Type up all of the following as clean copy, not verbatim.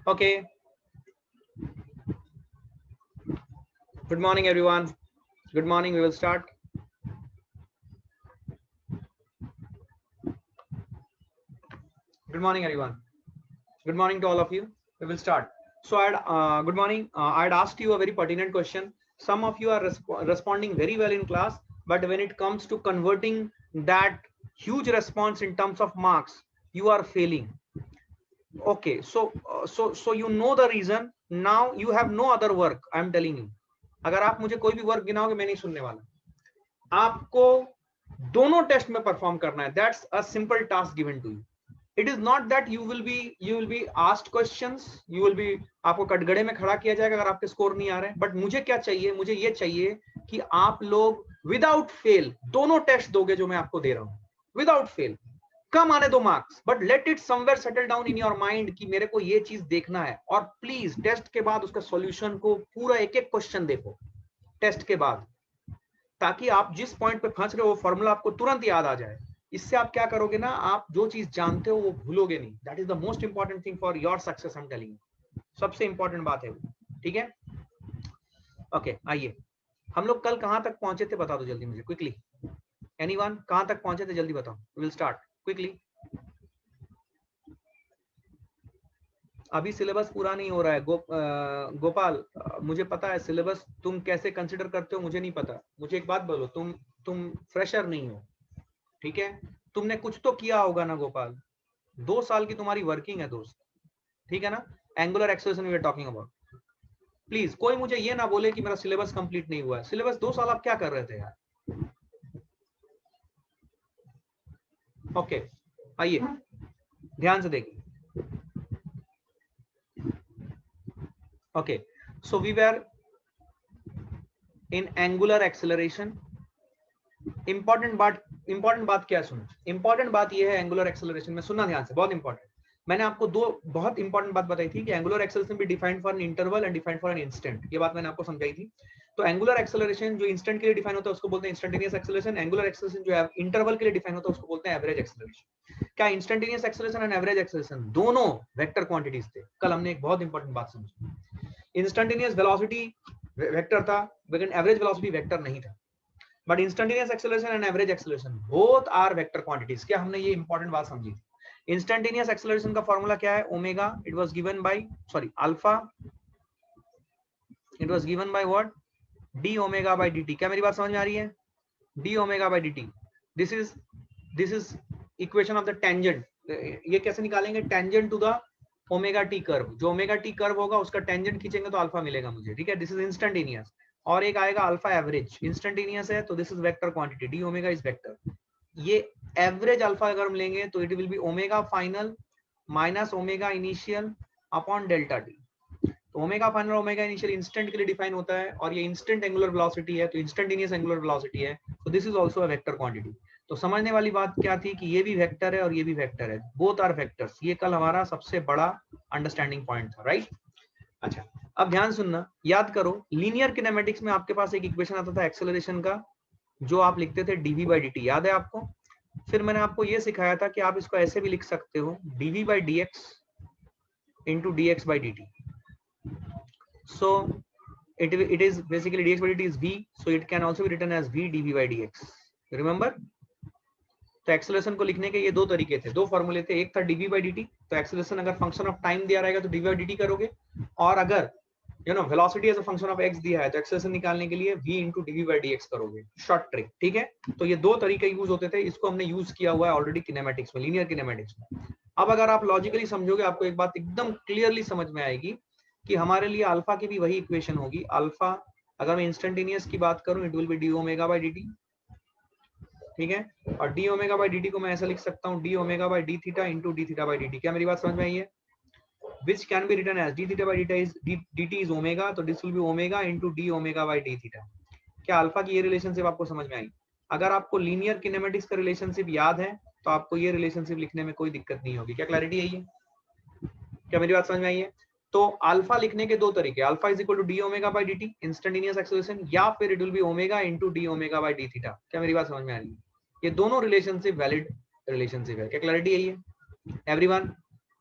Okay. Good morning, everyone. Good morning. We will start. Good morning, everyone. Good morning to all of you. We will start. So, good morning. I'd asked you a very pertinent question. Some of you are responding very well in class, but when it comes to converting that huge response in terms of marks, you are failing. Okay, so you know the reason. Now you have no other work. I am telling you. अगर आप मुझे कोई भी work गिनाओगे मैं नहीं सुनने वाला. आपको दोनों टेस्ट में परफॉर्म करना है. That's a simple task given to you. It is not that you will be asked questions, you will be, आपको कटघरे में खड़ा किया जाएगा अगर आपके स्कोर नहीं आ रहे हैं. बट मुझे क्या चाहिए, मुझे ये चाहिए कि आप लोग विदाउट फेल दोनों टेस्ट दोगे जो मैं आपको दे रहा हूं, विदाउट फेल. कम आने दो marks, but let it somewhere settle down in your mind कि मेरे को ये चीज देखना है. और प्लीज टेस्ट के बाद उसका सॉल्यूशन को पूरा एक एक क्वेश्चन देखो टेस्ट के बाद, ताकि आप जिस पॉइंट पे फंस रहे हो वो फॉर्मूला आपको तुरंत याद आ जाए. इससे आप क्या करोगे ना, आप जो चीज जानते हो वो भूलोगे नहीं. That is the most important thing for your success. I am telling you, सबसे इंपॉर्टेंट बात है वो. ठीक है, ओके. आइए, हम लोग कल कहां तक पहुंचे थे बता दो जल्दी मुझे, क्विकली. एनीवन, कहां तक पहुंचे थे जल्दी बताओ. Will start quickly. अभी सिलेबस पूरा नहीं हो रहा है. गोपाल, मुझे पता है सिलेबस तुम कैसे कंसिडर करते हो, मुझे नहीं पता. मुझे एक बात बोलो, तुम फ्रेशर नहीं हो, ठीक है. तुमने कुछ तो किया होगा ना गोपाल. 2 साल की तुम्हारी वर्किंग है दोस्त, ठीक है ना. Angular acceleration we are talking about. Please कोई मुझे ये ना बोले कि मेरा सिलेबस कंप्लीट नहीं हुआ है. सिलेबस 2 साल आप क्या कर रहे थे यार. ओके, आइए ध्यान से देखिए. Okay, so we were in angular acceleration. Important बात क्या सुनो. इंपॉर्टेंट बात ये है एंगुलर एक्सेलरेशन में, सुनना ध्यान से, बहुत इंपॉर्टेंट. मैंने आपको 2 बहुत इंपॉर्टेंट बात बताई थी कि एंगुलर एक्सेलरेशन भी defined for an interval and defined for an instant. ये बात मैंने आपको समझाई थी. तो एंगुलर एक्सेलरेशन जो इंस्टेंट के लिए डिफाइन होता है उसको बोलते हैं इंस्टेंटेनियस एक्सेलरेशन. एंगुलर एक्सेलरेशन जो इंटरवल के लिए डिफाइन होता है उसको बोलते हैं एवरेज एक्सेलरेशन. क्या instantaneous acceleration and average acceleration दोनों वेक्टर क्वांटिटीज थे. कल हमने एक बहुत इंपॉर्टेंट बात समझी. इंस्टेंटेनियस वेलोसिटी वेक्टर था, लेकिन एवरेज वेलोसिटी वेक्टर नहीं था. But instantaneous acceleration and average acceleration both are vector quantities. क्या हमने ये इंपॉर्टेंट बात समझी थी. इंस्टेंटेनियस एक्सेलरेशन का फॉर्मूला क्या है, omega. It was given by alpha. It was given by what, d omega by dt. क्या मेरी बात समझ में आ रही है. D omega by dt. This is equation of the tangent. ये कैसे निकालेंगे, tangent to the omega t curve. जो ओमेगा टी कर्व होगा उसका टेंजेंट खींचेंगे तो अल्फा मिलेगा मुझे, ठीक है. This is instantaneous. और एक आएगा अल्फा एवरेज. इंस्टेंटेनियस है तो this is vector quantity, D omega is vector. ये एवरेज अल्फा अगर हम लेंगे तो it will be omega final minus omega initial upon delta T. तो omega final omega initial instant के लिए डिफाइन होता है, और ये इंस्टेंट एंगुलर वेलोसिटी है तो इंस्टेंटेनियस एंगुलर वेलोसिटी है. तो this is also a vector quantity. तो समझने वाली बात क्या थी कि ये भी वेक्टर है और ये भी वेक्टर है. Both are vectors. ये कल हमारा सबसे बड़ा अंडरस्टैंडिंग पॉइंट था, राइट. अच्छा, अब ध्यान सुनना, याद करो लीनियर किनेमेटिक्स में आपके पास एक इक्वेशन आता था एक्सेलरेशन का, जो आप लिखते थे dv by dt. याद है आपको. फिर मैंने आपको ये सिखाया था कि आप इसको ऐसे भी लिख सकते हो, dv by dx into dx by dt. so it is basically dx by dt is v, so it can also be written as v dv by dx. remember. तो एक्सेलरेशन को लिखने के ये 2 तरीके थे, 2 फॉर्मूले थे. एक था dv by dt. तो एक्सेलरेशन अगर फंक्शन ऑफ टाइम दिया रहेगा तो dv by dt करोगे, और अगर velocity as a function of x दिया है तो एक्सेलरेशन निकालने के लिए v into dv by dx करोगे. शॉर्ट ट्रिक, ठीक है. तो ये 2 तरीके यूज होते थे. इसको हमने यूज किया हुआ है ऑलरेडी किनेमैटिक्स में, लीनियर किनेमैटिक्स में. अब अगर आप लॉजिकली समझोगे आपको एक बात एकदम क्लियरली समझ में आएगी कि हमारे लिए अल्फा की भी वही इक्वेशन होगी. अल्फा अगर मैं इंस्टेंटेनियस की बात करूं, it will B D omega by dt, ठीक है. और डी ओमेगा बाय dt को मैं ऐसा लिख सकता हूं, D omega by d theta into d theta by dt. क्या मेरी बात समझ में आई है. which can be written as d theta by dt is omega, तो this will be omega into d omega by d theta. क्या alpha की ये रिलेशनशिप आपको समझ में आई. अगर आपको लीनियर किनेमेटिक्स का रिलेशनशिप याद है तो आपको ये रिलेशनशिप लिखने में कोई दिक्कत नहीं होगी. क्या क्लैरिटी है ये. क्या मेरी बात समझ में आई है. तो अल्फा लिखने के 2 तरीके, alpha is equal to d omega by dt instantaneous acceleration, या फिर it will be omega into d omega by d theta. क्या मेरी बात समझ में आ रही है. ये दोनों रिलेशनशिप वैलिड रिलेशनशिप है. क्या क्लैरिटी है ये. एवरीवन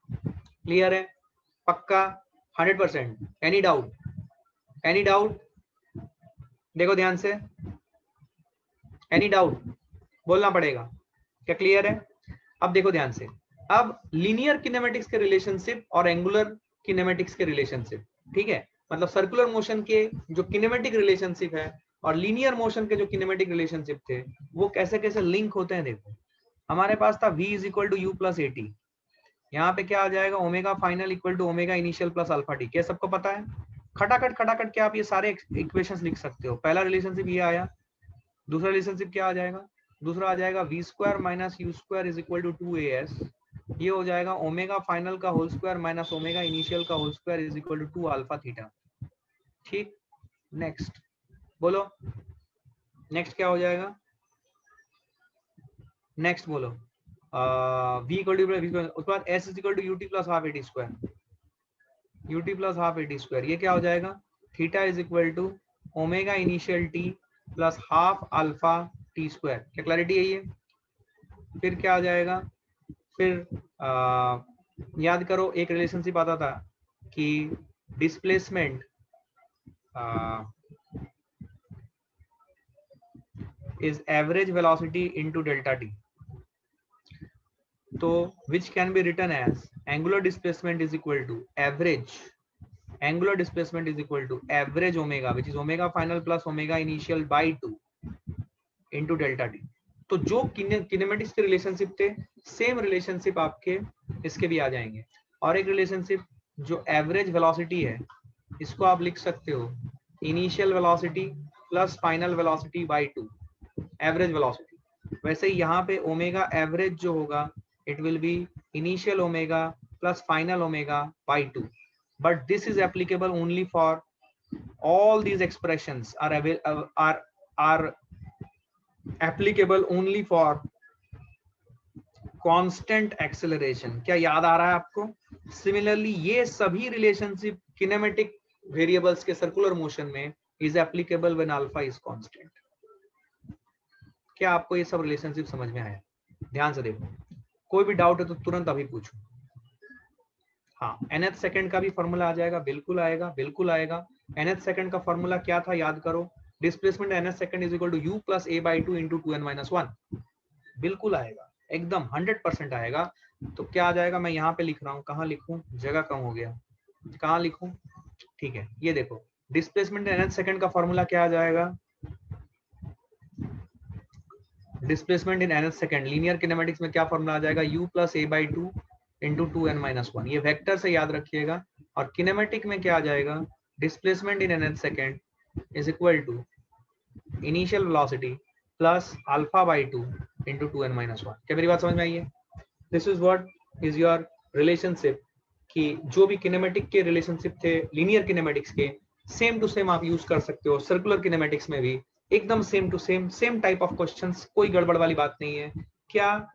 क्लियर है. पक्का 100%? Any doubt? Any doubt? देखो ध्यान से, एनी डाउट बोलना पड़ेगा। क्या क्लियर है? अब देखो ध्यान से, अब लीनियर किनेमेटिक्स के रिलेशनशिप और एंगुलर किनेमेटिक्स के रिलेशनशिप, ठीक है, मतलब सर्कुलर मोशन के जो किनेमेटिक रिलेशनशिप है और लीनियर मोशन के जो किनेमेटिक रिलेशनशिप थे वो कैसे कैसे लिंक होते हैं। देखो हमारे पास था v is equal to u plus a t, यहाँ पे क्या आ जाएगा omega final equal to omega initial plus alpha t. क्या सबको पता है? खटाखट क्या आप ये सारे इक्वेशंस लिख सकते हो। पहला रिलेशनशिप ये आया, दूसरा रिलेशनशिप क्या आ जाएगा? दूसरा आ जाएगा v square minus u square is equal to 2as, ये हो जाएगा ओमेगा फाइनल का whole square minus omega initial का whole square is equal to 2 alpha theta. ठीक, नेक्स्ट बोलो, नेक्स्ट क्या हो जाएगा? नेक्स्ट बोलो, v इक्वल टू उसके बाद s is equal to ut plus half a t square, ut plus half a t square, ये क्या हो जाएगा? Theta is equal to omega initial t plus half alpha t square. क्या क्लैरिटी है ये? फिर क्या आ जाएगा? फिर याद करो एक रिलेशनशिप आता था कि displacement is average velocity into delta T, तो which can be written as angular displacement is equal to average, angular displacement is equal to average omega which is omega final plus omega initial by 2 into delta t। तो जो kinematics के relationship थे same relationship आपके इसके भी आ जाएंगे। और एक रिलेशनशिप जो एवरेज वेलोसिटी है इसको आप लिख सकते हो initial velocity plus final velocity bye 2, average velocity. वैसे ही यहाँ पे ओमेगा एवरेज जो होगा it will be initial omega plus final omega by 2, but this is applicable only for all these expressions are applicable only for constant acceleration। क्या याद आ रहा है आपको? सिमिलरली ये सभी रिलेशनशिप किनेमेटिक वेरिएबल्स के सर्कुलर मोशन में is applicable when alpha is constant। क्या आपको ये सब रिलेशनशिप समझ में आया? ध्यान से देखो, कोई भी डाउट है तो तुरंत अभी पूछो। हाँ, nth सेकंड का भी फॉर्मूला आ जाएगा, बिल्कुल आएगा, बिल्कुल आएगा। nth सेकंड का फॉर्मूला क्या था याद करो, displacement nth second is equal to u plus a by 2 into 2n-1, बिल्कुल आएगा, एकदम 100% आएगा। तो क्या आ जाएगा, मैं यहाँ पे लिख रहा हूँ, कहाँ लिखूं, जगह कम हो गया, कहाँ लिखूं? ठीक है, ये देखो डिस्प्लेसमेंट nth सेकंड का फॉर्मूला क्या आ जाएगा, displacement in nth second linear kinematics में क्या फॉर्मूला आ जाएगा, u plus a by 2 into 2n-1, ये वेक्टर से याद रखिएगा। और किनेमेटिक में क्या आ जाएगा, displacement in nth second is equal to initial velocity plus alpha by 2 into 2n-1। क्या मेरी बात समझ में आई है? This is what is your relationship, कि जो भी किनेमेटिक के रिलेशनशिप थे लीनियर किनेमेटिक्स के सेम टू सेम आप यूज कर सकते हो सर्कुलर किनेमेटिक्स में भी, एकदम same to same type of questions, कोई गड़बड़ वाली बात नहीं है। क्या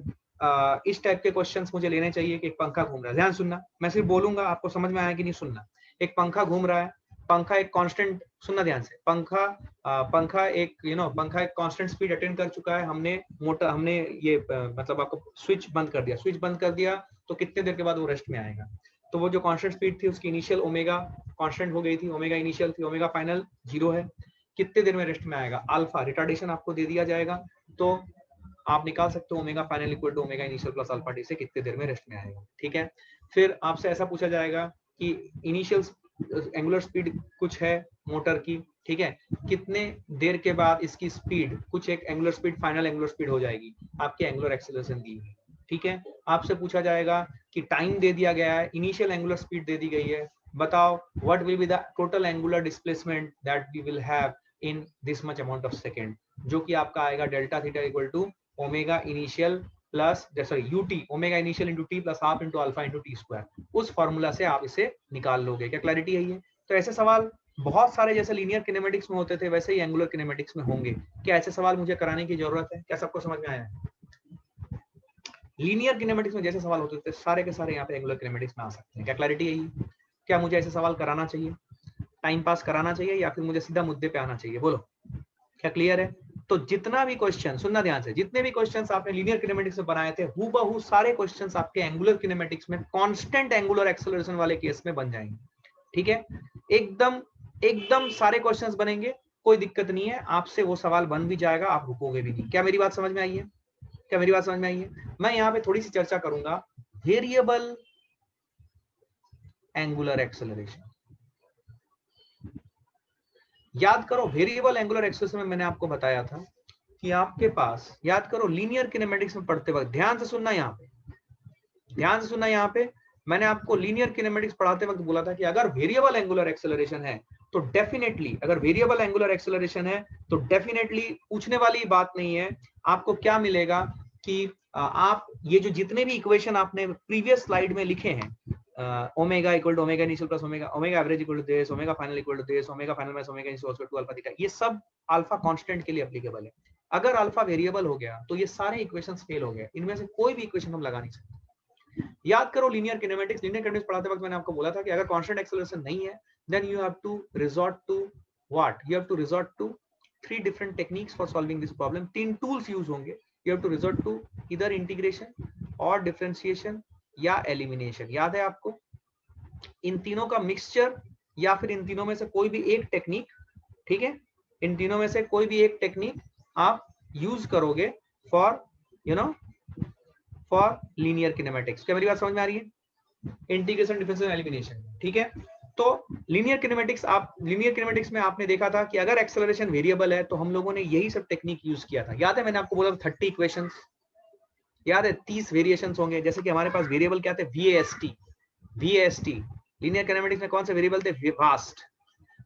इस टाइप के क्वेश्चंस मुझे लेने चाहिए कि एक पंखा घूम रहा है, ध्यान सुनना, मैं सिर्फ बोलूंगा, आपको समझ में आया कि नहीं सुनना। एक पंखा घूम रहा है, पंखा एक कांस्टेंट, सुनना ध्यान से, पंखा एक पंखा एक कांस्टेंट स्पीड अटेंड कर चुका है, हमने ये मतलब आपको स्विच बंद कर दिया तो कितने देर के बाद वो रेस्ट में आएगा। तो वो जो कांस्टेंट स्पीड थी उसकी इनिशियल ओमेगा कांस्टेंट हो गई थी, ओमेगा इनिशियल थी, ओमेगा फाइनल 0 है, कितने देर में रेस्ट में आएगा, अल्फा रिटार्डेशन आपको दे दिया जाएगा, तो आप निकाल सकते हो omega final equal to omega initial plus alpha t से कितने देर में रेस्ट में आएगा। ठीक है, फिर आपसे ऐसा पूछा जाएगा कि इनिशियल एंगुलर स्पीड कुछ है मोटर की, ठीक है, कितने देर के बाद इसकी स्पीड कुछ एक angular speed final angular speed हो जाएगी, आपकी एंगुलर एक्सेलरेशन दी है। ठीक है, आपसे पूछा जाएगा कि टाइम दे दिया गया है, इनिशियल एंगुलर स्पीड दे दी गई है, बताओ what will be the total angular displacement that we will have in this much amount of second, जो कि आपका आएगा delta theta equal to omega initial plus sorry omega initial into t plus half into alpha into t square. उस formula से आप इसे निकाल लोगे। क्या क्लैरिटी है ये? तो ऐसे सवाल बहुत सारे जैसे लीनियर किनेमेटिक्स में होते थे वैसे ही एंगुलर किनेमेटिक्स में होंगे। क्या ऐसे सवाल मुझे कराने की जरूरत है? क्या सबको समझ में आया है? लीनियर किनेमेटिक्स में जैसे सवाल होते थे सारे के सारे यहाँ पे एंगुलर किनेमेटिक्स में आ सकते हैं। क्या क्लैरिटी है ये? क्या मुझे ऐसे सवाल कराना चाहिए, टाइम पास कराना चाहिए, या फिर मुझे सीधा मुद्दे पे आना चाहिए? बोलो, क्या क्लियर है? तो जितना भी क्वेश्चन, सुनना ध्यान से, जितने भी क्वेश्चंस आपने लीनियर किनेमेटिक्स में बनाए थे हूबहू सारे क्वेश्चंस आपके एंगुलर किनेमेटिक्स में कांस्टेंट एंगुलर एक्सेलरेशन वाले केस में बन जाएंगे। ठीक है, एकदम एकदम सारे क्वेश्चंस बनेंगे, कोई दिक्कत नहीं है, आपसे वो सवाल बन भी जाएगा, आप रुकोगे भी नहीं। क्या मेरी बात समझ में आई है? क्या मेरी बात समझ में आई है? मैं यहाँ पे थोड़ी सी चर्चा करूंगा वेरिएबल एंगुलर एक्सेलरेशन। याद करो वेरिएबल एंगुलर एक्सेलरेशन में मैंने आपको बताया था कि आपके पास, याद करो लीनियर किनेमेटिक्स में पढ़ते वक्त, ध्यान से सुनना, यहाँ पे ध्यान से सुनना, यहाँ पे मैंने आपको लीनियर किनेमेटिक्स पढ़ाते वक्त बोला था कि अगर वेरिएबल एंगुलर एक्सेलरेशन है तो डेफिनेटली, अगर वेरिएबल एंगुलर एक्सेलरेशन है तो डेफिनेटली पूछने वाली बात नहीं है, आपको क्या मिलेगा कि आप ये जो जितने भी इक्वेशन आपने प्रीवियस स्लाइड में लिखे हैं, omega equal to omega initial plus omega, omega average equal to this, omega final equal to this, omega final minus omega initial equal to alpha theta, ये सब अल्फा कांस्टेंट के लिए applicable है। अगर alpha variable हो गया तो ये सारे इक्वेशंस फेल हो गए, इनमें से कोई भी इक्वेशन हम लगा नहीं सकते। याद करो लीनियर किनेमेटिक्स, लीनियर किनेमेटिक्स पढ़ाते वक्त मैंने आपको बोला था कि अगर कांस्टेंट एक्सेलरेशन नहीं है then you have to resort to what, you have to resort to 3 different techniques for solving this problem. 3 tools use होंगे, you have to resort to इधर इंटीग्रेशन और डिफरेंशिएशन या एलिमिनेशन। याद है आपको? इन तीनों का मिक्सचर या फिर इन तीनों में से कोई भी एक टेक्निक, ठीक है, इन तीनों में से कोई भी एक टेक्निक आप यूज करोगे for you know for linear kinematics. क्या मेरी बात समझ में आ रही है? इंटीग्रेशन, डिफरेंशिएशन, एलिमिनेशन, ठीक है। तो लीनियर किनेमेटिक्स में आपने देखा था कि अगर एक्सेलरेशन वेरिएबल है तो हम लोगों ने यही सब टेक्निक यूज किया था। याद है मैंने आपको बोला था 30 इक्वेशंस, याद है 30 वेरिएशंस होंगे। जैसे कि हमारे पास वेरिएबल क्या थे, VAST। लीनियर किनेमेटिक्स में कौन से वेरिएबल थे, वास्ट।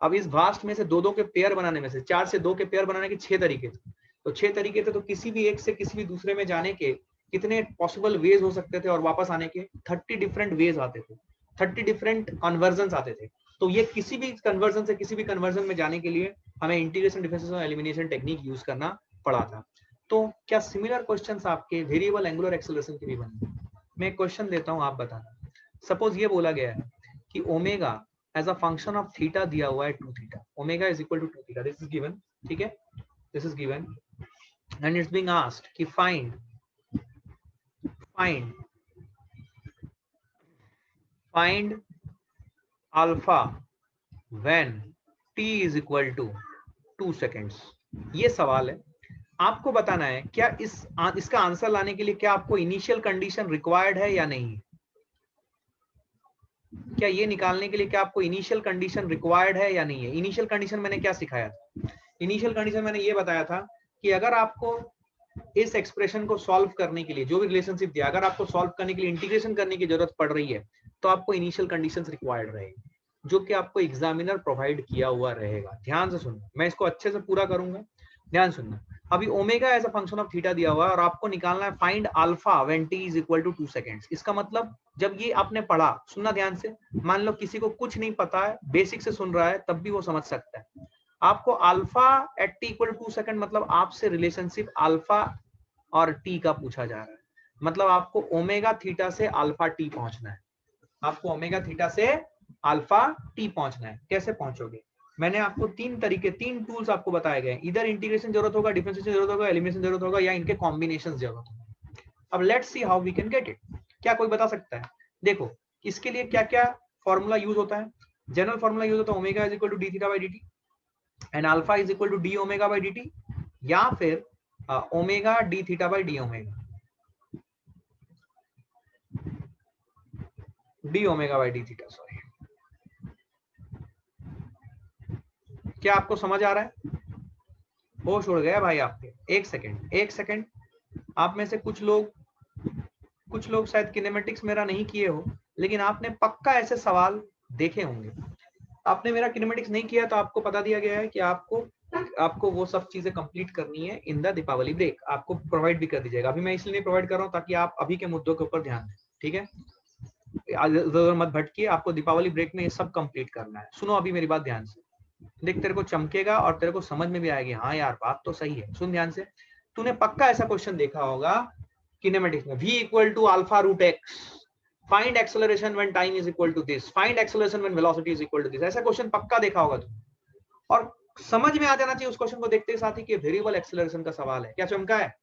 अब इस वास्ट में से दो के पेयर बनाने में से, 4 से 2 के पेयर बनाने के 6 तरीके थे। तो 6 तरीके थे, तो किसी भी एक से किसी भी दूसरे में जाने के कितने पॉसिबल वेज हो सकते थे और वापस आने के 30 डिफरेंट वेज आते थे, 30 डिफरेंट कन्वर्जन आते थे। तो ये किसी भी कन्वर्जन से किसी भी कन्वर्जन में जाने के लिए हमें इंटीग्रेशन, डिफरेंशिएशन और एलिमिनेशन टेक्निक यूज करना पड़ा था। तो क्या सिमिलर क्वेश्चंस आपके वेरिएबल एंगुलर एक्सेलरेशन के भी बने? मैं एक क्वेश्चन देता हूं, आप बताना। सपोज ये बोला गया है कि omega as a function of theta दिया हुआ है 2 थीटा, omega is equal to 2 theta, this is given, ठीक है, this is given and it's being asked कि find alpha when t is equal to 2 seconds. ये सवाल है, आपको बताना है क्या इसका आंसर लाने के लिए क्या आपको इनिशियल कंडीशन रिक्वायर्ड है या नहीं। क्या ये निकालने के लिए क्या आपको इनिशियल कंडीशन रिक्वायर्ड है या नहीं है। इनिशियल कंडीशन मैंने क्या सिखाया था? इनिशियल कंडीशन मैंने ये बताया था कि अगर आपको इस एक्सप्रेशन को सॉल्व करने के लिए, जो भी रिलेशनशिप दिया, अगर आपको सॉल्व करने के लिए इंटीग्रेशन करने की जरूरत पड़ रही है तो आपको इनिशियल कंडीशंस रिक्वायर्ड रहेगी, जो कि आपको एग्जामिनर प्रोवाइड किया हुआ रहेगा। ध्यान से सुनना, मैं इसको अच्छे से पूरा करूंगा, ध्यान सुनना। अभी omega as a function of theta दिया हुआ है और आपको निकालना है find alpha when t is equal to 2 seconds. इसका मतलब जब ये आपने पढ़ा, सुनना ध्यान से, मान लो किसी को कुछ नहीं पता है, बेसिक से सुन रहा है, तब भी वो समझ सकता है। आपको alpha at t equal to 2 second मतलब आपसे रिलेशनशिप अल्फा और t का पूछा जा रहा है, मतलब आपको ओमेगा थीटा से अल्फा t पहुंचना है, आपको ओमेगा थीटा से अल्फा t पहुंचना है। कैसे पहुंचोगे? मैंने आपको 3 तरीके, 3 टूल्स आपको बताए गए। इधर इंटीग्रेशन जरूरत होगा, डिफरेंशिएशन जरूरत होगा, एलिमिनेशन जरूरत होगा, या इनके कॉम्बिनेशन जरूरत होगा। अब let's see how we can get it. क्या कोई बता सकता है? देखो इसके लिए क्या क्या फॉर्मूला यूज होता है। जनरल फॉर्मूला यूज होता है omega is equal to d theta by dt and alpha is equal to d omega by dt, या फिर omega d theta by d omega, d omega by d theta, sorry. क्या आपको समझ आ रहा है? होश उड़ गया भाई आपके? एक सेकंड। आप में से कुछ लोग शायद किनेमेटिक्स मेरा नहीं किए हो, लेकिन आपने पक्का ऐसे सवाल देखे होंगे। आपने मेरा किनेमेटिक्स नहीं किया तो आपको बता दिया गया है कि आपको वो सब चीजें कंप्लीट करनी है इन द दीपावली ब्रेक, आपको प्रोवाइड भी कर दीजिएगा। अभी मैं इसलिए नहीं प्रोवाइड कर रहा हूँ ताकि आप अभी के मुद्दों के ऊपर ध्यान दें, ठीक है, जरूर मत भटकिए, आपको दीपावली ब्रेक में ये सब कंप्लीट करना है। सुनो अभी मेरी बात ध्यान से, देख तेरे को चमकेगा और तेरे को समझ में भी आएगी, हाँ यार बात तो सही है। सुन ध्यान से, तूने पक्का ऐसा क्वेश्चन देखा होगा किनेमेटिक्स में, v equal to alpha root x, find acceleration when time is equal to this, find acceleration when velocity is equal to this. ऐसा क्वेश्चन पक्का देखा होगा तुमने। और समझ में आ जाना चाहिए उस क्वेश्चन को देखते साथ ही कि वेरिएबल एक्सेलरेशन का सवाल है। क्या चमका है?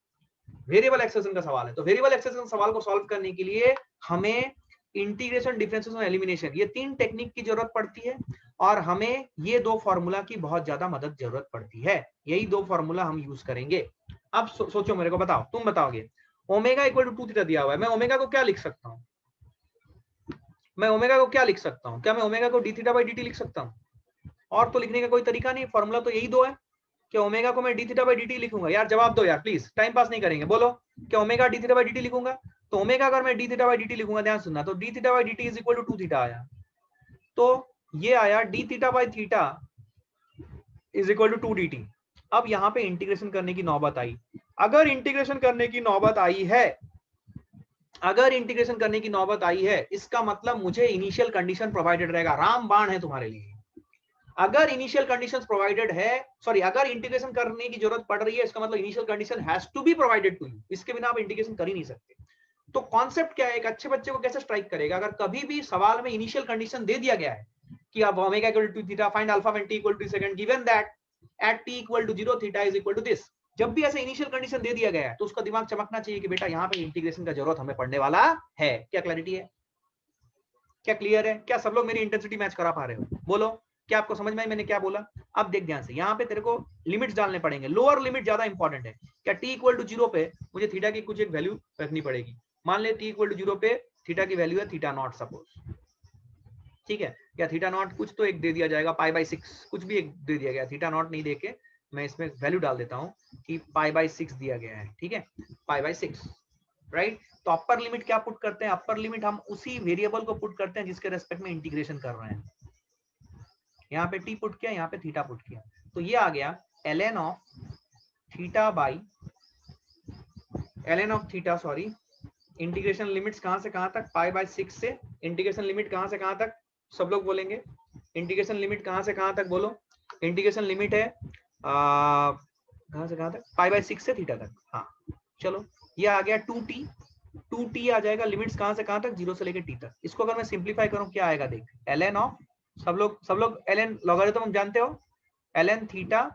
वेरिएबल एक्सेलरेशन का सवाल है। तो वेरिएबल एक्सेलरेशन सवाल को सॉल्व करने के लिए हमें इंटीग्रेशन, डिफरेंशिएशन, एलिमिनेशन, ये 3 टेक्निक की जरूरत पड़ती है और हमें ये 2 फॉर्मूला की बहुत ज्यादा मदद जरूरत पड़ती है। यही 2 फॉर्मूला हम यूज करेंगे। अब सोचो, मेरे को बताओ, तुम बताओगे ओमेगा इक्वल टू 2 थीटा दिया हुआ है, मैं ओमेगा को क्या लिख सकता हूँ? मैं ओमेगा को क्या लिख सकता हूँ? क्या मैं ओमेगा को डी थीटा बाई डी लिख सकता हूँ? और तो लिखने का कोई तरीका नहीं, फॉर्मूला तो यही 2 है। क्या ओमेगा को मैं डी थीटा बाई डी लिखूंगा? यार जवाब दो यार प्लीज, टाइम पास नहीं करेंगे, बोलो। क्या omega d theta by D लिखूंगा? तो ओमेगा अगर मैं डी थीटा बाई डी लिखूंगा, ध्यान सुनना, तो d theta by d is equal to 2 theta आया। तो ये आया d theta by theta is equal to 2 dt। अब यहाँ पे इंटीग्रेशन करने की नौबत आई। अगर इंटीग्रेशन करने की नौबत आई है, अगर इंटीग्रेशन करने की नौबत आई है, इसका मतलब मुझे इनिशियल कंडीशन प्रोवाइडेड रहेगा। रामबाण है तुम्हारे लिए। अगर इनिशियल कंडीशंस प्रोवाइडेड है, सॉरी, अगर इंटीग्रेशन करने की जरूरत पड़ रही है, इसका मतलब initial condition has to be provided to you. इसके बिना आप इंटीग्रेशन कर ही नहीं सकते। तो कॉन्सेप्ट क्या है, एक अच्छे बच्चे को कैसे स्ट्राइक करेगा? अगर कभी भी सवाल में इनिशियल कंडीशन दे दिया गया है कि अब omega equal to theta, find alpha when t equal to second, given that at T equal to 0 theta is equal to this, जब भी ऐसे इनिशियल कंडीशन दे दिया गया है तो उसका दिमाग चमकना चाहिए कि बेटा यहाँ पे इंटीग्रेशन का जरूरत हमें पड़ने वाला है। क्या क्लैरिटी है? क्या क्लियर है? क्या सब लोग मेरी इंटेंसिटी मैच करा पा रहे हो? बोलो, क्या आपको समझ में आई मैंने क्या बोला? अब देख ध्यान से, यहाँ पे तेरे को लिमिट्स डालने पड़ेंगे। लोअर लिमिट ज्यादा इंपॉर्टेंट है। क्या टी इक्वल टू 0 पे मुझे थीटा की कुछ एक वैल्यू रखनी पड़ेगी। मान ले टी इक्वल टू 0 पे थीटा की वैल्यू है थीटा नॉट सपोज, ठीक है? या थीटा नॉट कुछ तो एक दे दिया जाएगा, पाई बाई 6, कुछ भी एक दे दिया गया। थीटा नॉट नहीं देके मैं इसमें वैल्यू डाल देता हूँ कि पाई बाई 6 दिया गया है, ठीक है? पाई बाई 6, राइट? तो अपर लिमिट क्या पुट करते हैं? अपर लिमिट हम उसी वेरिएबल को पुट करते हैं जिसके रेस्पेक्ट में इंटीग्रेशन कर रहे हैं। यहाँ पे टी पुट किया, यहाँ पे थीटा पुट किया, तो ये आ गया ln of theta by ln of theta, sorry, integration limits कहां से कहां तक? पाई बाई 6 से इंटीग्रेशन लिमिट कहां से कहां तक? सब लोग बोलेंगे इंटीग्रेशन लिमिट कहां से कहां तक? बोलो, इंटीग्रेशन लिमिट है कहां से कहां तक? पाई बाई 6 से थीटा तक। हाँ चलो, ये आ गया 2t, 2t आ जाएगा। लिमिट्स कहां से कहां तक? 0 से लेकर t तक। इसको अगर मैं सिंप्लीफाई करूं क्या आएगा? देख, ln ऑफ, सब लोग ln लॉगरिथम जानते हो, ln theta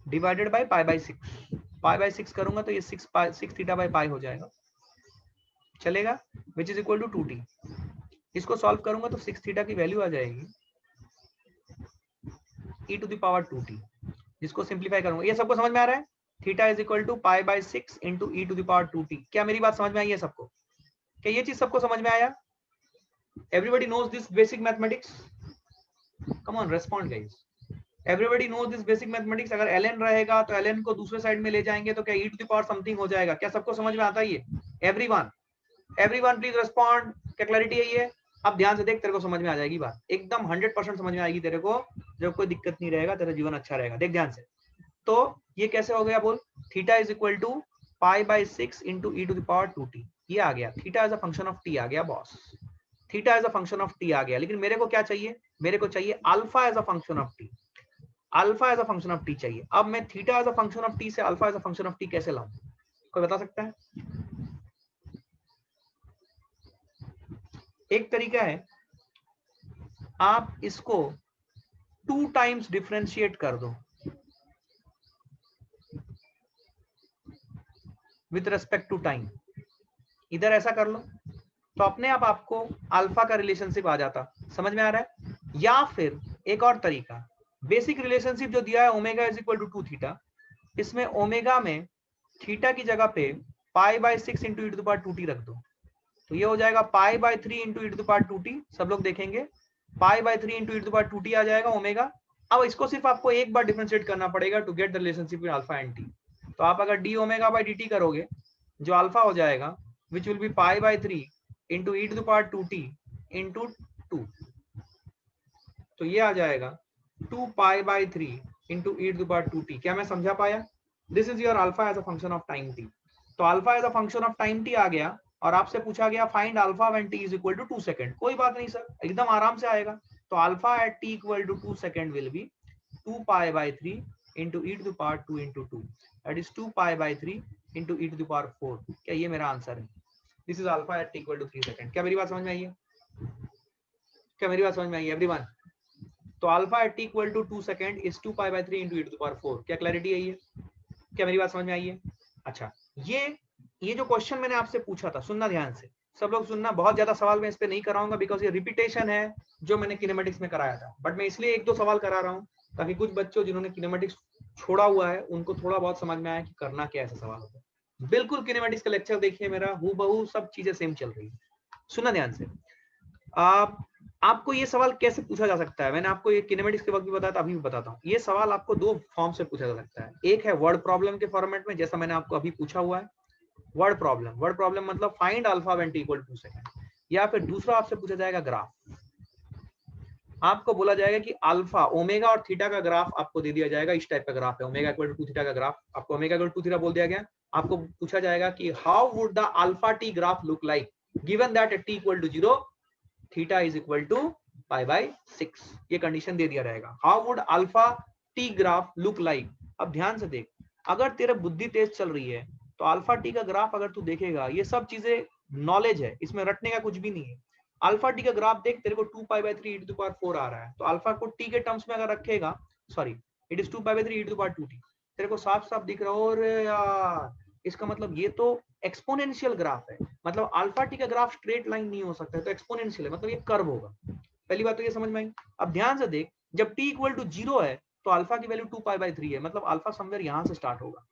divided by pi by 6। Pi by 6 करूंगा तो ये 6 थीटा बाई पाई हो जाएगा, चलेगा? Which is equal to 2t। इसको सॉल्व करूंगा तो 6 थीटा की वैल्यू आ जाएगी e to the power 2t। जिसको सिंप्लीफाई करूंगा, ये सबको समझ में आ रहा है? Theta is equal to pi by 6 into E to the power 2t। क्या मेरी बात समझ में आई है सबको? क्या ये चीज सबको समझ में आया? Everybody knows this basic mathematics? Come on, respond guys. Everybody knows this basic mathematics? अगर ln रहेगा तो ln को दूसरे साइड में ले जाएंगे तो क्या e to the power something हो जाएगा? क्या सबको समझ में आता है ये? Everyone please respond. क्या क्लैरिटी है ये? अब ध्यान से देख, तेरे को समझ में आ जाएगी बात, एकदम 100% समझ में आएगी तेरे को। जब कोई दिक्कत नहीं रहेगा, तेरा जीवन अच्छा रहेगा। देख ध्यान से, तो ये कैसे हो गया बोल? Theta is equal to pi by 6 into E to the power 2t। ये आ गया, theta as a function of T आ गया boss, theta as a function of T आ गया। लेकिन मेरे को क्या चाहिए? मेरे को चाहिए alpha as a function of T. Alpha as a function of T चाहिए। अब मैं theta as a function of T से alpha as a function of T कैसे लाऊं? कोई बता सकता है? एक तरीका है, आप इसको 2 टाइम्स डिफरेंशिएट कर दो विथ रेस्पेक्ट टू टाइम। इधर ऐसा कर लो तो अपने आप आपको अल्फा का रिलेशनशिप आ जाता। समझ में आ रहा है? या फिर एक और तरीका, बेसिक रिलेशनशिप जो दिया है omega is equal to 2 theta, इसमें ओमेगा में थीटा की जगह पे pi by 6 into E to the power 2t रख दो, तो ये हो जाएगा pi by 3 into E to the power 2t। सब लोग देखेंगे pi by 3 into E to the power 2t आ जाएगा ओमेगा। अब इसको सिर्फ आपको एक बार डिफरेंशिएट करना पड़ेगा to get the relationship with alpha and t. तो आप अगर d omega by d t करोगे, जो अल्फा हो जाएगा which will be pi by 3 into E to the power 2t into 2, तो ये आ जाएगा 2 pi by 3 into E to the power 2t। क्या मैं समझा पाया? This is your alpha as a function of time t। तो alpha as a function of time t आ गया और आपसे पूछा गया find alpha when t is equal to 2 second. कोई बात नहीं सर, एकदम आराम से आएगा। तो alpha at t equal to 2 second will be 2 pi by 3 into E to the power 2 into 2, that is 2 pi by 3 into E to the power 4। क्या ये मेरा आंसर है? This is alpha at t equal to 3 second. क्या मेरी बात समझ में आई है? क्या मेरी बात समझ में आई है एवरीवन? तो alpha at T equal to 2 second is 2π/3 into e to the power 4। क्या क्लैरिटी है ये? क्या मेरी बात समझ में आई है? अच्छा, ये जो क्वेश्चन मैंने आपसे पूछा था, सुनना ध्यान से, सब लोग सुनना। बहुत ज्यादा सवाल मैं इस पे नहीं कराऊंगा बिकॉज ये रिपीटेशन है जो मैंने किनेमेटिक्स में कराया था, बट मैं इसलिए एक दो सवाल करा रहा हूँ ताकि कुछ बच्चों जिन्होंने किनेमेटिक्स छोड़ा हुआ है उनको थोड़ा बहुत समझ में आया कि करना क्या ऐसा सवाल होता है। बिल्कुल किनेमेटिक्स का लेक्चर देखिए मेरा, हूबहू सब चीजें सेम चल रही है। सुनना ध्यान से। आपको ये सवाल कैसे पूछा जा सकता है, मैंने आपको ये किनेमेटिक्स के वक्त भी बताया था, अभी भी बताता हूँ। ये सवाल आपको दो फॉर्म से पूछा जा सकता है। एक है वर्ड प्रॉब्लम के फॉर्मेट में, जैसा मैंने आपको अभी पूछा हुआ है वर्ड प्रॉब्लम मतलब find alpha when t equal to 2 second, या फिर दूसरा आपसे पूछा जाएगा ग्राफ। आपको बोला जाएगा कि अल्फा, ओमेगा और थीटा का ग्राफ आपको दे दिया जाएगा, इस टाइप का ग्राफ है, ओमेगा इक्वल टू 2 थीटा का ग्राफ, आपको ओमेगा इक्वल टू 2 थीटा बोल दिया गया। आपको पूछा जाएगा कि how would the alpha T graph look like given that T equal to 0 theta is equal to π/6। ये कंडीशन दे दिया रहेगा। How would alpha T graph look like. अब ध्यान से देख, अगर तेरे बुद्धि तेज चल रही है तो अल्फा टी का ग्राफ अगर तू देखेगा, ये सब चीजें नॉलेज है, इसमें रटने का कुछ भी नहीं है। अल्फा टी का ग्राफ देख, तेरे को 2π/3 e to the power 4 आ रहा है, तो अल्फा को टी के टर्म्स में अगर रखेगा, sorry it is 2π/3 e to the power 2t, तेरे को साफ साफ दिख रहा हो रे यार, इसका मतलब ये तो एक्सपोनेंशियल ग्राफ है। मतलब अल्फा टी का ग्राफ स्ट्रेट लाइन नहीं हो सकता है, तो एक्सपोनेंशियल है, मतलब ये कर्व होगा। पहली बात तो ये समझ में आई। अब ध्यान से देख, जब t इक्वल टू 0 है तो अल्फा की वैल्यू 2π/3 है, मतलब अल्फा समवेयर यहां से स्टार्ट होगा।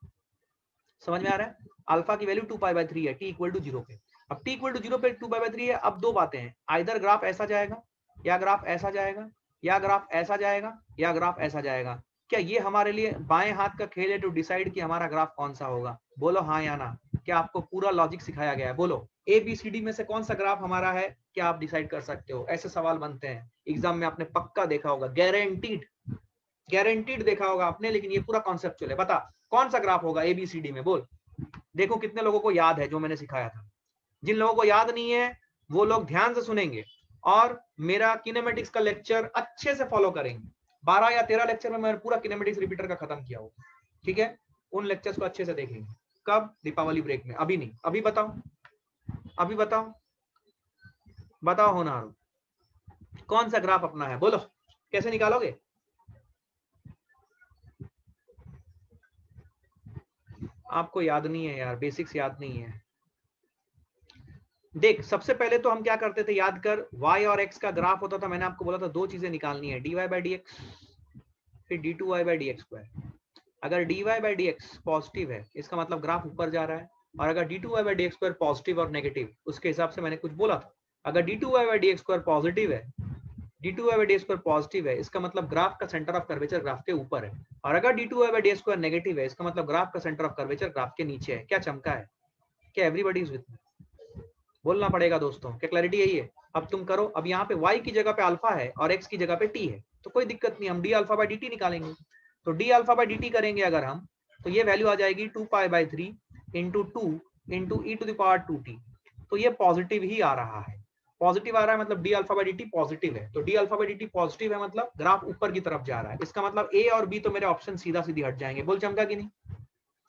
समझ में आ रहा है? अल्फा की वैल्यू 2π/3 है t इक्वल टू 0 पे। अब t इक्वल टू 0 पे 2π/3 है। अब दो बातें हैं, आइदर ग्राफ ऐसा जाएगा, या ग्राफ ऐसा जाएगा, या ग्राफ ऐसा जाएगा, या ग्राफ ऐसा जाएगा। क्या ये हमारे लिए बाएं हाथ का खेल है टू डिसाइड कि हमारा ग्राफ कौन सा होगा? बोलो हाँ या ना। क्या आपको पूरा लॉजिक सिखाया गया है? बोलो ABCD में से कौन सा ग्राफ हमारा है, क्या आप डिसाइड कर सकते हो? ऐसे सवाल बनते हैं एग्जाम में, आपने पक्का देखा होगा, गारंटीड देखा होगा आपने। लेकिन ये पूरा कॉन्सेप्चुअल है। बता कौन सा ग्राफ होगा ABCD में, बोल। देखो कितने लोगों को याद है जो मैंने सिखाया था। जिन लोगों को याद नहीं है वो लोग ध्यान से सुनेंगे और मेरा किनेमेटिक्स का लेक्चर अच्छे से फॉलो करेंगे। 12 या 13 लेक्चर में मैंने पूरा किनेमेटिक्स रिपीटर का खत्म किया होगा, ठीक है? उन लेक्चर्स को अच्छे से देखेंगे। कब? दीपावली ब्रेक में, अभी नहीं। अभी बताओ, अभी बताओ, बताओ होनहार, कौन सा ग्राफ अपना है? बोलो कैसे निकालोगे? आपको याद नहीं है यार, बेसिक्स याद नहीं है। देख सबसे पहले तो हम क्या करते थे, याद कर, y और x का ग्राफ होता था। मैंने आपको बोला था दो चीजें निकालनी है, dy/dx फिर d2y/dx²। अगर dy/dx पॉजिटिव है इसका मतलब ग्राफ ऊपर जा रहा है, और अगर d2y/dx² पॉजिटिव और नेगेटिव, उसके हिसाब से मैंने कुछ बोला था। अगर d2y/dx² पॉजिटिव है, d2y/dx² पॉजिटिव है, इसका मतलब ग्राफ का सेंटर ऑफ कर्वेचर ग्राफ के ऊपर है। और अगर d2y/dx² नेगेटिव है, इसका मतलब ग्राफ का सेंटर ऑफ कर्वेचर ग्राफ के नीचे है। क्या चमका है? क्या एवरीबॉडी इज विद मी? बोलना पड़ेगा दोस्तों। क्या क्लैरिटी है ये? अब तुम करो। अब यहाँ पे y की जगह पे अल्फा है और x की जगह पे t है, तो कोई दिक्कत नहीं, हम d∝/dt निकालेंगे। तो d∝/dt करेंगे अगर हम, तो ये वैल्यू आ जाएगी 2π/3 into 2 into e to the power 2t। तो ये पॉजिटिव ही आ रहा है, पॉजिटिव आ रहा है, मतलब d∝/dt पॉजिटिव है। तो d∝/dt पॉजिटिव है मतलब ग्राफ ऊपर की तरफ जा रहा है। इसका मतलब a और b तो मेरे ऑप्शन सीधा सीधी हट जाएंगे। बोल चमका कि नहीं?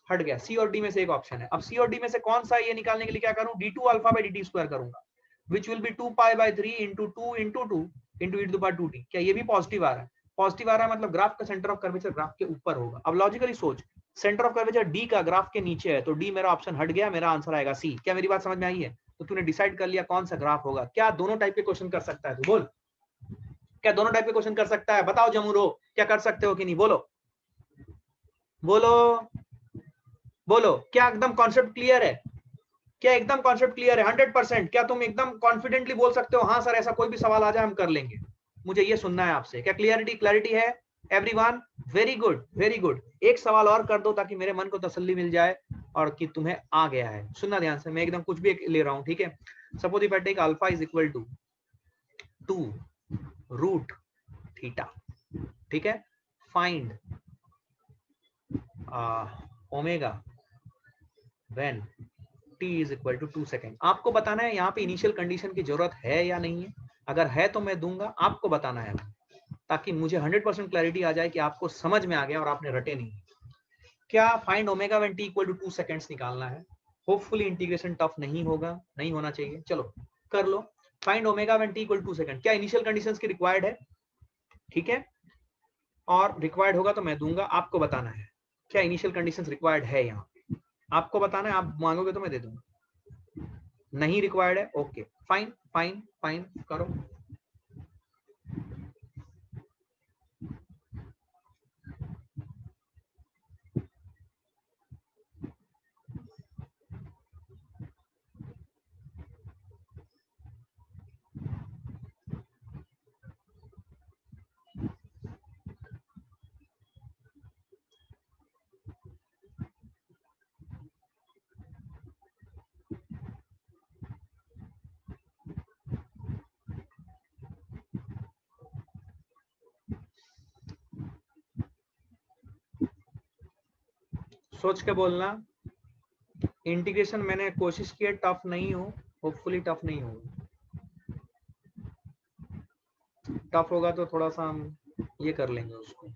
हट गया। सी और डी में से एक ऑप्शन है। अब सी और डी में से कौन सा, ये निकालने के लिए क्या करूं, d2∝/dt² करूंगा, which will be 2π/3 into 2 into 2 into e to the power 2t। क्या ये भी पॉजिटिव आ रहा है? पॉजिटिव आ रहा है मतलब ग्राफ का सेंटर ऑफ कर्वेचर ग्राफ के ऊपर होगा। अब लॉजिकली सोच, सेंटर ऑफ कर्वेचर डी का ग्राफ के नीचे है, तो डी मेरा ऑप्शन हट गया, मेरा आंसर आएगा सी। क्या मेरी बात समझ में आई है? तो तूने डिसाइड कर लिया कौन सा ग्राफ होगा। क्या दोनों टाइप के क्वेश्चन कर सकता है तू? बोल, क्या दोनों टाइप के क्वेश्चन कर सकता है? बताओ जमूरो, क्या कर सकते हो कि नहीं? बोलो बोलो बोलो। क्या एकदम कॉन्सेप्ट क्लियर है? क्या एकदम कॉन्सेप्ट क्लियर है 100%? क्या तुम एकदम कॉन्फिडेंटली बोल सकते हो हाँ सर ऐसा कोई भी सवाल आ जाए हम कर लेंगे? मुझे ये सुनना है आपसे। क्या क्लैरिटी है everyone? Very good, very good. एक सवाल और कर दो ताकि मेरे मन को तसल्ली मिल जाए और कि तुम्हें आ गया है। सुनना ध्यान से, मैं एकदम कुछ भी ले रहा हूं, ठीक है? Suppose if I take alpha is equal to 2√θ, ठीक है? Find omega when t is equal to 2 second. आपको बताना है यहाँ पे इनिशियल कंडीशन की जरूरत है या नहीं है। अगर है तो मैं दूंगा, आपको बताना है, ताकि मुझे 100% क्लैरिटी आ जाए कि आपको समझ में आ गया और आपने रटे नहीं। क्या find omega when t equal to 2 seconds निकालना है। होपफुली इंटीग्रेशन टफ नहीं होगा, नहीं होना चाहिए। चलो कर लो। Find omega when t equal to 2 second. क्या इनिशियल कंडीशंस की रिक्वायर्ड है? ठीक है, और रिक्वायर्ड होगा तो मैं दूंगा, आपको बताना है क्या इनिशियल कंडीशंस रिक्वायर्ड है, यहाँ आपको बताना है, आप मांगोगे तो मैं दे दूंगा, नहीं रिक्वायर्ड है ओके फाइन फाइन फाइन करो। सोच के बोलना, इंटीग्रेशन मैंने कोशिश की है, टफ नहीं हो, होपफुली टफ नहीं होगा, टफ होगा तो थोड़ा सा हम ये कर लेंगे उसको,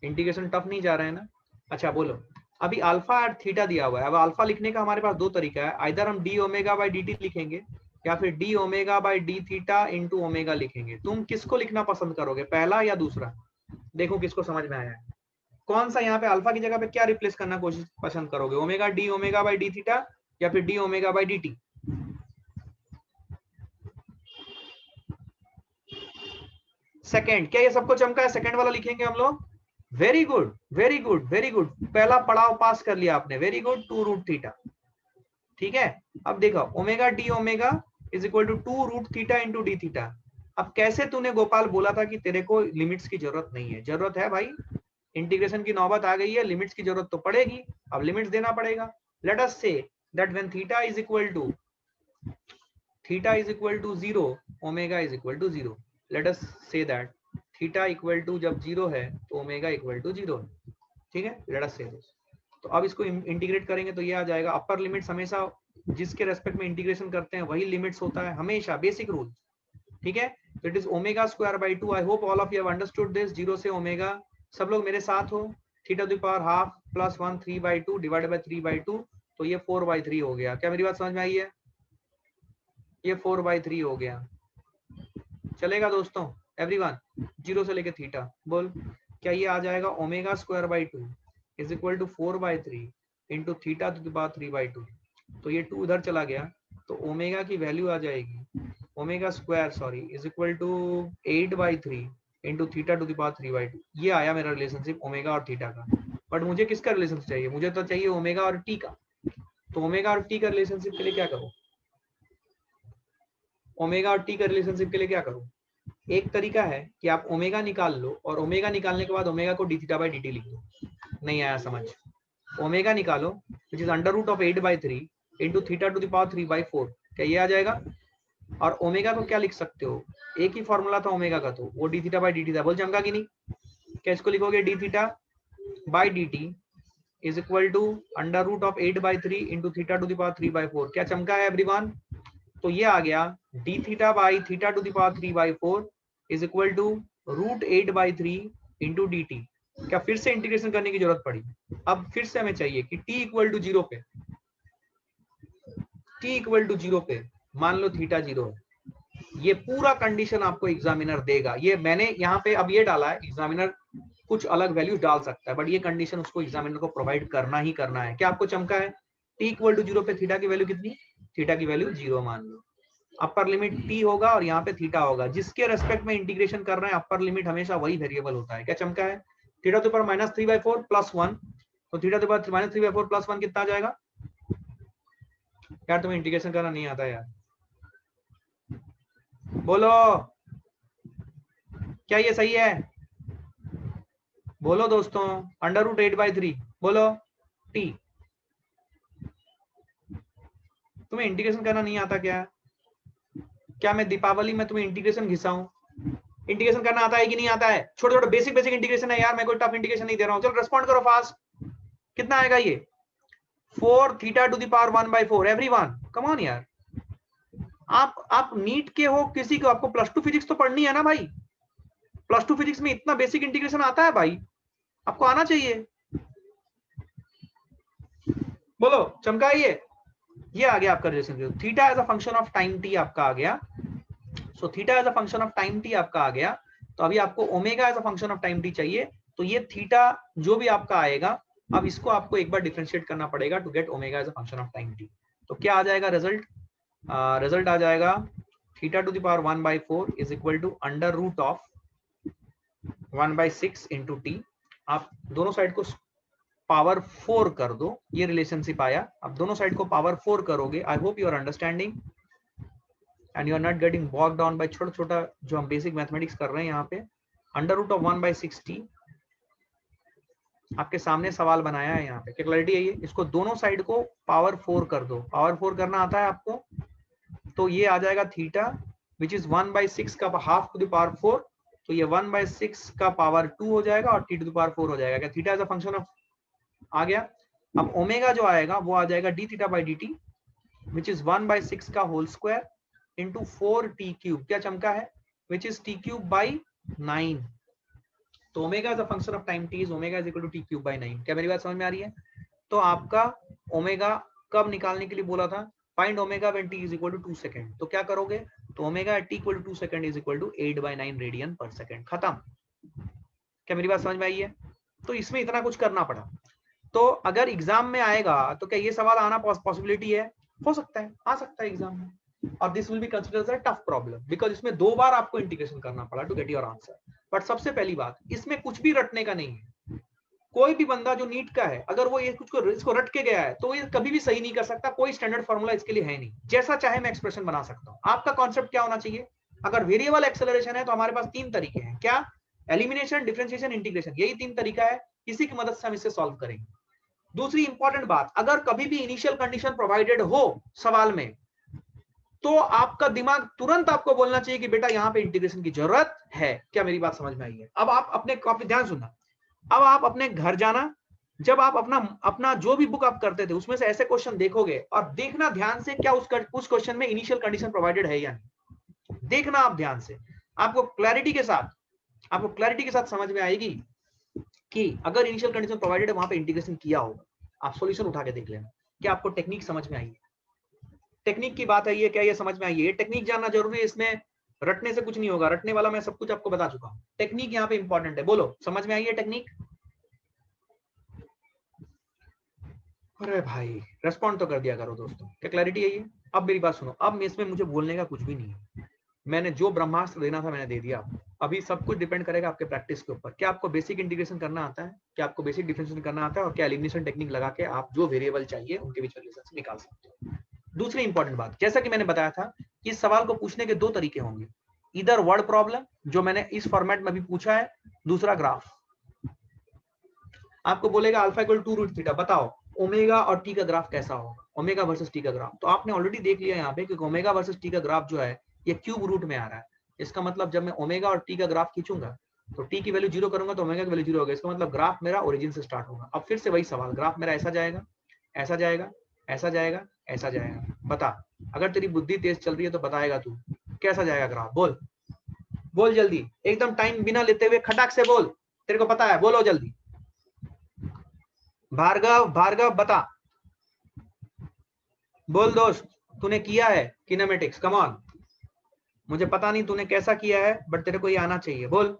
इंटीग्रेशन टफ नहीं जा रहा है ना। अच्छा बोलो, अभी अल्फा और थीटा दिया हुआ है, अब अल्फा लिखने का हमारे पास दो तरीका है, आइदर हम D omega by d T लिखेंगे या फिर D omega by d theta into omega लिखेंगे, तुम किसको लिखना पसंद करोगे, पहला या दूसरा, देखो किसको समझ में आया है, कौन सा यहाँ पे अल्फा की जगह पे क्या रिप्लेस करना कोशिश पसंद करोगे, ओमेगा बाई डी थीटा या फिर D omega by d T. Second, क्या ये सबको चमका है, सेकेंड वाला लिखेंगे हम लोग, very good very good very good, पहला पड़ाव पास कर लिया आपने, very good, two root theta, ठीक है। अब देखो omega d omega is equal to two root theta into d theta. अब कैसे तूने गोपाल बोला था कि तेरे को लिमिट्स की जरूरत नहीं है, जरूरत है भाई, इंटीग्रेशन की नौबत आ गई है, लिमिट्स की जरूरत तो पड़ेगी, अब लिमिट्स देना पड़ेगा। Let us say that when theta is equal to 0 omega is equal to 0, let us say that theta equal to जब 0 है तो ओमेगा इक्वल टू 0 है, ठीक है, लेट अस से दिस। तो अब इसको इंटीग्रेट करेंगे तो ये आ जाएगा, अपर लिमिट्स हमेशा जिसके रेस्पेक्ट में इंटीग्रेशन करते हैं वही लिमिट्स होता है हमेशा, बेसिक रूल, ठीक है। तो it is omega square by 2, I hope all of you have understood this, 0 से ओमेगा, सब लोग मेरे साथ हो, theta to the power half plus 1 3/2 divided by 3/2, तो ये 4/3 हो गया, क्या मेरी बात समझ में आई है, ये 4/3 हो गया, चलेगा दोस्तों एवरीवन, 0 से लेके थीटा, बोल क्या ये आ जाएगा, omega square by 2 is equal to 4/3 into theta to the power 3/2, तो ये 2 उधर चला गया, तो ओमेगा की वैल्यू आ जाएगी, omega square sorry is equal to 8/3 into theta to the power 3/2, ये आया मेरा रिलेशनशिप ओमेगा और थीटा का। बट मुझे किसका रिलेशनशिप चाहिए, मुझे तो चाहिए ओमेगा और टी का, तो ओमेगा और टी का रिलेशनशिप के लिए क्या करूं, ओमेगा और टी का रिलेशनशिप के लिए क्या करूं, एक तरीका है कि आप ओमेगा निकाल लो और ओमेगा निकालने के बाद ओमेगा को d theta by d t लिख दो, नहीं आया समझ, ओमेगा निकालो which is under root of 8/3 into theta to the power 3/4, क्या ये आ जाएगा, और ओमेगा को क्या लिख सकते हो, एक ही फॉर्मूला था ओमेगा का, तो वो d theta by d t था, बोल चमका कि नहीं, क्या इसको लिखोगे d theta by d t is equal to under root of 8/3 into theta to the power 3/4, क्या चमका है एवरीवन, तो ये आ गया d theta by theta to the power 3/4 is equal to root 8/3 into d t, क्या फिर से इंटीग्रेशन करने की जरूरत पड़ी, अब फिर से हमें चाहिए कि t इक्वल टू 0 पे, t इक्वल टू 0 पे मान लो थीटा 0 है, ये पूरा कंडीशन आपको एग्जामिनर देगा, ये मैंने यहाँ पे अब ये डाला है, एग्जामिनर कुछ अलग वैल्यूज डाल सकता है बट ये कंडीशन उसको एग्जामिनर को प्रोवाइड करना ही करना है, क्या आपको चमका है, t इक्वल टू 0 पे थीटा की वैल्यू कितनी, थीटा की वैल्यू 0 मान लो, अपर लिमिट t होगा और यहाँ पे थीटा होगा, जिसके रेस्पेक्ट में इंटीग्रेशन कर रहे हैं अपर लिमिट हमेशा वही वेरिएबल होता है, क्या चमका है, थीटा टू पावर -3/4 प्लस 1, तो थीटा टू पावर -3/4 प्लस 1 कितना आ जाएगा, यार तुम्हें इंटीग्रेशन करना नहीं आता यार, बोलो क्या ये सही है, बोलो दोस्तों, अंडर रूट 8/3 बोलो, t, तुम्हें इंटीग्रेशन करना नहीं आता क्या, क्या मैं दीपावली में तुम्हें इंटीग्रेशन घिसाऊं, इंटीग्रेशन करना आता है कि नहीं आता है, छोटे छोटे बेसिक बेसिक इंटीग्रेशन है यार, मैं कोई टफ इंटीग्रेशन नहीं दे रहा हूं, चलो रेस्पॉन्ड करो फास्ट, कितना आएगा ये 4 theta to the power 1/4, everyone come on यार, आप नीट के हो किसी को, आपको +2 फिजिक्स तो पढ़नी है ना भाई, +2 फिजिक्स में इतना बेसिक इंटीग्रेशन आता है भाई, आपको आना चाहिए, बोलो चमकाइए, ये आ गया आपका relationship, theta as a function of time t आपका आ गया, so theta as a function of time t आपका आ गया, तो अभी आपको omega as a function of time t चाहिए, तो ये थीटा जो भी आपका आएगा, अब इसको आपको एक बार डिफरेंशिएट करना पड़ेगा to get omega as a function of time t. तो क्या आ जाएगा रिजल्ट? रिजल्ट आ जाएगा theta to the power 1/4 is equal to under root of 1/6 into t. आप दोनों साइड को पावर 4 कर दो, ये रिलेशनशिप आया। अब दोनों साइड को पावर 4 करोगे। I hope you are understanding and you are not getting bogged down by छोटा छोटा जो हम बेसिक मैथमेटिक्स कर रहे हैं यहाँ पे। अंडर रूट ऑफ 1/6 टी आपके सामने सवाल बनाया है यहाँ पे, क्या क्लैरिटी है ये? इसको दोनों साइड को पावर 4 कर दो। पावर 4 करना आता है आपको, तो ये आ जाएगा थीटा विच इज 1/6 का हाफ टू द पावर 4, तो ये 1/6 का पावर 2 हो जाएगा और टी टू द पावर 4 हो जाएगा। क्या theta as a function of आ गया? अब ओमेगा जो आएगा वो आ जाएगा d theta by d t which is 1/6 का whole square into 4t cube, क्या चमका है, which is t cube by 9। तो omega as a function of time t is omega is equal to t cube by 9। क्या मेरी बात समझ में आ रही है? तो आपका ओमेगा कब निकालने के लिए बोला था? Find omega when t is equal to 2 second. तो क्या करोगे? तो omega at t equal to 2 second is equal to 8/9 radian per second. खत्म। क्या मेरी बात समझ में आई है? तो इसमें इतना कुछ करना पड़ा। तो अगर एग्जाम में आएगा तो क्या ये सवाल आना पॉसिबिलिटी है? हो सकता है, आ सकता है एग्जाम में, और this will be considered as a tough problem because इसमें 2 बार आपको इंटीग्रेशन करना पड़ा to get your answer. But सबसे पहली बात, इसमें कुछ भी रटने का नहीं है। कोई भी बंदा जो नीट का है, अगर वो ये कुछ को इसको रट के गया है तो ये कभी भी सही नहीं कर सकता। कोई स्टैंडर्ड फॉर्मूला इसके लिए है नहीं, जैसा चाहे मैं एक्सप्रेशन बना सकता हूँ। आपका कॉन्सेप्ट क्या होना चाहिए? अगर वेरिएबल एक्सेलरेशन है तो हमारे पास 3 तरीके हैं। क्या? एलिमिनेशन, डिफरेंशिएशन, इंटीग्रेशन, यही 3 तरीका है। इसी की मदद से हम इसे सॉल्व करेंगे। दूसरी इंपॉर्टेंट बात, अगर कभी भी इनिशियल कंडीशन प्रोवाइडेड हो सवाल में, तो आपका दिमाग तुरंत आपको बोलना चाहिए कि बेटा यहाँ पे इंटीग्रेशन की जरूरत है। क्या मेरी बात समझ में आई है? अब आप अपने ध्यान सुनना, अब आप अपने घर जाना, जब आप अपना जो भी बुक आप करते थे उसमें से ऐसे क्वेश्चन देखोगे और देखना ध्यान से क्या उस क्वेश्चन में इनिशियल कंडीशन प्रोवाइडेड है या नहीं। देखना आप ध्यान से, आपको क्लैरिटी के साथ समझ में आएगी कि अगर इनिशियल कंडीशन प्रोवाइडेड है वहां पे इंटीग्रेशन किया होगा। आप सॉल्यूशन उठा के देख लेना कि आपको टेक्निक समझ में आई है। टेक्निक की बात है ये, क्या ये समझ में आई है? टेक्निक जानना जरूरी है, इसमें रटने से कुछ नहीं होगा। रटने वाला मैं सब कुछ आपको बता चुका हूं। टेक्निक यहाँ पे इंपॉर्टेंट है। बोलो, समझ में आई है टेक्निक? अरे भाई रेस्पॉन्ड तो कर दिया करो दोस्तों। क्या क्लैरिटी है ये? अब मेरी बात सुनो, अब इसमें मुझे बोलने का कुछ भी नहीं है। मैंने जो ब्रह्मास्त्र देना था मैंने दे दिया आपको। अभी सब कुछ डिपेंड करेगा आपके प्रैक्टिस के ऊपर। क्या आपको बेसिक इंटीग्रेशन करना आता है? क्या आपको बेसिक डिफरेंशिएशन करना आता है? और क्या एलिमिनेशन टेक्निक लगा के आप जो वेरिएबल चाहिए उनके बीच रिलेशन निकाल सकते हो? दूसरी इंपॉर्टेंट बात, जैसा कि मैंने बताया था, इस सवाल को पूछने के 2 तरीके होंगे। इधर वर्ड प्रॉब्लम जो मैंने इस फॉर्मेट में भी पूछा है, दूसरा ग्राफ। आपको बोलेगा alpha equal to root theta, बताओ ओमेगा और टी का ग्राफ कैसा होगा, ओमेगा वर्सेस टी का ग्राफ। तो आपने ऑलरेडी देख लिया यहाँ पे कि ओमेगा वर्सेस टी का ग्राफ जो है ये क्यूब रूट में आ रहा है। इसका मतलब जब मैं ओमेगा और टी का ग्राफ खींचूंगा तो टी की वैल्यू 0 करूंगा तो ओमेगा की वैल्यू 0 होगा। इसका मतलब ग्राफ मेरा ओरिजिन से स्टार्ट होगा। अब फिर से वही सवाल, ग्राफ मेरा ऐसा जाएगा, ऐसा जाएगा, ऐसा जाएगा, ऐसा जाएगा। बता, अगर तेरी बुद्धि तेज चल रही है तो बताएगा तू कैसा जाएगा ग्राफ। बोल बोल जल्दी, एकदम टाइम बिना लेते हुए खटाक से बोल, तेरे को पता है, बोलो जल्दी। भार्गव बता, बोल दोस्त, तूने किया है किनेमेटिक्स, कम ऑन। मुझे पता नहीं तूने कैसा किया है बट तेरे को ये आना चाहिए। बोल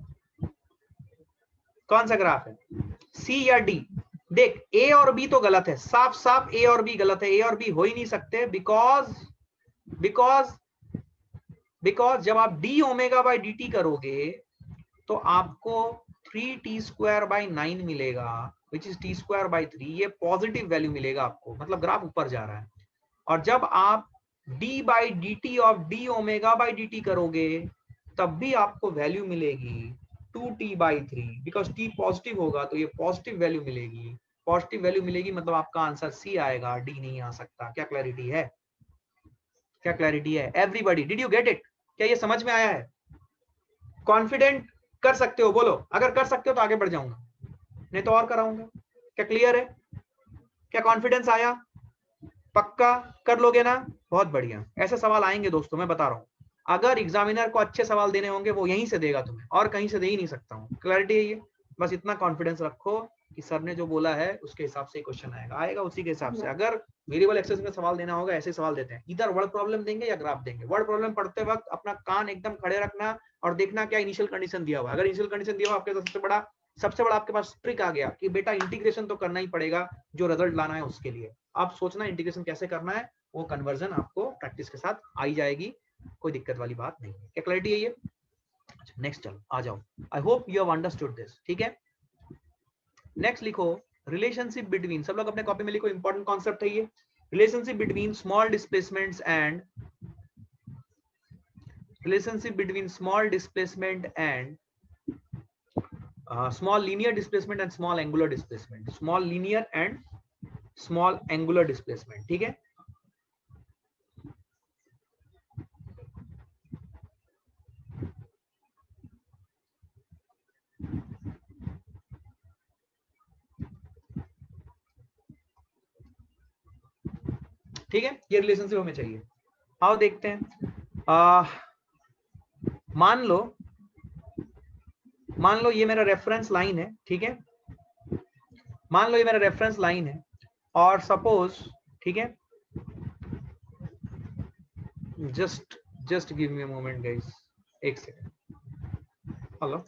कौन सा ग्राफ है, सी या डी? देख, ए और बी तो गलत है, साफ साफ ए और बी गलत है। ए और बी हो ही नहीं सकते बिकॉज जब आप D omega by d t करोगे तो आपको 3t²/9 मिलेगा विच इज t²/3। ये पॉजिटिव वैल्यू मिलेगा आपको, मतलब ग्राफ ऊपर जा रहा है। और जब आप d/dt of D omega by d t करोगे तब भी आपको वैल्यू मिलेगी 2t/3 बिकॉज t पॉजिटिव होगा तो ये पॉजिटिव वैल्यू मिलेगी। पॉजिटिव वैल्यू मिलेगी मतलब आपका आंसर सी आएगा, डी नहीं आ सकता। क्या क्लैरिटी है? क्या क्लैरिटी है everybody? Did you get it? क्या ये समझ में आया है? कॉन्फिडेंट कर सकते हो? बोलो, अगर कर सकते हो तो आगे बढ़ जाऊंगा, नहीं तो और कराऊंगा। क्या क्लियर है? क्या कॉन्फिडेंस आया? पक्का कर लोगे ना? बहुत बढ़िया। ऐसे सवाल आएंगे दोस्तों, मैं बता रहा हूं। अगर एग्जामिनर को अच्छे सवाल देने होंगे वो यहीं से देगा तुम्हें, और कहीं से दे ही नहीं सकता हूं। क्लैरिटी है ये? बस इतना कॉन्फिडेंस रखो कि सर ने जो बोला है उसके हिसाब से क्वेश्चन आएगा उसी के हिसाब से। अगर वेरिएबल एक्सेस में सवाल देना होगा ऐसे सवाल देते हैं, इधर वर्ड प्रॉब्लम देंगे या ग्राफ देंगे। वर्ड प्रॉब्लम पढ़ते वक्त अपना कान एकदम खड़े रखना और देखना क्या इनिशियल कंडीशन दिया हुआ है। अगर इनिशियल कंडीशन दिया हुआ आपके सबसे बड़ा आपके पास ट्रिक आ गया कि बेटा इंटीग्रेशन तो करना ही पड़ेगा, जो रिजल्ट लाना है उसके लिए। आप सोचना इंटीग्रेशन कैसे करना है, वो कन्वर्जन आपको प्रैक्टिस के साथ आई जाएगी, कोई दिक्कत वाली बात नहीं है। क्या क्लैरिटी है ये? अच्छा नेक्स्ट चलो आ जाओ। आई hope you have understood this. ठीक है, नेक्स्ट लिखो रिलेशनशिप बिटवीन, सब लोग अपने कॉपी में लिखो, इंपॉर्टेंट कॉन्सेप्ट है ये। Relationship between small displacements and small linear displacement and small angular displacement, small linear and small angular displacement। ठीक है, ठीक है, ये रिलेशनशिप हमें चाहिए। आओ देखते हैं। मान लो ये मेरा रेफरेंस लाइन है। ठीक है, मान लो ये मेरा रेफरेंस लाइन है और सपोज, ठीक है, just give me a moment guys, एक सेकंड। हेलो,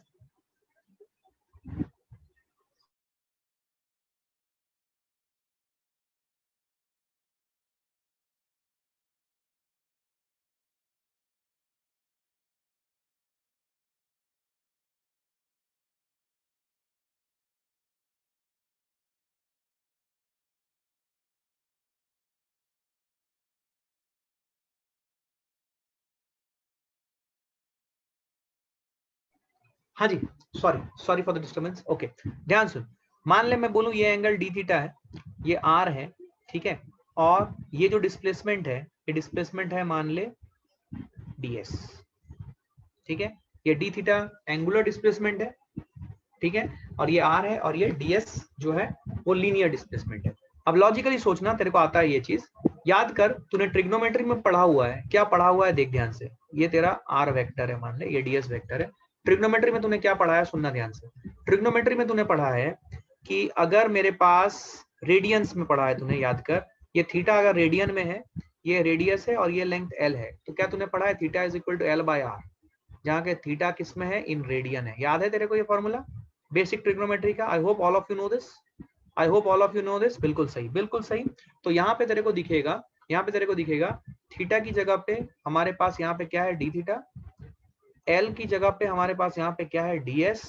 हाँ जी, sorry for the disturbance. Okay, ध्यान सुन। मान ले मैं बोलूं ये एंगल डी थीटा है, ये आर है, ठीक है, और ये जो डिस्प्लेसमेंट है, ये डिस्प्लेसमेंट है मान ले ds। ठीक है, ये डी थीटा एंगुलर डिस्प्लेसमेंट है, ठीक है, और ये आर है, और ये ds जो है वो लीनियर डिस्प्लेसमेंट है। अब लॉजिकली सोचना, तेरे को आता है ये चीज, याद कर, तूने ट्रिग्नोमेट्री में पढ़ा हुआ है। क्या पढ़ा हुआ है देख ध्यान से, ये तेरा आर वेक्टर है मान ले, ये ds वेक्टर है। ट्रिग्नोमेट्री में तूने क्या पढ़ा है, सुनना ध्यान से। ट्रिग्नोमेट्री में तूने पढ़ा है कि अगर मेरे पास रेडियंस में पढ़ा है तूने, याद कर, ये थीटा अगर रेडियन में है, ये रेडियस है और ये लेंथ l है, तो क्या तूने पढ़ा है theta is equal to l by r, जहाँ के थीटा किस में है, इन रेडियन है। याद है तेरे को ये फॉर्मूला बेसिक ट्रिग्नोमेट्री का? आई hope all of you know this, I hope all of you know this. बिल्कुल सही, बिल्कुल सही। तो यहाँ पे तेरे को दिखेगा, यहाँ पे तेरे को दिखेगा थीटा की जगह पे हमारे पास यहाँ पे क्या है, डी थीटा, एल की जगह पे हमारे पास यहाँ पे क्या है, ds,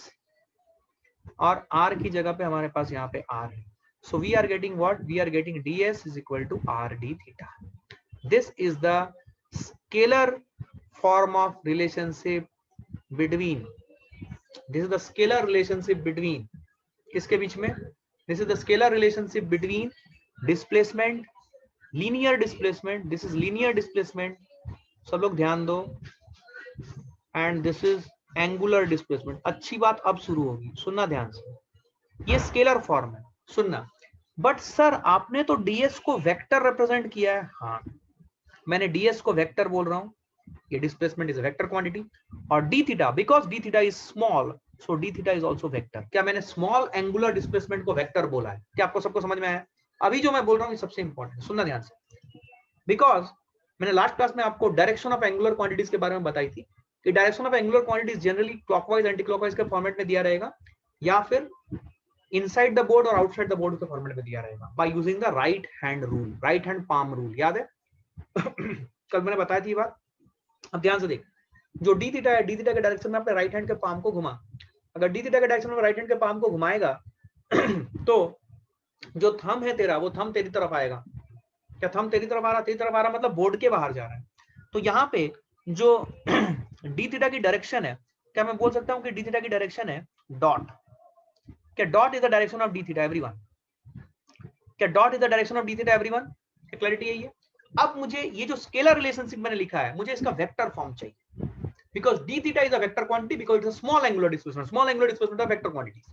और r की जगह पे हमारे पास यहाँ पे r है। So we are getting what? We are getting ds is equal to r d theta. This is the scalar form of relationship between, this is the scalar relationship between, किसके बीच में? This is the scalar relationship between displacement, linear displacement, this is linear displacement, सब लोग ध्यान दो, and this is angular displacement। अच्छी बात अब शुरू होगी, सुनना ध्यान से, ये स्केलर फॉर्म है, सुनना। बट सर आपने तो ds को वेक्टर रिप्रेजेंट किया है। हाँ, मैंने ds को वेक्टर बोल रहा हूँ, ये डिस्प्लेसमेंट इज वेक्टर क्वांटिटी, और d theta, because D theta is small, so D theta is also vector. क्या मैंने स्मॉल एंगुलर डिस्प्लेसमेंट को वेक्टर बोला है? क्या आपको सबको समझ में आया? अभी जो मैं बोल रहा हूँ ये सबसे इंपॉर्टेंट, सुनना ध्यान से, बिकॉज मैंने लास्ट क्लास में आपको डायरेक्शन ऑफ एंगुलर क्वांटिटीज के बारे में बताई थी कि direction of angular quantities generally clockwise anti clockwise के फॉर्मेट में दिया रहेगा, या फिर इनसाइड द बोर्ड और आउटसाइड द बोर्ड के फॉर्मेट में दिया रहेगा by using the right hand rule, right hand palm rule. याद है? कल मैंने बताई थी ये बात। अब ध्यान से देख, जो डी थीटा है, डी थीटा के डायरेक्शन में अपने राइट हैंड के पाम को घुमा। अगर डी थीटा के डायरेक्शन में राइट हैंड के पाम को घुमाएगा तो जो थंब है तेरा, वो थंब तेरी तरफ आएगा। क्या थंब तेरी तरफ आ रहा? तेरी तरफ आ रहा मतलब बोर्ड के बाहर जा रहा है। तो यहाँ पे जो डी थीटा की डायरेक्शन है, क्या मैं बोल सकता हूँ कि डी थीटा की डायरेक्शन है डॉट? क्या dot is the direction of d theta everyone? क्या dot is the direction of d theta everyone? क्या क्लैरिटी है ये? अब मुझे ये जो स्केलर रिलेशनशिप मैंने लिखा है, मुझे इसका वेक्टर फॉर्म चाहिए, because d theta is a vector quantity because it is a small angular displacement, small angular displacement of vector quantities,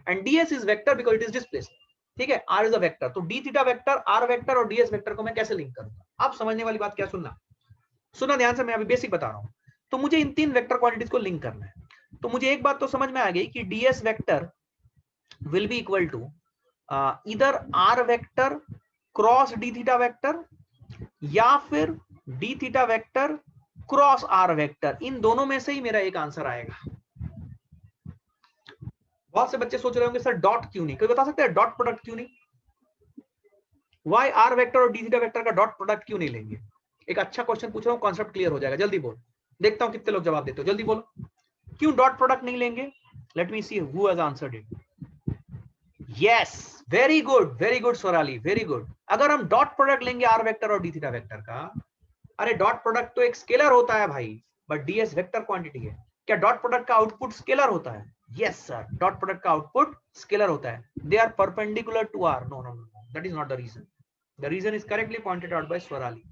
and ds is vector because it is displaced। ठीक है, r is a vector, तो d theta vector, r vector और ds vector को मैं कैसे link करूंगा? आप समझने वाली बात क्या, सुनना ध्यान से, मैं अभी बेसिक बता रहा हूं। तो मुझे इन तीन वेक्टर क्वांटिटीज को लिंक करना है। तो मुझे एक बात तो समझ में आ गई कि ds vector will be equal to either r vector cross d theta vector या फिर d theta vector cross r vector. इन दोनों में से ही मेरा एक आंसर आएगा। बहुत से बच्चे सोच रहे होंगे सर डॉट क्यों नहीं, कोई बता सकते हैं डॉट प्रोडक्ट क्यों नहीं? वाई आर वेक्टर और डी थीटा वेक्टर का डॉट प्रोडक्ट क्यों नहीं लेंगे? एक अच्छा क्वेश्चन पूछ रहा हूँ, कॉन्सेप्ट क्लियर हो जाएगा। जल्दी बोल, देखता हूं कितने लोग जवाब देते हो। जल्दी बोलो क्यों डॉट प्रोडक्ट नहीं लेंगे। Let me see who has answered it. Yes, very good Sorali, very good. अगर हम डॉट प्रोडक्ट लेंगे आर वेक्टर और डी थीटा वेक्टर का, अरे डॉट प्रोडक्ट तो एक स्केलर होता है भाई, बट डीएस वेक्टर क्वांटिटी है। क्या डॉट प्रोडक्ट का आउटपुट स्केलर होता है? यस सर, डॉट प्रोडक्ट का आउटपुट स्केलर होता है। They are perpendicular to r. No no no, that is not the reason. The reason is correctly pointed out by Swarali.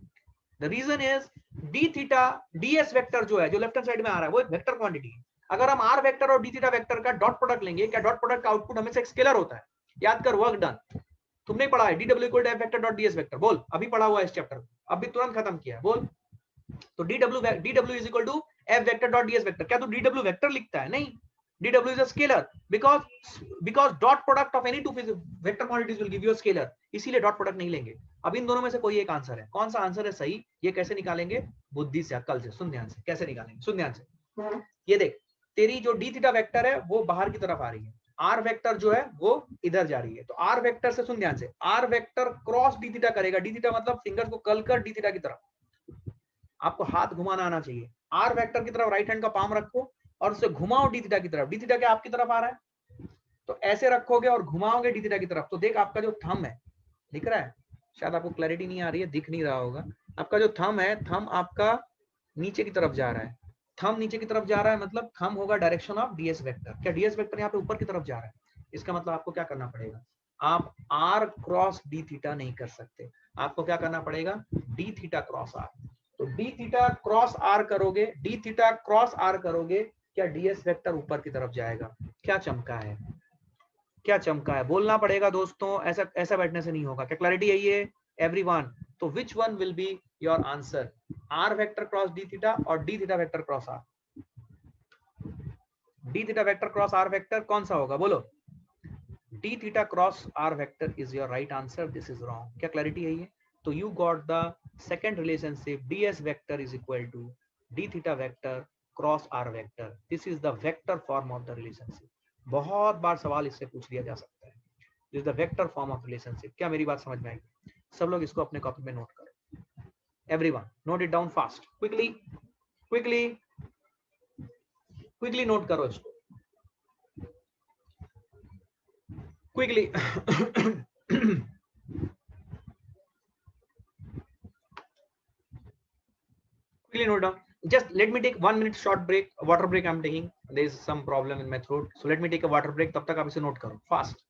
The reason is d theta ds vector जो है, जो left hand side में आ रहा है, वो एक वेक्टर क्वांटिटी है। अगर हम आर वेक्टर और डी थीटा वेक्टर का डॉट प्रोडक्ट लेंगे, क्या डॉट प्रोडक्ट का आउटपुट हमेशा एक स्केलर होता है? याद कर, वर्क डन। तुमने पढ़ा है डी डब्ल्यू equal to f vector dot ds vector. बोल, अभी पढ़ा हुआ है इस चैप्टर को, अभी तुरंत खत्म किया। बोल, तो dw is equal to f vector dot ds vector. क्या तू dw वेक्टर लिखता है? नहीं, dw is a scalar because dot product of any two vector quantities will give you a scalar, इसीलिए डॉट प्रोडक्ट नहीं लेंगे। अब इन दोनों में से कोई एक आंसर है। कौन सा आंसर है सही, ये कैसे निकालेंगे? बुद्धि से, अक्ल से। सुन ध्यान से, कैसे निकालेंगे, सुन ध्यान से। ये देख, तेरी जो डी थीटा वेक्टर है वो बाहर की तरफ आ रही है, आर वेक्टर जो है वो इधर जा रही है। तो आर वेक्टर से, सुन ध्यान से, r vector cross d theta करेगा। डी थीटा मतलब फिंगर्स को कर्ल कर डी थीटा की तरफ, आपको हाथ घुमाना आना चाहिए। आर वेक्टर की तरफ राइट हैंड का पाम रखो और उसे घुमाओ डी थीटा की तरफ। डी थीटा क्या आपकी तरफ आ रहा है, तो ऐसे रखोगे और घुमाओगे डी थीटा की तरफ। तो देख आपका जो थंब है, दिख रहा है? शायद आपको क्लैरिटी नहीं आ रही है, दिख नहीं रहा होगा। आपका जो थंब है, थंब आपका नीचे की तरफ जा रहा है। थंब नीचे की तरफ जा रहा है मतलब थंब होगा डायरेक्शन ऑफ डीएस वेक्टर। क्या डीएस वेक्टर यहाँ पे ऊपर की तरफ जा रहा है? इसका मतलब आपको क्या करना पड़ेगा, आप आर क्रॉस डी थीटा नहीं कर सकते, आपको क्या करना पड़ेगा, डी थीटा क्रॉस आर। तो डी थीटा क्रॉस आर करोगे, डी थीटा क्रॉस आर करोगे, क्या डीएस वेक्टर ऊपर की तरफ जाएगा। क्या चमका है, क्या चमका है, बोलना पड़ेगा दोस्तों, ऐसा ऐसा बैठने से नहीं होगा। क्या क्लैरिटी है ये एवरीवन? तो which one will be your answer, r vector cross d theta और d theta vector cross r? D theta vector cross r vector कौन सा होगा, बोलो। D theta cross r vector is your right answer, this is wrong. क्या clarity है ये? तो you got the second relationship, ds vector is equal to d theta vector cross r vector. This is the vector form of the relationship. बहुत बार सवाल इससे पूछ लिया जा सकता है, this is the vector form of relationship. क्या मेरी बात समझ में आई? सब लोग इसको अपने कॉपी में नोट करो, everyone note it down fast, quickly quickly quickly note करो इसको, quickly. quickly note down. Just let me take 1 minute short break, water break I'm taking. There is some problem in my throat, so let me take a water break. तब तक आप इसे note करो fast.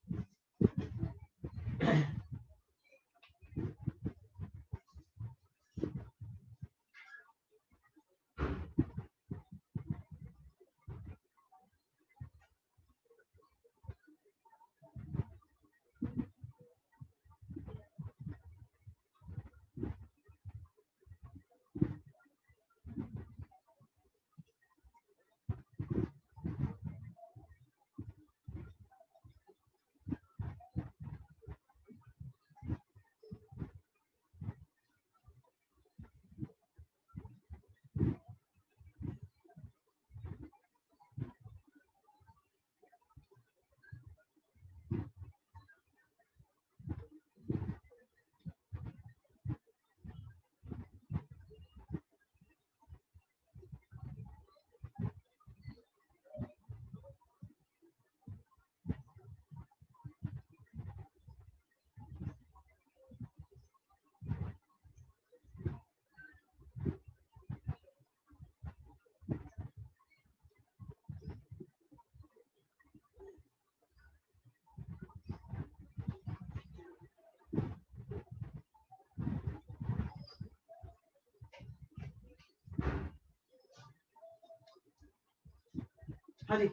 हाँ जी,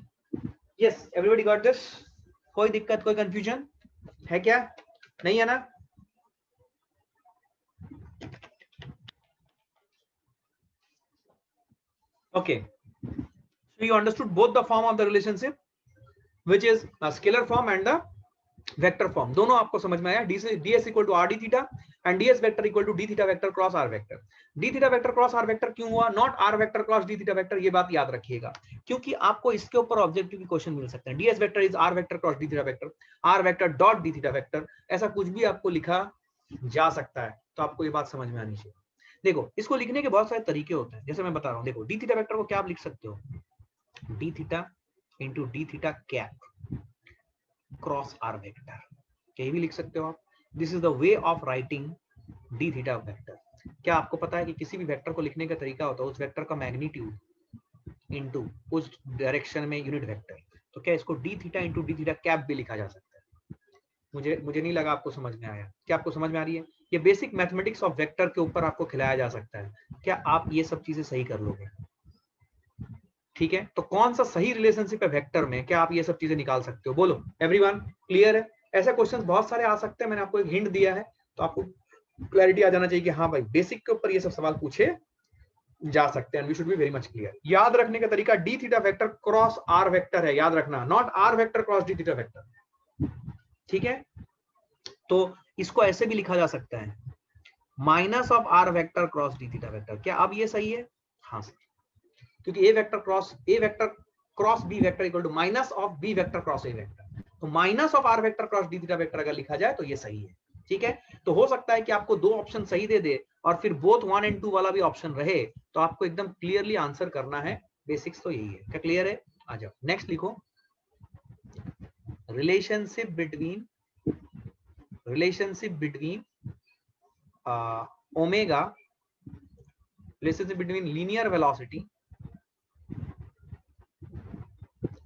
yes, everybody got this? कोई दिक्कत, कोई confusion है क्या? नहीं है ना? Okay, so you understood both the form of the relationship. Which is scalar form and the vector form. दोनों आपको समझ में आया। ds equal to r d theta and ds vector equal to d theta vector cross r vector. D theta vector cross r vector क्यों हुआ, not r vector cross d theta vector, ये बात याद रखिएगा, क्योंकि आपको इसके ऊपर ऑब्जेक्टिव की क्वेश्चन मिल सकते हैं। ds vector is r vector cross d theta vector, r vector dot d theta vector, ऐसा कुछ भी आपको लिखा जा सकता है। तो आपको ये बात समझ में आनी चाहिए। देखो इसको लिखने के बहुत सारे तरीके होते हैं, जैसे मैं बता रहा हूँ। देखो डी थीटा वेक्टर को क्या आप लिख सकते हो, d theta into d theta cap cross r vector, कहीं भी लिख सकते हो आप। This is the way of writing d theta vector. क्या आपको पता है कि किसी भी वेक्टर को लिखने का तरीका होता है उस वेक्टर का मैग्नीट्यूड इनटू उस डायरेक्शन में यूनिट वेक्टर। तो क्या इसको D theta into d theta cap भी लिखा जा सकता है? मुझे नहीं लगा आपको समझ में आया। क्या आपको समझ में आ रही है? ये बेसिक मैथमेटिक्स ऑफ वेक्टर के ऊपर आपको खिलाया जा सकता है। क्या आप ये सब चीजें सही कर लोगे? ठीक है, तो कौन सा सही रिलेशनशिप है वेक्टर में, क्या आप ये सब चीजें निकाल सकते हो? बोलो एवरीवन, क्लियर है? ऐसे क्वेश्चंस बहुत सारे आ सकते हैं, मैंने आपको एक हिंट दिया है, तो आपको क्लैरिटी आ जाना चाहिए कि हाँ भाई बेसिक के ऊपर ये सब सवाल पूछे जा सकते हैं। We should be very much clear. याद रखने का तरीका, d theta vector cross r vector है, याद रखना, not r vector cross d theta vector. ठीक है, तो इसको ऐसे भी लिखा जा सकता है, minus of r vector cross d theta vector. क्या अब ये सही है? हाँ सही, क्योंकि a vector cross b vector equal to minus of b vector cross a vector. तो minus of r vector cross d theta vector अगर लिखा जाए तो ये सही है। ठीक है, तो हो सकता है कि आपको दो ऑप्शन सही दे दे और फिर बोथ 1 एंड 2 वाला भी ऑप्शन रहे, तो आपको एकदम क्लियरली आंसर करना है। बेसिक्स तो यही है। क्या क्लियर है? आ जाओ नेक्स्ट लिखो, relationship between omega, relationship between linear velocity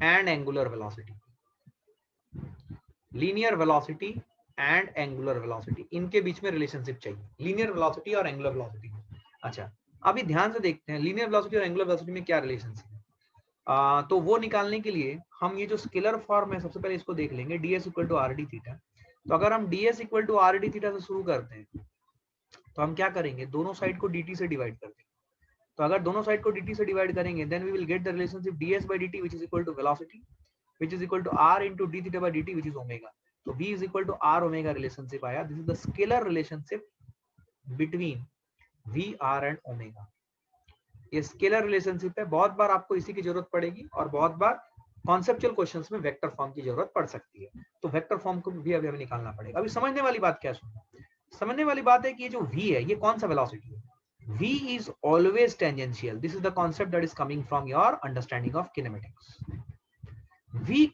and angular velocity. Linear velocity and angular velocity, इनके बीच में रिलेशनशिप चाहिए, लीनियर वेलोसिटी और एंगुलर वेलोसिटी। अच्छा, अभी ध्यान से देखते हैं लीनियर वेलोसिटी और एंगुलर वेलोसिटी में क्या रिलेशनशिप है। तो वो निकालने के लिए हम ये जो स्केलर फॉर्म है, सबसे पहले इसको देख लेंगे, ds equal to r d theta. तो अगर हम ds equal to r d theta से शुरू करते हैं तो हम क्या करेंगे, दोनों साइड को dt से डिवाइड कर देंगे। तो अगर दोनों साइड को dt से डिवाइड करेंगे, then we will get the relationship ds by dt which is equal to velocity which is equal to r into d theta by dt which is omega। तो v is equal to r omega relationship आया। This is the scalar relationship between v r and omega. ये scalar relationship है, बहुत बार आपको इसी की जरूरत पड़ेगी और बहुत बार कॉन्सेप्चुअल क्वेश्चंस में वेक्टर फॉर्म की जरूरत पड़ सकती है। तो वेक्टर फॉर्म को भी अभी हमें निकालना पड़ेगा। अभी समझने वाली बात क्या सुनो, समझने वाली बात है कि ये जो v है ये कौन सा वेलोसिटी है? v is always tangential. This is the concept that is coming from your understanding of kinematics. v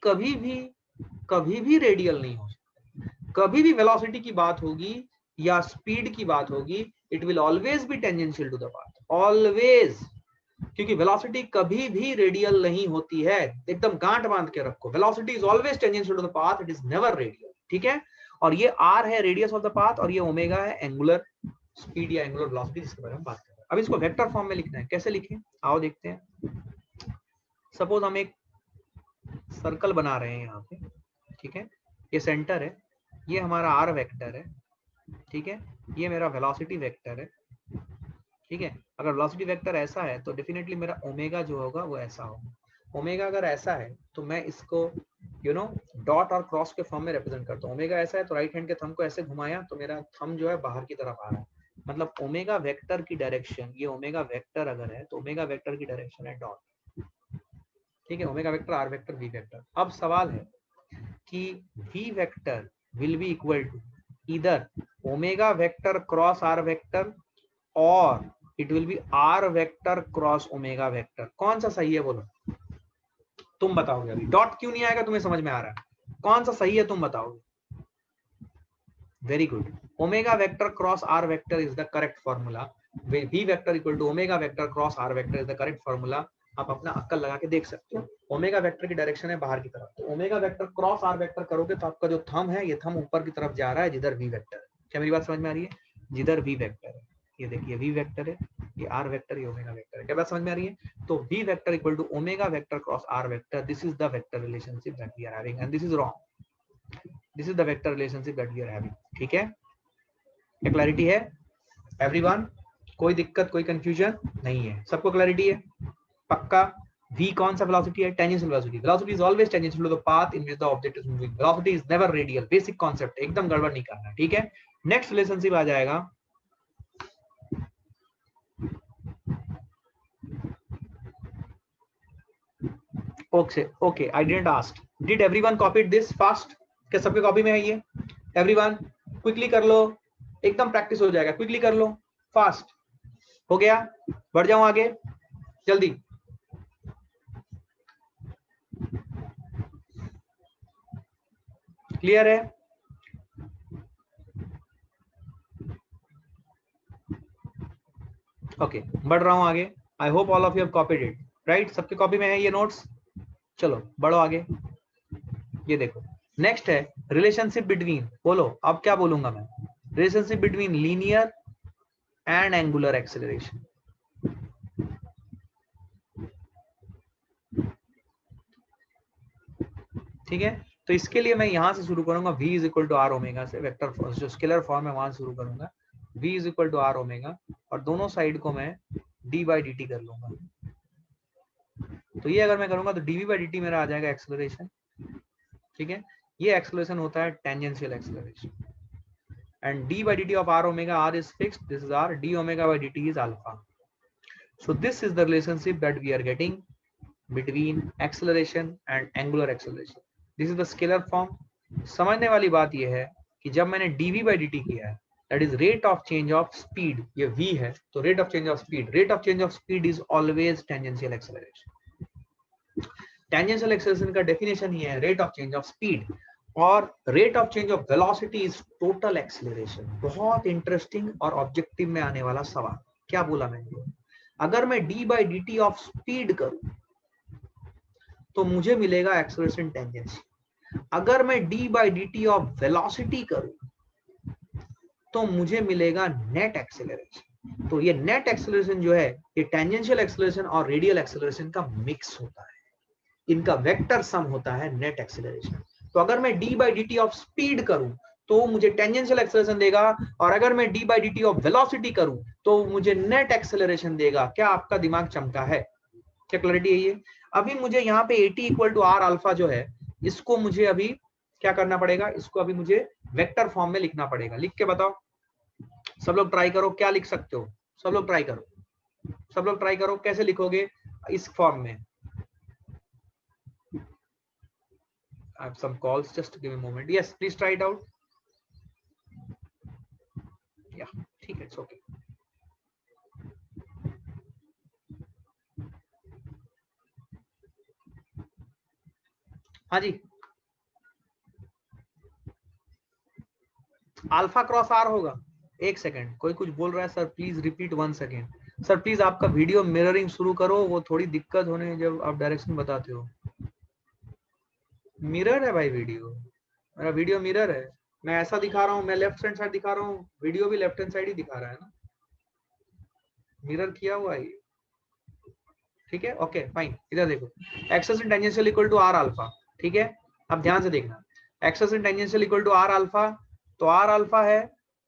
कभी भी रेडियल नहीं हो सकता। कभी भी वेलोसिटी की बात होगी या स्पीड की बात होगी, it will always be tangential to the path, always. क्योंकि वेलोसिटी कभी भी रेडियल नहीं होती है, एकदम गांठ बांध के रखो, velocity is always tangential to the path, it is never radial. ठीक है, और ये r है रेडियस ऑफ द पाथ और ये ओमेगा है एंगुलर स्पीड या एंगुलर वेलोसिटी जिसके बारे में बात कर रहे हैं। अब इसको वेक्टर फॉर्म में लिखना है, कैसे लिखें आओ देखते हैं। सपोज हम एक सर्कल बना रहे हैं यहाँ पे, ठीक है, ये सेंटर है, ये हमारा r वेक्टर है, ठीक है, ये मेरा वेलोसिटी वेक्टर है। ठीक है, अगर वेलोसिटी वेक्टर ऐसा है तो डेफिनेटली मेरा ओमेगा जो होगा वो ऐसा होगा। ओमेगा अगर ऐसा है तो मैं इसको डॉट और क्रॉस के फॉर्म में रिप्रेजेंट करता हूँ। ओमेगा ऐसा है तो राइट हैंड के थंब को ऐसे घुमाया तो मेरा थंब जो है बाहर की तरफ आ रहा है, मतलब ओमेगा वेक्टर की डायरेक्शन, ये ओमेगा वेक्टर अगर है तो ओमेगा वेक्टर की डायरेक्शन है डॉट। ठीक है, omega vector, r vector, v vector. अब सवाल है कि v vector will be equal to इधर omega vector cross r vector और it will be r vector cross omega vector. कौन सा सही है बोलो, तुम बताओगे। अभी डॉट क्यों नहीं आएगा तुम्हें समझ में आ रहा है, कौन सा सही है तुम बताओगे। Very good, omega vector cross r vector is the correct formula. V vector equal to omega vector cross r vector is the correct formula. आप अपना अक्कल लगा के देख सकते हो। ओमेगा वेक्टर की डायरेक्शन है बाहर की तरफ, तो omega vector cross r vector करोगे तो आपका जो थंब है ये थंब ऊपर की तरफ जा रहा है जिधर वी वेक्टर है। क्या मेरी बात समझ में आ रही है? जिधर वी वेक्टर है, ये देखिए वी वेक्टर है, ये आर वेक्टर, ये ओमेगा वेक्टर है। क्या बात समझ में आ रही है? तो v vector equal to omega vector cross r vector, this is the vector relationship that we are having and this is wrong, this is the vector relationship that we are having. ठीक है, क्या clarity है everyone? कोई दिक्कत, कोई confusion नहीं है, सबको क्लैरिटी है? पक्का? v कौन सा वेलोसिटी है? Tangential velocity. Velocity is always tangential to the path in which the object is moving. Velocity is never radial. Basic concept, एकदम गड़बड़ नहीं करना, ठीक है. नेक्स्ट रिलेशनशिप आ जाएगा okay, I didn't ask. Did everyone copied this fast? क्या सबके कॉपी में है ये? Everyone क्विकली कर लो, एकदम प्रैक्टिस हो जाएगा. क्विकली कर लो, फास्ट हो गया. बढ़ जाऊं आगे जल्दी. क्लियर है? ओके, बढ़ रहा हूं आगे. आई hope all of you have copied it, right? सबके कॉपी में है ये नोट्स. चलो बढ़ो आगे. ये देखो, नेक्स्ट है रिलेशनशिप बिटवीन. बोलो अब क्या बोलूंगा मैं? Relationship between linear and angular acceleration. ठीक है, तो इसके लिए मैं यहां से शुरू करूंगा. v is equal to r omega से, वेक्टर जो स्केलर फॉर्म है वहां से शुरू करूंगा. v is equal to r omega और दोनों साइड को मैं d बाई डी टी कर लूंगा. तो ये अगर मैं करूंगा तो dv बाई dt मेरा आ जाएगा एक्सेलरेशन. ठीक है, ये एक्सेलरेशन होता है tangential acceleration. And d by dt of r omega, r is fixed, this is r, d omega by dt is alpha. So this is the relationship that we are getting between acceleration and angular acceleration. This is the scalar form. समझने वाली बात यह है कि जब मैंने dv by dt किया है, that is rate of change of speed, ये v है, तो rate of change of speed is always tangential acceleration. tangential acceleration का definition ही है rate of change of speed, और rate of change of velocity is total acceleration. बहुत interesting और objective में आने वाला सवाल. क्या बोला मैंने? अगर मैं d by dt of speed करूं तो मुझे मिलेगा एक्सेलरेशन टेंजेंसी. अगर मैं d by d T of velocity करूं तो मुझे मिलेगा नेट एक्सेलरेशन. तो ये नेट एक्सेलरेशन जो है, ये टेंजेंशियल एक्सेलरेशन और रेडियल एक्सेलरेशन का मिक्स होता है. इनका वेक्टर सम होता है नेट एक्सेलरेशन. तो अगर मैं d by d T of speed करूं तो मुझे टेंजेंशियल एक्सेलरेशन देगा, और अगर मैं d by d T of velocity करूं तो मुझे नेट एक्सेलरेशन देगा. क्या आपका दिमाग चमका है? क्या क्लैरिटी है ये? अभी मुझे यहाँ पे AT equal to r alpha जो है, इसको मुझे अभी क्या करना पड़ेगा? इसको अभी मुझे वेक्टर फॉर्म में लिखना पड़ेगा. लिख के बताओ, सब लोग ट्राई करो. क्या लिख सकते हो? सब लोग ट्राई करो, सब लोग ट्राई करो. कैसे लिखोगे इस फॉर्म में? I have some calls, just give me a moment. Yes, please try it out. Yeah, ठीक है, it's okay. हाँ जी, अल्फा क्रॉस आर होगा. एक सेकेंड, कोई कुछ बोल रहा है. Sir please repeat 1 second. Sir please आपका वीडियो मिररिंग शुरू करो, वो थोड़ी दिक्कत होने जब आप डायरेक्शन बताते हो. मिरर है भाई वीडियो, मेरा वीडियो मिरर है. मैं ऐसा दिखा रहा हूँ, मैं लेफ्ट हैंड साइड दिखा रहा हूँ, वीडियो भी लेफ्ट हैंड साइड ही दिखा रहा है ना. मिरर किया हुआ है. ठीक है, ओके फाइन. इधर देखो, access in tangential equal to r alpha. ठीक है, अब ध्यान से देखना. Access in tangential equal to r alpha, तो आर अल्फा है,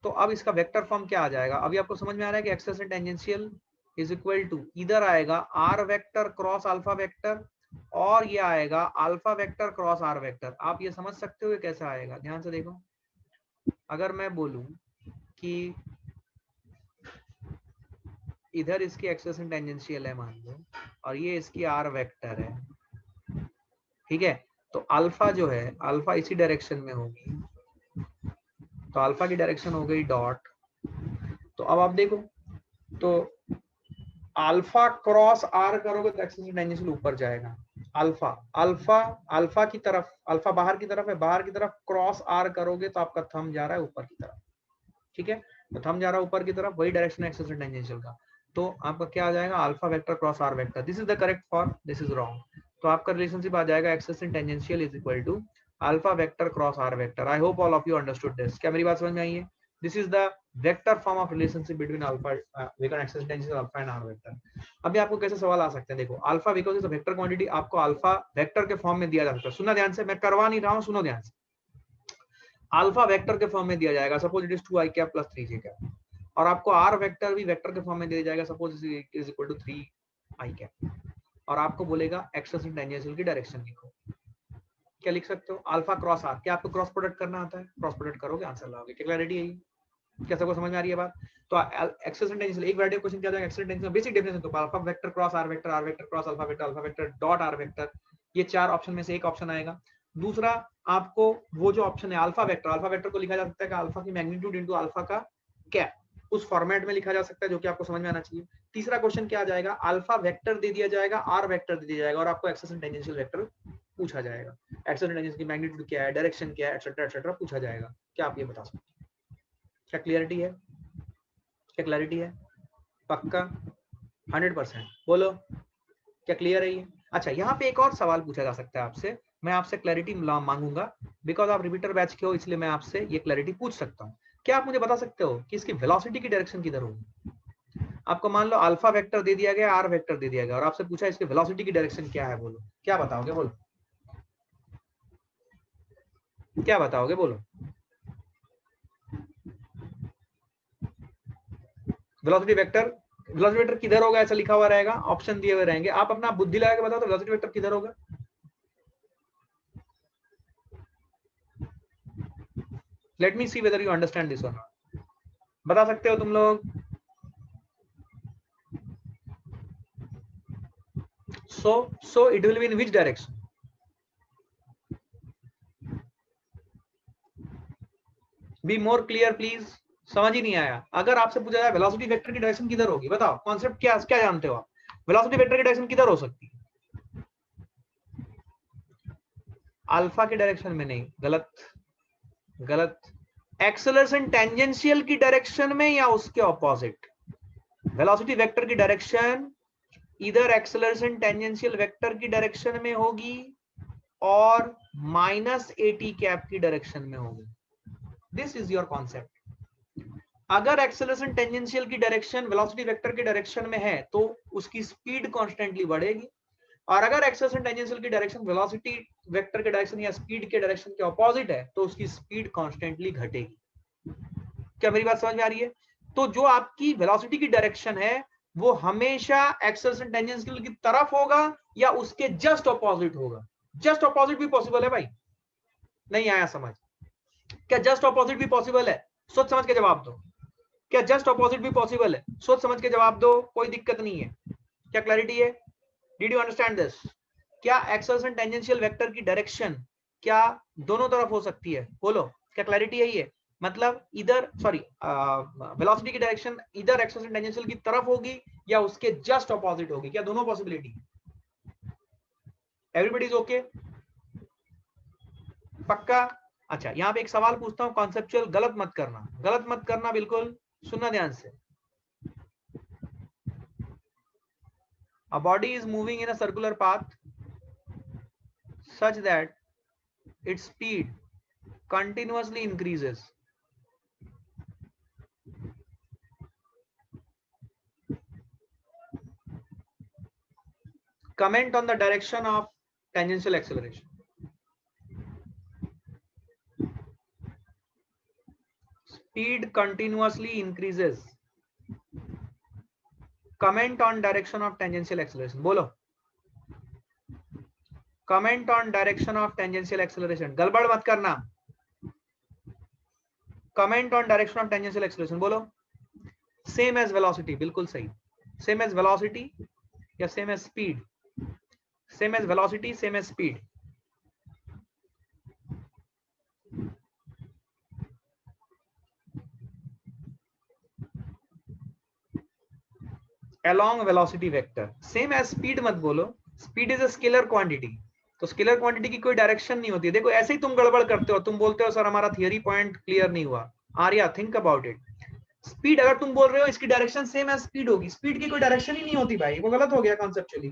तो अब इसका वेक्टर फॉर्म क्या आ जाएगा? अभी आपको समझ में आ रहा है कि access in tangential is equal to, इधर आएगा r vector cross alpha vector, और ये आएगा alpha vector cross r vector. आप ये समझ सकते हो कैसे आएगा? ध्यान से देखो. अगर मैं बोलूं कि इधर इसकी एक्सेस इन टेंजेंशियल है मान लो, और ये इसकी आर वेक्टर है. ठीक है, तो अल्फा जो है, अल्फा इसी डायरेक्शन में होगी, तो अल्फा की डायरेक्शन हो गई डॉट. तो अब आप देखो, तो अल्फा क्रॉस आर करोगे तो एक्सेस इन टेंजेंशियल ऊपर जाएगा. अल्फा अल्फा अल्फा की तरफ, अल्फा बाहर की तरफ है, बाहर की तरफ क्रॉस आर करोगे तो आपका थंब जा रहा है ऊपर की तरफ. ठीक है, तो थंब जा रहा है ऊपर की तरफ, वही डायरेक्शन है एक्सेस इन टेंजेंशियल का. तो आपका क्या आ जाएगा? Alpha vector cross r vector. This is the correct form, this is wrong. तो आपका रिलेशनशिप आ जाएगा access in tangential is equal to alpha vector cross r vector. I hope all of you understood this. क्या मेरी बात समझ में आई है? This is the vector form of relationship between alpha vector access in tangential alpha and r vector. अभी आपको कैसे सवाल आ सकते हैं? देखो, alpha because is a vector quantity, आपको अल्फा वेक्टर के फॉर्म में दिया जा सकता है. सुनना ध्यान से, मैं करवा नहीं रहा हूं, सुनो ध्यान से. अल्फा वेक्टर के फॉर्म में दिया जाएगा, suppose it is 2i cap plus 3j cap, और आपको आर वेक्टर भी वेक्टर के फॉर्म में दिया जाएगा, suppose is equal to 3i cap. और आपको बोलेगा एक्सेलरेशन टेंजेंशियल की डायरेक्शन लिखो। क्या लिख सकते हो? Alpha cross r. क्या आपको क्रॉस प्रोडक्ट करना आता है? क्रॉस प्रोडक्ट करोगे आंसर लाओगे। क्या क्लैरिटी है? क्या सबको समझ में आ रही है बात? तो एक्सेलरेशन टेंजेंशियल एक वैरायटी क्वेश्चन क्या जाएगा, एक्सेलरेशन टेंजेंशियल बेसिक डेफिनेशन तो alpha vector cross r vector cross alpha vector dot r vector, ये चार ऑप्शन में से एक ऑप्शन आएगा। दूसरा आपको वो जो ऑप्शन है अल्फा वेक्टर को लिखा जा सकता है कि अल्फा की मैग्नीट्यूड इनटू अल्फा का कैप, उस फॉर्मेट में लिखा जा सकता है जो कि आपको समझ में आना चाहिए। तीसरा क्वेश्चन क्या आ जाएगा, अल्फा वेक्टर दे दिया जाएगा, आर वेक्टर दे दिया जाएगा और आपको एक्सेलरेशन टेंजेंशियल वेक्टर पूछा जाएगा। एक्सेलरेशन टेंजेंशियल की मैग्नीट्यूड क्या है, डायरेक्शन क्या है, एटसेट्रा पूछा जाएगा। क्या आप ये बता सकते हैं? क्या क्लियरिटी है? क्या क्लैरिटी है? पक्का 100%? बोलो क्या क्लियर है ये? अच्छा, यहाँ पे एक और सवाल पूछा जा सकता है आपसे, मैं आपसे क्लैरिटी मांगूंगा बिकॉज आप रिपीटर बैच के हो, इसलिए मैं आपसे ये क्लैरिटी पूछ सकता हूँ। क्या आप मुझे बता सकते हो कि इसकी वेलोसिटी की डायरेक्शन किधर होगी? आपको मान लो अल्फा वेक्टर दे दिया गया, आर वेक्टर दे दिया गया और आपसे पूछा इसकी वेलोसिटी की डायरेक्शन क्या है, बोलो क्या बताओगे? बोलो क्या बताओगे? बोलो वेलोसिटी वेक्टर किधर होगा ऐसा लिखा हुआ रहेगा, ऑप्शन दिए हुए रहेंगे, आप अपना बुद्धि लगा के बताओ तो वेलोसिटी वेक्टर किधर होगा? Late me see whether you understand this और नॉट। बता सकते हो तुम लोग? so it will be in which direction? Be more clear please। समझ ही नहीं आया। अगर आपसे पूछा जाए वेलोसिटी वेक्टर की डायरेक्शन किधर होगी, बताओ कॉन्सेप्ट क्या क्या जानते हो आप? वेलोसिटी वेक्टर की डायरेक्शन किधर हो सकती है? अल्फा की डायरेक्शन में नहीं, गलत गलत। एक्सेलरेशन टेंजेंशियल की डायरेक्शन में या उसके ऑपोजिट? वेलोसिटी वेक्टर की डायरेक्शन इधर एक्सेलरेशन टेंजेंशियल वेक्टर की डायरेक्शन में होगी और माइनस एटी कैप की डायरेक्शन में होगी। This is your concept. अगर एक्सेलरेशन टेंजेंशियल की डायरेक्शन वेलोसिटी वेक्टर की डायरेक्शन में है तो उसकी स्पीड कॉन्स्टेंटली बढ़ेगी, और अगर एक्सेलरेशन टेंजेंशियल की डायरेक्शन वेलोसिटी वेक्टर के डायरेक्शन या स्पीड के डायरेक्शन के ऑपोजिट है तो उसकी स्पीड कॉन्स्टेंटली घटेगी। क्या मेरी बात समझ में आ रही है? तो जो आपकी वेलोसिटी की डायरेक्शन है वो हमेशा एक्सेलरेशन टेंजेंशियल की तरफ होगा या उसके जस्ट ऑपोजिट होगा? जस्ट ऑपोजिट भी पॉसिबल है भाई। नहीं आया समझ? क्या जस्ट ऑपोजिट भी पॉसिबल है? सोच समझ के जवाब दो। क्या जस्ट ऑपोजिट भी पॉसिबल है? सोच समझ के जवाब दो, कोई दिक्कत नहीं है। क्या क्लैरिटी है? Did you understand this? क्या एक्सेलरेशन टेंजेंशियल वेक्टर की डायरेक्शन क्या दोनों तरफ हो सकती है? बोलो क्या क्लैरिटी है ये? मतलब इधर सॉरी वेलोसिटी की डायरेक्शन इधर एक्सेलरेशन टेंजेंशियल की तरफ होगी या उसके जस्ट ऑपोजिट होगी? क्या दोनों पॉसिबिलिटी? Everybody is okay? पक्का? अच्छा, यहाँ पे एक सवाल पूछता हूँ कॉन्सेप्चुअल, गलत मत करना बिल्कुल, सुनना ध्यान से। A body is moving in a circular path such that its speed continuously increases. Comment on the direction of tangential acceleration. Speed continuously increases. Comment on direction of tangential acceleration. बोलो comment on direction of tangential acceleration. गड़बड़ मत करना। comment on direction of tangential acceleration बोलो। same as velocity, बिल्कुल सही। same as velocity या same as speed? same as velocity, same as speed. along velocity vector, same as speed मत बोलो। speed is a scalar quantity, तो scalar quantity की कोई direction नहीं होती। देखो ऐसे ही तुम गड़बड़ करते हो, तुम बोलते हो सर हमारा थियरी पॉइंट क्लियर नहीं हुआ। Arya think about it. Speed अगर तुम बोल रहे हो इसकी डायरेक्शन सेम एज स्पीड होगी, स्पीड की कोई डायरेक्शन ही नहीं होती भाई, वो गलत हो गया कॉन्सेप्चुअली।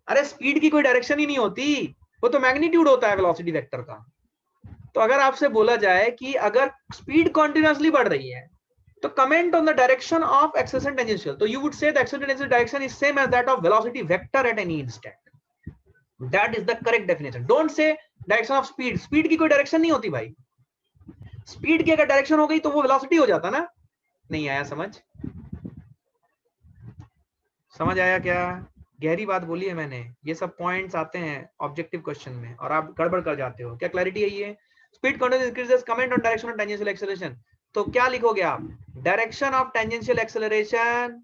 अरे स्पीड की कोई डायरेक्शन ही नहीं होती, वो तो मैग्नीट्यूड होता है वेलोसिटी वेक्टर का। तो अगर आपसे बोला जाए कि अगर स्पीड कॉन्टिन्यूअसली बढ़ रही है तो comment on the direction of acceleration tangential, तो you would say the acceleration tangential direction is same as that of velocity vector at any instant. That is the correct definition. Don't say direction of speed, speed की कोई direction नहीं होती भाई। Speed की अगर direction हो गई तो वो वेलोसिटी हो जाता ना। नहीं आया समझ? समझ आया क्या? गहरी बात बोली है मैंने, ये सब पॉइंट्स आते हैं ऑब्जेक्टिव क्वेश्चन में और आप गड़बड़ कर जाते हो। क्या क्लैरिटी है ये? Speed control increases, comment on direction of tangential acceleration. तो क्या लिखोगे आप? Direction of tangential acceleration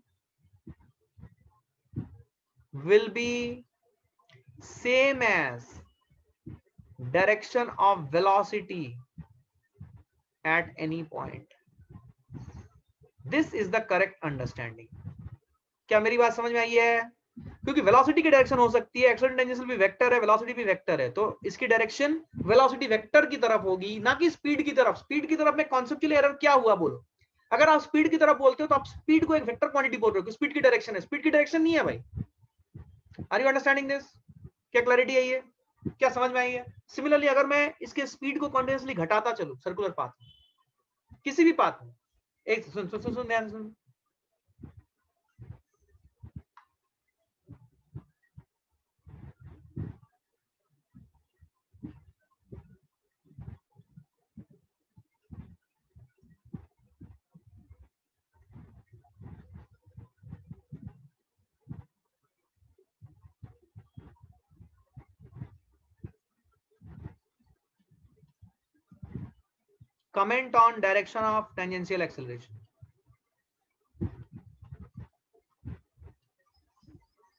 will be same as direction of velocity at any point. This is the correct understanding. क्या मेरी बात समझ में आई है? क्योंकि वेलोसिटी की डायरेक्शन हो सकती है, एक्सेलरेशन टेंजेंशियल भी वेक्टर है, वेलोसिटी भी वेक्टर है, तो इसकी डायरेक्शन वेलोसिटी वेक्टर की तरफ होगी, ना कि स्पीड की तरफ। स्पीड की तरफ में कॉन्सेप्चुअल एरर क्या हुआ बोलो? अगर आप स्पीड की तरफ बोलते हो तो आप स्पीड को एक वेक्टर क्वांटिटी बोल रहे हो, स्पीड की डायरेक्शन है, स्पीड की डायरेक्शन नहीं है भाई। Are you understanding this? क्या क्लैरिटी है ये? क्या समझ में आई है? सिमिलरली अगर मैं इसके स्पीड को कॉन्टिन्यूअसली घटाता चलूं सर्कुलर पाथ में, किसी भी पाथ में, एक सुन ध्यान सुन, comment on direction of tangential acceleration.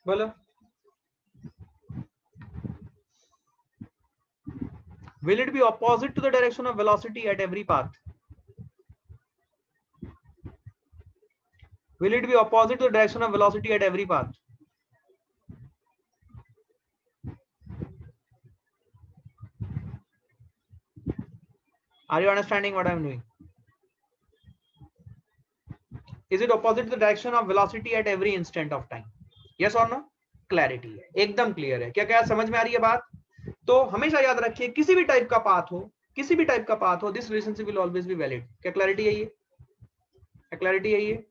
बोलो। Will it be opposite to the direction of velocity at every path? Will it be opposite to the direction of velocity at every path? Are you understanding what I am doing? Is it opposite to the direction of velocity at every instant of time? Yes or no? Clarity है, एकदम clear है। क्या क्या समझ में आ रही है बात? तो हमेशा याद रखिए, किसी भी टाइप का पाथ हो, किसी भी टाइप का पाथ हो, this relationship will always be valid. क्या क्लैरिटी है ये? क्या क्लैरिटी है ये?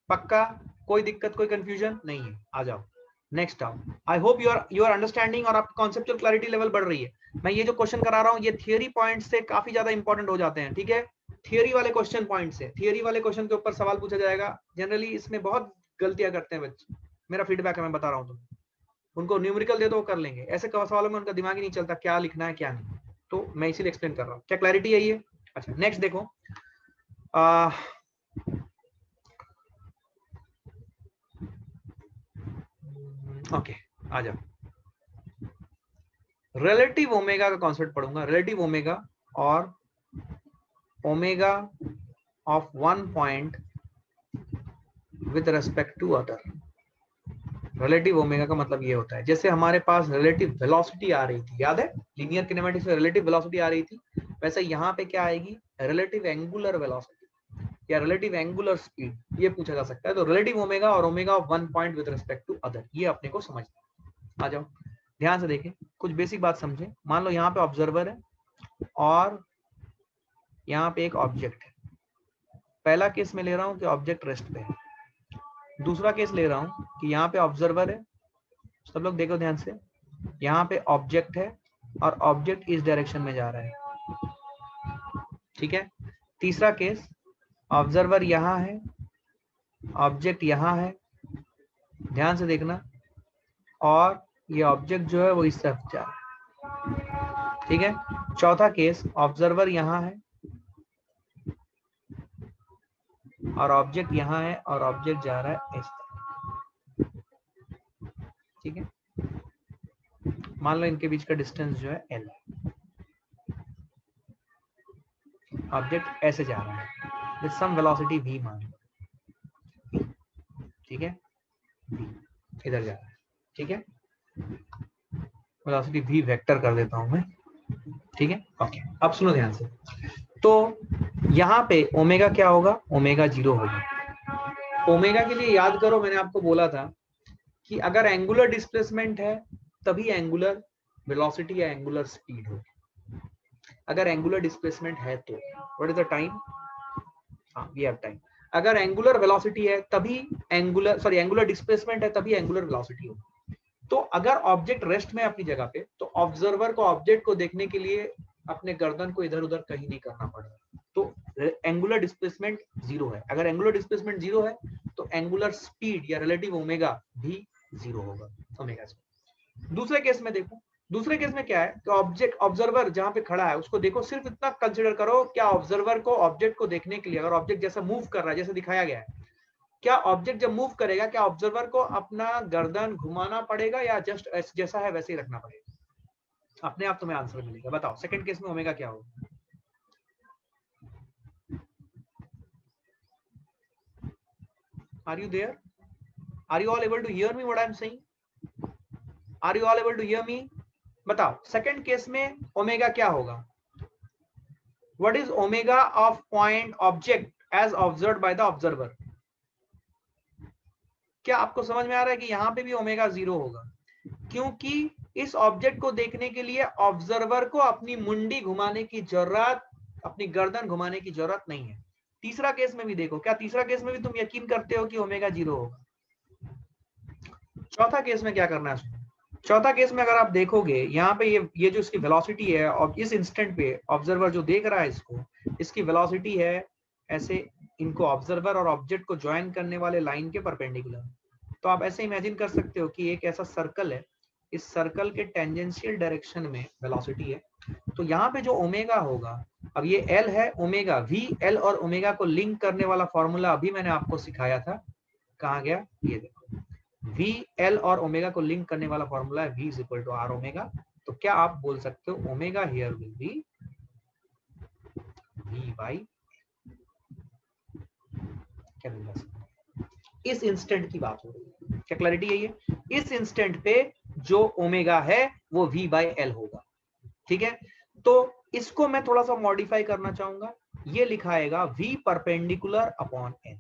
पक्का? कोई दिक्कत, कोई कंफ्यूजन नहीं है? आ जाओ नेक्स्ट आओ। I hope you are understanding और आपकी कॉन्सेप्चुअल क्लैरिटी लेवल बढ़ रही है। मैं ये जो क्वेश्चन करा रहा हूँ ये थियरी पॉइंट से काफी ज्यादा इंपॉर्टेंट हो जाते हैं, ठीक है? थियरी वाले क्वेश्चन पॉइंट से, थियरी वाले क्वेश्चन के ऊपर सवाल पूछा जाएगा। जनरली इसमें बहुत गलतियां करते हैं बच्चे, मेरा फीडबैक है, मैं बता रहा हूँ तुम उनको न्यूमेरिकल दे दो, वो कर लेंगे। ऐसे सवालों में उनका दिमाग ही नहीं चलता क्या लिखना है क्या नहीं, तो मैं इसीलिए एक्सप्लेन कर रहा हूँ। क्या क्लैरिटी है ये? अच्छा नेक्स्ट देखो, ओके आ जाओ। रिलेटिव ओमेगा का कॉन्सेप्ट पढ़ूंगा, रिलेटिव ओमेगा और omega of one point with respect to other. Relative omega का मतलब ये होता है, जैसे हमारे पास रिलेटिव वेलोसिटी आ रही थी, याद है लीनियर किनेमेटिक्स में रिलेटिव वेलोसिटी आ रही थी, वैसे यहाँ पे क्या आएगी? रिलेटिव एंगुलर वेलोसिटी या रिलेटिव एंगुलर स्पीड, ये पूछा जा सकता है। तो रिलेटिव ओमेगा और omega of one point with respect to other, ये अपने को समझना है। आ जाओ ध्यान से देखें, कुछ बेसिक बात समझें। मान लो यहाँ पे ऑब्जर्वर है और यहाँ पे एक ऑब्जेक्ट है। पहला केस में ले रहा हूँ कि ऑब्जेक्ट रेस्ट पे है, दूसरा केस ले रहा हूँ कि यहाँ पे ऑब्जर्वर है, सब लोग देखो ध्यान से, यहाँ पे ऑब्जेक्ट है और ऑब्जेक्ट इस डायरेक्शन में जा रहा है, ठीक है? तीसरा केस, ऑब्जर्वर यहाँ है, ऑब्जेक्ट यहाँ है, ध्यान से देखना, और ये ऑब्जेक्ट जो है वो इस तरफ जा रहा है, ठीक है? चौथा केस, ऑब्जर्वर यहाँ है और ऑब्जेक्ट यहाँ है और ऑब्जेक्ट जा रहा है इस तरफ, ठीक है? मान लो इनके बीच का डिस्टेंस जो है L है, ऑब्जेक्ट ऐसे जा रहा है विद सम वेलोसिटी v मान लो, ठीक है? इधर जा रहा है, ठीक है? वेलोसिटी v वेक्टर कर देता हूं मैं, ठीक है? ओके, अब सुनो ध्यान से। तो यहाँ पे ओमेगा क्या होगा? ओमेगा 0 होगा। ओमेगा के लिए याद करो, मैंने आपको बोला था कि अगर एंगुलर डिस्प्लेसमेंट है तभी एंगुलर वेलोसिटी या एंगुलर स्पीड होगी। अगर एंगुलर डिस्प्लेसमेंट है तो व्हाट इज द टाइम? हाँ वी हैव टाइम। अगर एंगुलर वेलोसिटी है तभी एंगुलर डिस्प्लेसमेंट है तभी एंगुलर वेलोसिटी होगी। तो अगर ऑब्जेक्ट रेस्ट में अपनी जगह पे, तो ऑब्जर्वर को ऑब्जेक्ट को देखने के लिए अपने गर्दन को इधर उधर कहीं नहीं करना पड़ेगा, तो एंगुलर डिस्प्लेसमेंट 0 है। अगर एंगुलर डिस्प्लेसमेंट 0 है तो एंगुलर स्पीड या रिलेटिव ओमेगा भी 0 होगा ओमेगा से। दूसरे केस में देखो, दूसरे केस में क्या है कि ऑब्जेक्ट ऑब्जर्वर जहां पे खड़ा है उसको देखो, सिर्फ इतना कंसीडर करो, क्या ऑब्जर्वर को ऑब्जेक्ट को देखने के लिए अगर ऑब्जेक्ट जैसा मूव कर रहा है जैसे दिखाया गया है, क्या ऑब्जेक्ट जब मूव करेगा क्या ऑब्जर्वर को अपना गर्दन घुमाना पड़ेगा या जस्ट जैसा है वैसे ही रखना पड़ेगा? अपने आप तुम्हें आंसर मिलेगा। बताओ सेकंड केस में ओमेगा क्या होगा? Are you there? Are you all able to hear me what I am saying? Are you all able to hear me? बताओ सेकंड केस में ओमेगा क्या होगा? What is omega of point object as observed by the observer? क्या आपको समझ में आ रहा है कि यहां पे भी ओमेगा 0 होगा, क्योंकि इस ऑब्जेक्ट को देखने के लिए ऑब्जर्वर को अपनी मुंडी घुमाने की जरूरत, अपनी गर्दन घुमाने की जरूरत नहीं है। तीसरा केस में भी देखो, क्या तीसरा केस में भी तुम यकीन करते हो कि ओमेगा 0 होगा? चौथा केस में क्या करना है? चौथा केस में अगर आप देखोगे यहाँ पे ये जो इसकी वेलोसिटी है और इस इंस्टेंट पे ऑब्जर्वर जो देख रहा है इसको, इसकी वेलोसिटी है ऐसे इनको ऑब्जर्वर और ऑब्जेक्ट को ज्वाइन करने वाले लाइन के परपेंडिकुलर। तो आप ऐसे इमेजिन कर सकते हो कि एक ऐसा सर्कल है, इस सर्कल के टेंजेंशियल डायरेक्शन में वेलोसिटी है, तो यहाँ पे जो ओमेगा होगा, अब ये एल है ओमेगा, वी एल और ओमेगा को लिंक करने वाला फॉर्मूला अभी मैंने आपको सिखाया था, कहाँ गया ये देखो, वी एल और ओमेगा को लिंक करने वाला फॉर्मूला है v is equal to r omega. तो क्या आप बोल सकते हो omega here will be v by, क्या मिल सकता? इस इंस्टेंट की बात हो रही है, क्या क्लैरिटी है? ये इस इंस्टेंट पे जो ओमेगा है वो v बाई एल होगा, ठीक है? तो इसको मैं थोड़ा सा मॉडिफाई करना चाहूंगा, ये लिखाएगा v perpendicular upon n।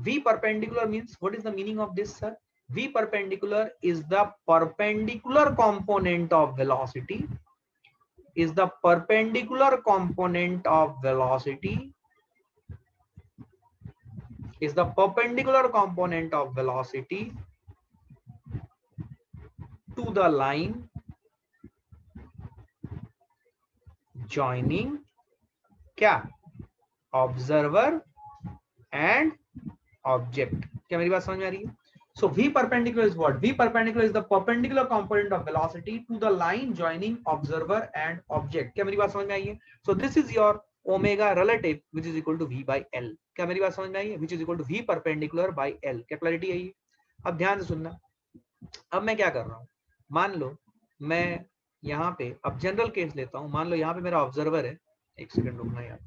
v perpendicular means what is the meaning of this, sir? V perpendicular is the perpendicular component of velocity, is the perpendicular component of velocity, is the perpendicular component of velocity to the line joining क्या observer and object। क्या मेरी बात समझ में आ रही है? So V perpendicular is what? V perpendicular is the perpendicular component of velocity to the line joining observer and object। क्या मेरी बात समझ में आई है? So this is your omega relative which is equal to V by L। क्या मेरी बात समझ में आई है? Which is equal to V perpendicular by L। क्या क्लैरिटी है ये? अब ध्यान से सुनना, अब मैं क्या कर रहा हूँ, मान लो मैं यहाँ पे अब जनरल केस लेता हूँ, मान लो यहाँ पे मेरा ऑब्जर्वर है, एक सेकंड रुकना यार,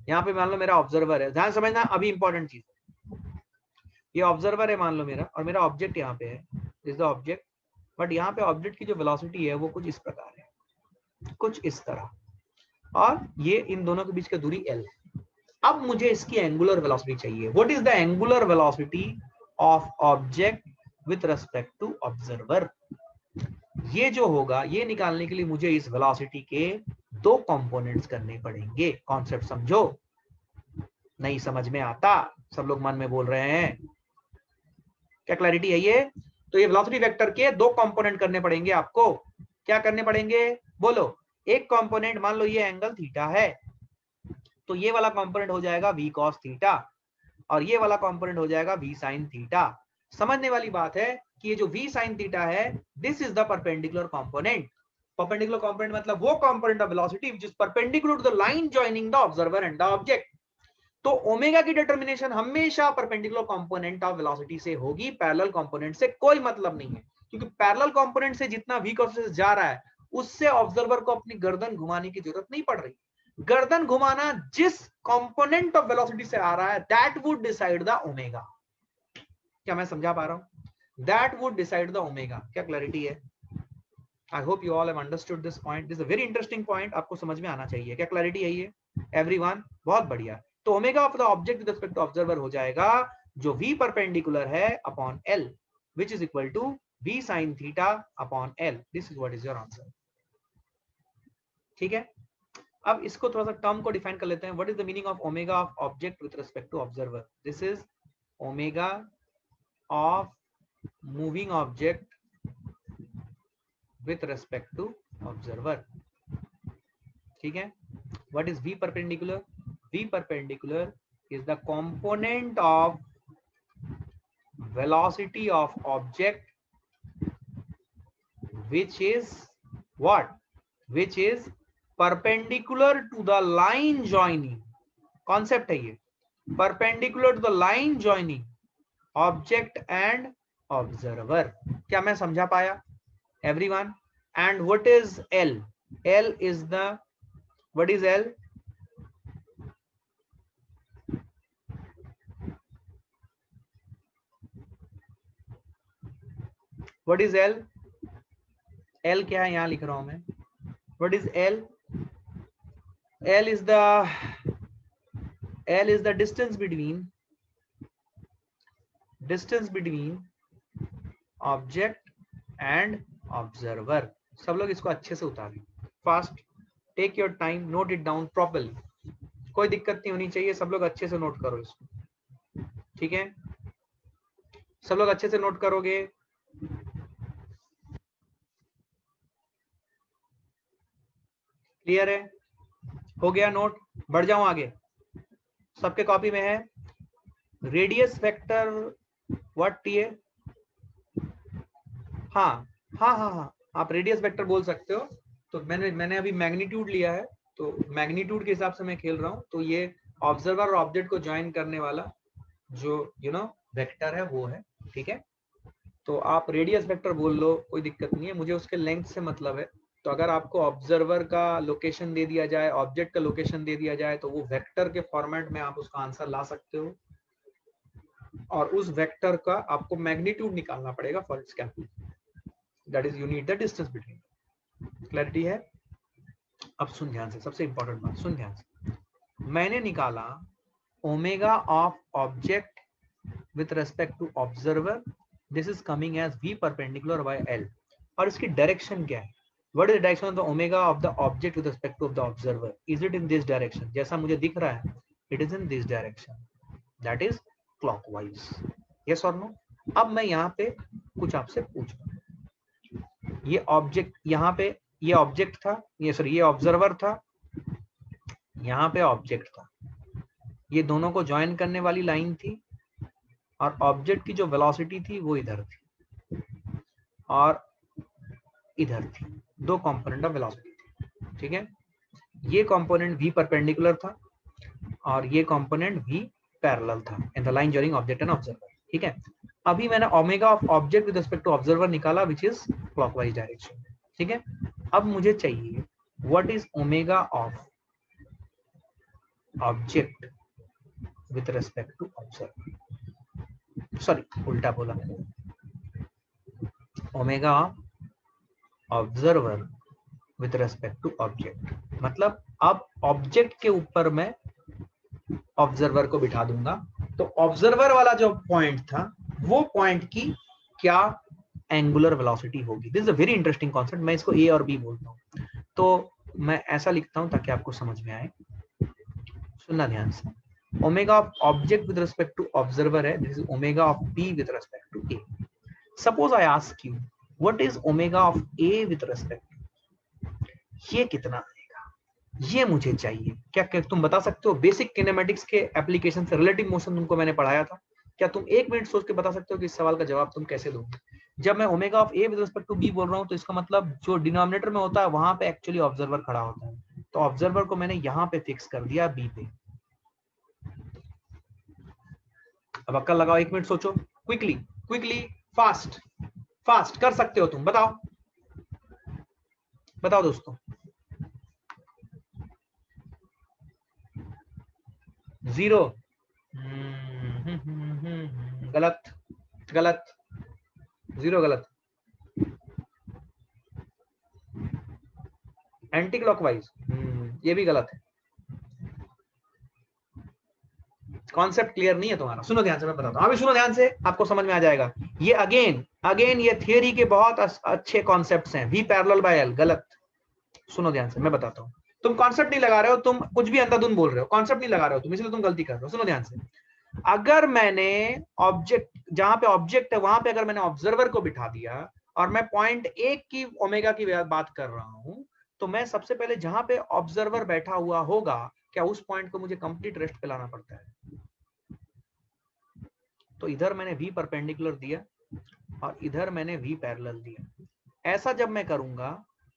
यहाँ पे मान लो मेरा ऑब्जर्वर है, ध्यान समझना अभी इंपॉर्टेंट चीज, ये ऑब्जर्वर है मान लो मेरा, और मेरा ऑब्जेक्ट यहाँ पे है, इज द ऑब्जेक्ट, बट यहाँ पे ऑब्जेक्ट की जो वेलोसिटी है वो कुछ इस प्रकार है, कुछ इस तरह, और ये इन दोनों के बीच की दूरी L है। अब मुझे इसकी एंगुलर वेलोसिटी चाहिए। What is the angular velocity of object with respect to observer? ये जो होगा ये निकालने के लिए मुझे इस वेलोसिटी के दो कंपोनेंट्स करने पड़ेंगे। कॉन्सेप्ट समझो? नहीं समझ में आता? सब लोग मन में बोल रहे हैं, क्या क्लैरिटी है ये? तो ये वेलोसिटी वेक्टर के दो कंपोनेंट करने पड़ेंगे आपको। क्या करने पड़ेंगे बोलो? एक कंपोनेंट मान लो ये एंगल थीटा है, तो ये वाला कंपोनेंट हो जाएगा v cos थीटा, और ये वाला कंपोनेंट हो जाएगा v sin थीटा। समझने वाली बात है कि ये जो v sin थीटा है, this is the perpendicular component. Perpendicular component मतलब वो component of velocity which is perpendicular to the line joining the observer and the object. तो ओमेगा की डिटर्मिनेशन हमेशा परपेंडिकुलर कंपोनेंट ऑफ वेलोसिटी से होगी, parallel component से कोई मतलब नहीं है, क्योंकि पैरेलल कंपोनेंट से जितना v cos से जा रहा है उससे ऑब्जर्वर को अपनी गर्दन घुमाने की जरूरत नहीं पड़ रही। गर्दन घुमाना जिस कंपोनेंट ऑफ वेलोसिटी से आ रहा है that would decide the omega. क्या मैं समझा पा रहा हूं? That would decide the omega. क्या क्लैरिटी है? आई hope you all have understood this point. This is a very interesting point, आपको समझ में आना चाहिए। क्या क्लैरिटी है ये एवरीवन? बहुत बढ़िया। तो omega of the object with respect to observer हो जाएगा जो v परपेंडिकुलर है upon l, which is equal to v sin theta upon l। This is what is your answer. ठीक है, अब इसको थोड़ा सा टर्म को डिफाइन कर लेते हैं। What is the meaning of omega of object with respect to observer? This is omega of moving object with respect to observer. ठीक है, what is v perpendicular? v perpendicular is the component of velocity of object which is what, which is perpendicular to the line joining, concept है ये, perpendicular to the line joining object and observer. क्या मैं समझा पाया everyone? And what is L? L is the, what is L? What is L? L क्या है, यहां लिख रहा हूं मैं. What is L? L is the distance between object and observer. सब लोग इसको अच्छे से उतारें. Fast, take your time, note it down properly. कोई दिक्कत नहीं होनी चाहिए, सब लोग अच्छे से नोट करो इसको. ठीक है, सब लोग अच्छे से नोट करोगे. क्लियर है? हो गया नोट? बढ़ जाऊं आगे. सबके कॉपी में है रेडियस वेक्टर व्हाट टी है? हाँ हाँ हाँ हाँ, आप रेडियस वेक्टर बोल सकते हो. तो मैंने अभी मैग्नीट्यूड लिया है, तो मैग्नीट्यूड के हिसाब से मैं खेल रहा हूँ. तो ये ऑब्जर्वर और ऑब्जेक्ट को ज्वाइन करने वाला जो वेक्टर है वो है. ठीक है, तो आप रेडियस वेक्टर बोल लो, कोई दिक्कत नहीं है, मुझे उसके लेंथ से मतलब है. तो अगर आपको ऑब्जर्वर का लोकेशन दे दिया जाए, ऑब्जेक्ट का लोकेशन दे दिया जाए, तो वो वेक्टर के फॉर्मेट में आप उसका आंसर ला सकते हो. और उस वेक्टर का आपको मैग्नीट्यूड निकालना पड़ेगा for its calculation. That is you need the distance between. Clarity है? अब सुन ध्यान से, सबसे इंपॉर्टेंट बात सुन ध्यान से. मैंने निकाला omega of object with respect to observer. This is coming as v perpendicular by l. और इसकी डायरेक्शन क्या है? What is the direction of the omega of the object with respect to of the observer? Is it in this direction? जैसा मुझे दिख रहा है, it is in this direction, that is clockwise. Yes और no? अब मैं यहाँ पे कुछ आपसे पूछ रहा हूँ. ये ऑब्जेक्ट, यहाँ पे ये ऑब्जेक्ट था, ये सॉरी ये ऑब्जर्वर था, यहाँ पे ऑब्जेक्ट था. ये दोनों को ज्वाइन करने वाली लाइन थी, और ऑब्जेक्ट की जो वेलोसिटी थी वो इधर थी और इधर थी. दो कंपोनेंट ऑफ वेलोसिटी थी. ठीक है, ये कंपोनेंट v परपेंडिकुलर था और ये कंपोनेंट v पैरेलल था in the line joining object and observer. ठीक है, अभी मैंने omega of object with respect to observer निकाला विच इज क्लॉकवाइज डायरेक्शन. ठीक है, अब मुझे चाहिए what is omega of object with respect to observer. Sorry, उल्टा बोला मैंने. Omega observer with respect to object, मतलब अब ऑब्जेक्ट के ऊपर मैं ऑब्जर्वर को बिठा दूंगा. तो ऑब्जर्वर वाला जो पॉइंट था, वो पॉइंट की क्या एंगुलर वेलोसिटी होगी. This is a very interesting concept. मैं इसको ए और बी बोलता हूँ, तो मैं ऐसा लिखता हूं ताकि आपको समझ में आए. सुनना ध्यान से. Omega of object with respect to observer है, this is omega of B with respect to a. Suppose I ask you what is omega of A with respect, ये कितना आएगा, ये मुझे चाहिए. क्या तुम बता सकते हो? बेसिक किनेमेटिक्स के एप्लीकेशन से रिलेटिव मोशन तुमको मैंने पढ़ाया था. क्या तुम एक मिनट सोच के बता सकते हो कि इस सवाल का जवाब तुम कैसे दोगे? जब मैं omega of A with respect to B बोल रहा हूं, तो इसका मतलब जो डिनोमिनेटर में होता है वहां पे एक्चुअली ऑब्जर्वर खड़ा होता है. तो ऑब्जर्वर को मैंने यहां पे फिक्स कर दिया बी पे. अब अक्ल लगाओ, एक मिनट सोचो, क्विकली क्विकली, फास्ट फास्ट कर सकते हो तुम. बताओ बताओ दोस्तों. 0. गलत गलत, 0 गलत. एंटी क्लॉकवाइज, ये भी गलत है. कॉन्सेप्ट क्लियर नहीं है तुम्हारा. सुनो ध्यान से, मैं बताता हूं. अभी सुनो ध्यान से, आपको समझ में आ जाएगा. ये अगेन ये थियरी के बहुत अच्छे कॉन्सेप्ट्स हैं. v पैरेलल बाय l गलत. सुनो ध्यान से, मैं बताता हूं. तुम कॉन्सेप्ट नहीं लगा रहे हो, तुम कुछ भी अंधाधुंध बोल रहे हो. कॉन्सेप्ट नहीं लगा रहे हो तुम, इसलिए तुम गलती कर रहे हो. सुनो ध्यान से. अगर मैंने ऑब्जेक्ट, जहां पे ऑब्जेक्ट है वहां पे अगर मैंने ऑब्जर्वर को बिठा दिया और मैं पॉइंट 1 की ओमेगा की बात कर रहा हूं, तो मैं सबसे पहले जहां पे ऑब्जर्वर बैठा हुआ होगा, क्या उस पॉइंट को मुझे कंप्लीट रेस्ट पे लाना पड़ता है? तो इधर मैंने v परपेंडिकुलर दिया और इधर मैंने v पैरेलल दिया। ऐसा जब मैं करूंगा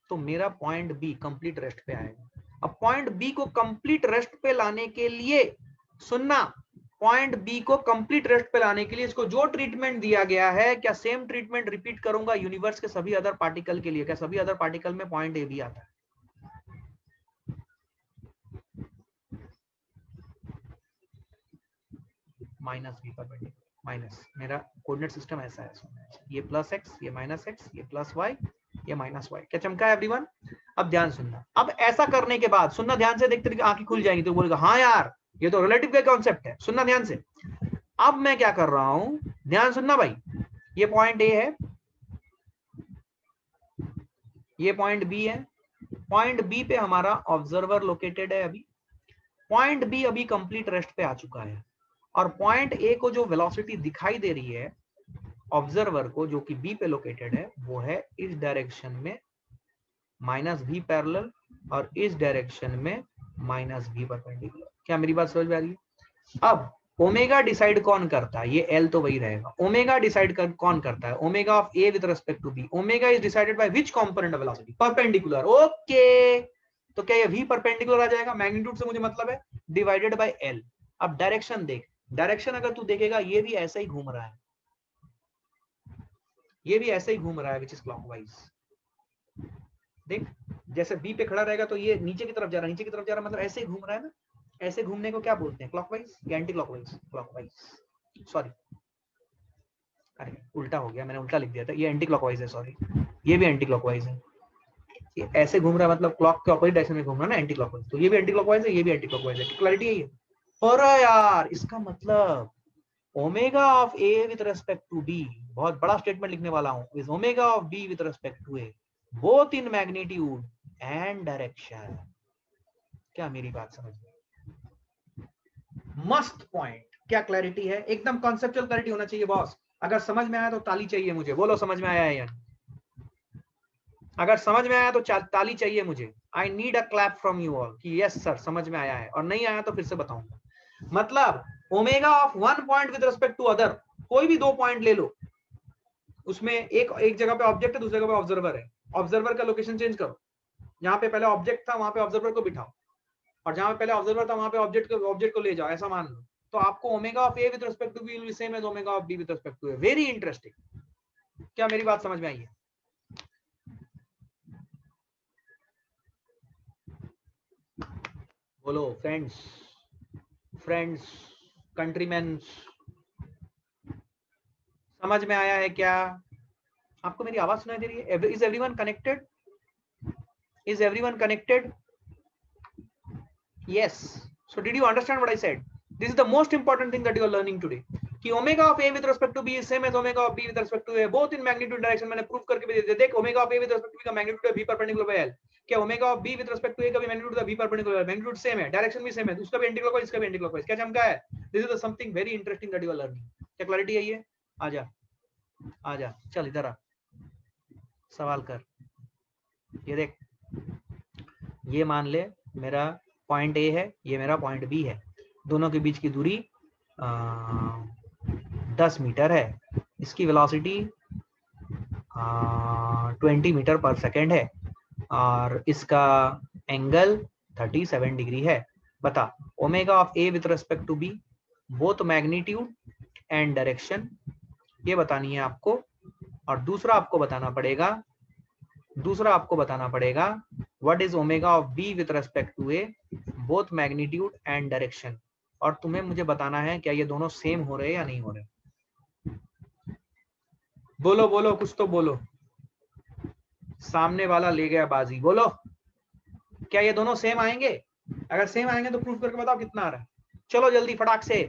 तो मेरा पॉइंट बी कंप्लीट रेस्ट पे आएगा। अब पॉइंट बी को कंप्लीट रेस्ट पे लाने के लिए, सुनना, पॉइंट बी को कंप्लीट रेस्ट पे लाने के लिए इसको जो ट्रीटमेंट दिया गया है, क्या सेम ट्रीटमेंट रिपीट करूंगा यूनिवर्स के सभी अदर पार्टिकल के लिए? क्या सभी अदर पार्टिकल में पॉइंट ए भी आता है? माइनस बी परपेंडिकुलर, माइनस, मेरा कोऑर्डिनेट सिस्टम ऐसा है, ये प्लस एक्स, ये माइनस एक्स, ये प्लस वाई, ये माइनस वाई। क्या चमका है एवरीवन? अब ध्यान सुनना। अब ऐसा करने के बाद सुनना ध्यान से, देखते आंखें खुल जाएंगी तो बोलेगा हाँ यार ये तो रिलेटिव का कॉन्सेप्ट है। सुनना ध्यान से। अब मैं क्या कर रहा हूं, ध्यान सुनना भाई। ये पॉइंट ए है, ये पॉइंट बी है। पॉइंट बी पे हमारा ऑब्जर्वर लोकेटेड है अभी। पॉइंट बी अभी कंप्लीट रेस्ट पे आ चुका है और पॉइंट ए को जो वेलोसिटी दिखाई दे रही है ऑब्जर्वर को, जो कि बी पे लोकेटेड है, वो है इस डायरेक्शन में माइनस v पैरेलल और इस डायरेक्शन में माइनस v परपेंडिकुलर। क्या मेरी बात समझ में आ रही है? अब ओमेगा डिसाइड कौन करता है? ये L तो वही रहेगा। ओमेगा डिसाइड कौन करता है? Omega of A with respect to B। Omega is decided by which component of velocity? Perpendicular. Okay, तो क्या ये v परपेंडिकुलर आ जाएगा? मैग्नीट्यूड से मुझे मतलब है, डिवाइडेड बाय L। अब डायरेक्शन देख, डायरेक्शन अगर तू देखेगा ये भी ऐसे ही घूम रहा है, ये भी ऐसे ही घूम रहा है विच इज क्लॉकवाइज। देख, जैसे बी पे खड़ा रहेगा तो ये नीचे की तरफ जा रहा है, नीचे की तरफ जा रहा है, मतलब ऐसे ही घूम रहा है ना। ऐसे घूमने को क्या बोलते हैं? क्लॉकवाइज या एंटी क्लॉकवाइज? क्लॉकवाइज, सॉरी, अरे उल्टा हो गया, मैंने उल्टा लिख दिया था। ये एंटी क्लॉकवाइज है, सॉरी, ये भी एंटी क्लॉकवाइज है। ये ऐसे घूम रहा है मतलब क्लॉक के ऑपोजिट डायरेक्शन में घूम रहा है ना, एंटी क्लॉकवाइज। तो ये भी एंटी क्लॉकवाइज है, ये भी एंटी क्लॉकवाइज है। क्लैरिटी है ये? और यार इसका मतलब omega of A with respect to B, बहुत बड़ा स्टेटमेंट लिखने वाला हूं, is omega of B with respect to A both in magnitude and direction. क्या मेरी बात समझ में? मस्त पॉइंट। क्या क्लैरिटी है? एकदम कॉन्सेप्चुअल क्लैरिटी होना चाहिए बॉस। अगर समझ में आया तो ताली चाहिए मुझे। बोलो समझ में आया है या नहीं? अगर समझ में आया तो ताली चाहिए मुझे। I need a clap from you all कि यस सर समझ में आया है, और नहीं आया तो फिर से बताऊंगा। मतलब omega of one point with respect to other, कोई भी दो पॉइंट ले लो, उसमें एक जगह पे ऑब्जेक्ट है, दूसरी जगह पे ऑब्जर्वर है। ऑब्जर्वर का लोकेशन चेंज करो, जहां पे पहले ऑब्जेक्ट था वहां पे ऑब्जर्वर को बिठाओ, और जहां पे पहले ऑब्जर्वर था वहां पे ऑब्जेक्ट को ले जाओ, ऐसा मान लो। तो आपको omega of A with respect to B will be same as omega of B with respect to A. Very interesting. क्या मेरी बात समझ में आई है? बोलो फ्रेंड्स, फ्रेंड्स, कंट्रीमैन, समझ में आया है क्या? आपको मेरी आवाज सुनाई दे रही है? Is everyone connected? Is everyone connected? Yes. So did you understand what I said? This is the most important thing that you are learning today. कि omega of a with respect to b is same as omega of b with respect to a, both in magnitude direction। मैंने proof करके भी दे दिया। देख, omega of a with respect to b का magnitude है v perpendicular by l। क्या omega of b with respect to a का भी मैग्नीट्यूड है v perpendicular by l? Magnitude same है, डायरेक्शन भी सेम है, उसका भी एंटी क्लॉकवाइज, इसका भी एंटी क्लॉकवाइज। क्या चमका है? This is something very interesting that you are learning. क्या क्लैरिटी है ये? आजा, आजा, चल इधर आ, सवाल कर। ये देख, ये मान ले मेरा पॉइंट ए है, ये मेरा पॉइंट बी है, दोनों के बीच की दूरी 10 मीटर है। इसकी वेलोसिटी 20 मीटर पर सेकेंड है और इसका एंगल 37 डिग्री है। बता, omega of A with respect to B both magnitude and direction, ये बतानी है आपको। और दूसरा आपको बताना पड़ेगा what is omega of B with respect to A both magnitude and direction. और तुम्हें मुझे बताना है क्या ये दोनों सेम हो रहे हैं या नहीं हो रहे। बोलो बोलो, कुछ तो बोलो। सामने वाला ले गया बाजी। बोलो, क्या ये दोनों सेम आएंगे? अगर सेम आएंगे तो प्रूफ करके बताओ कितना आ रहा है। चलो जल्दी, फटाक से,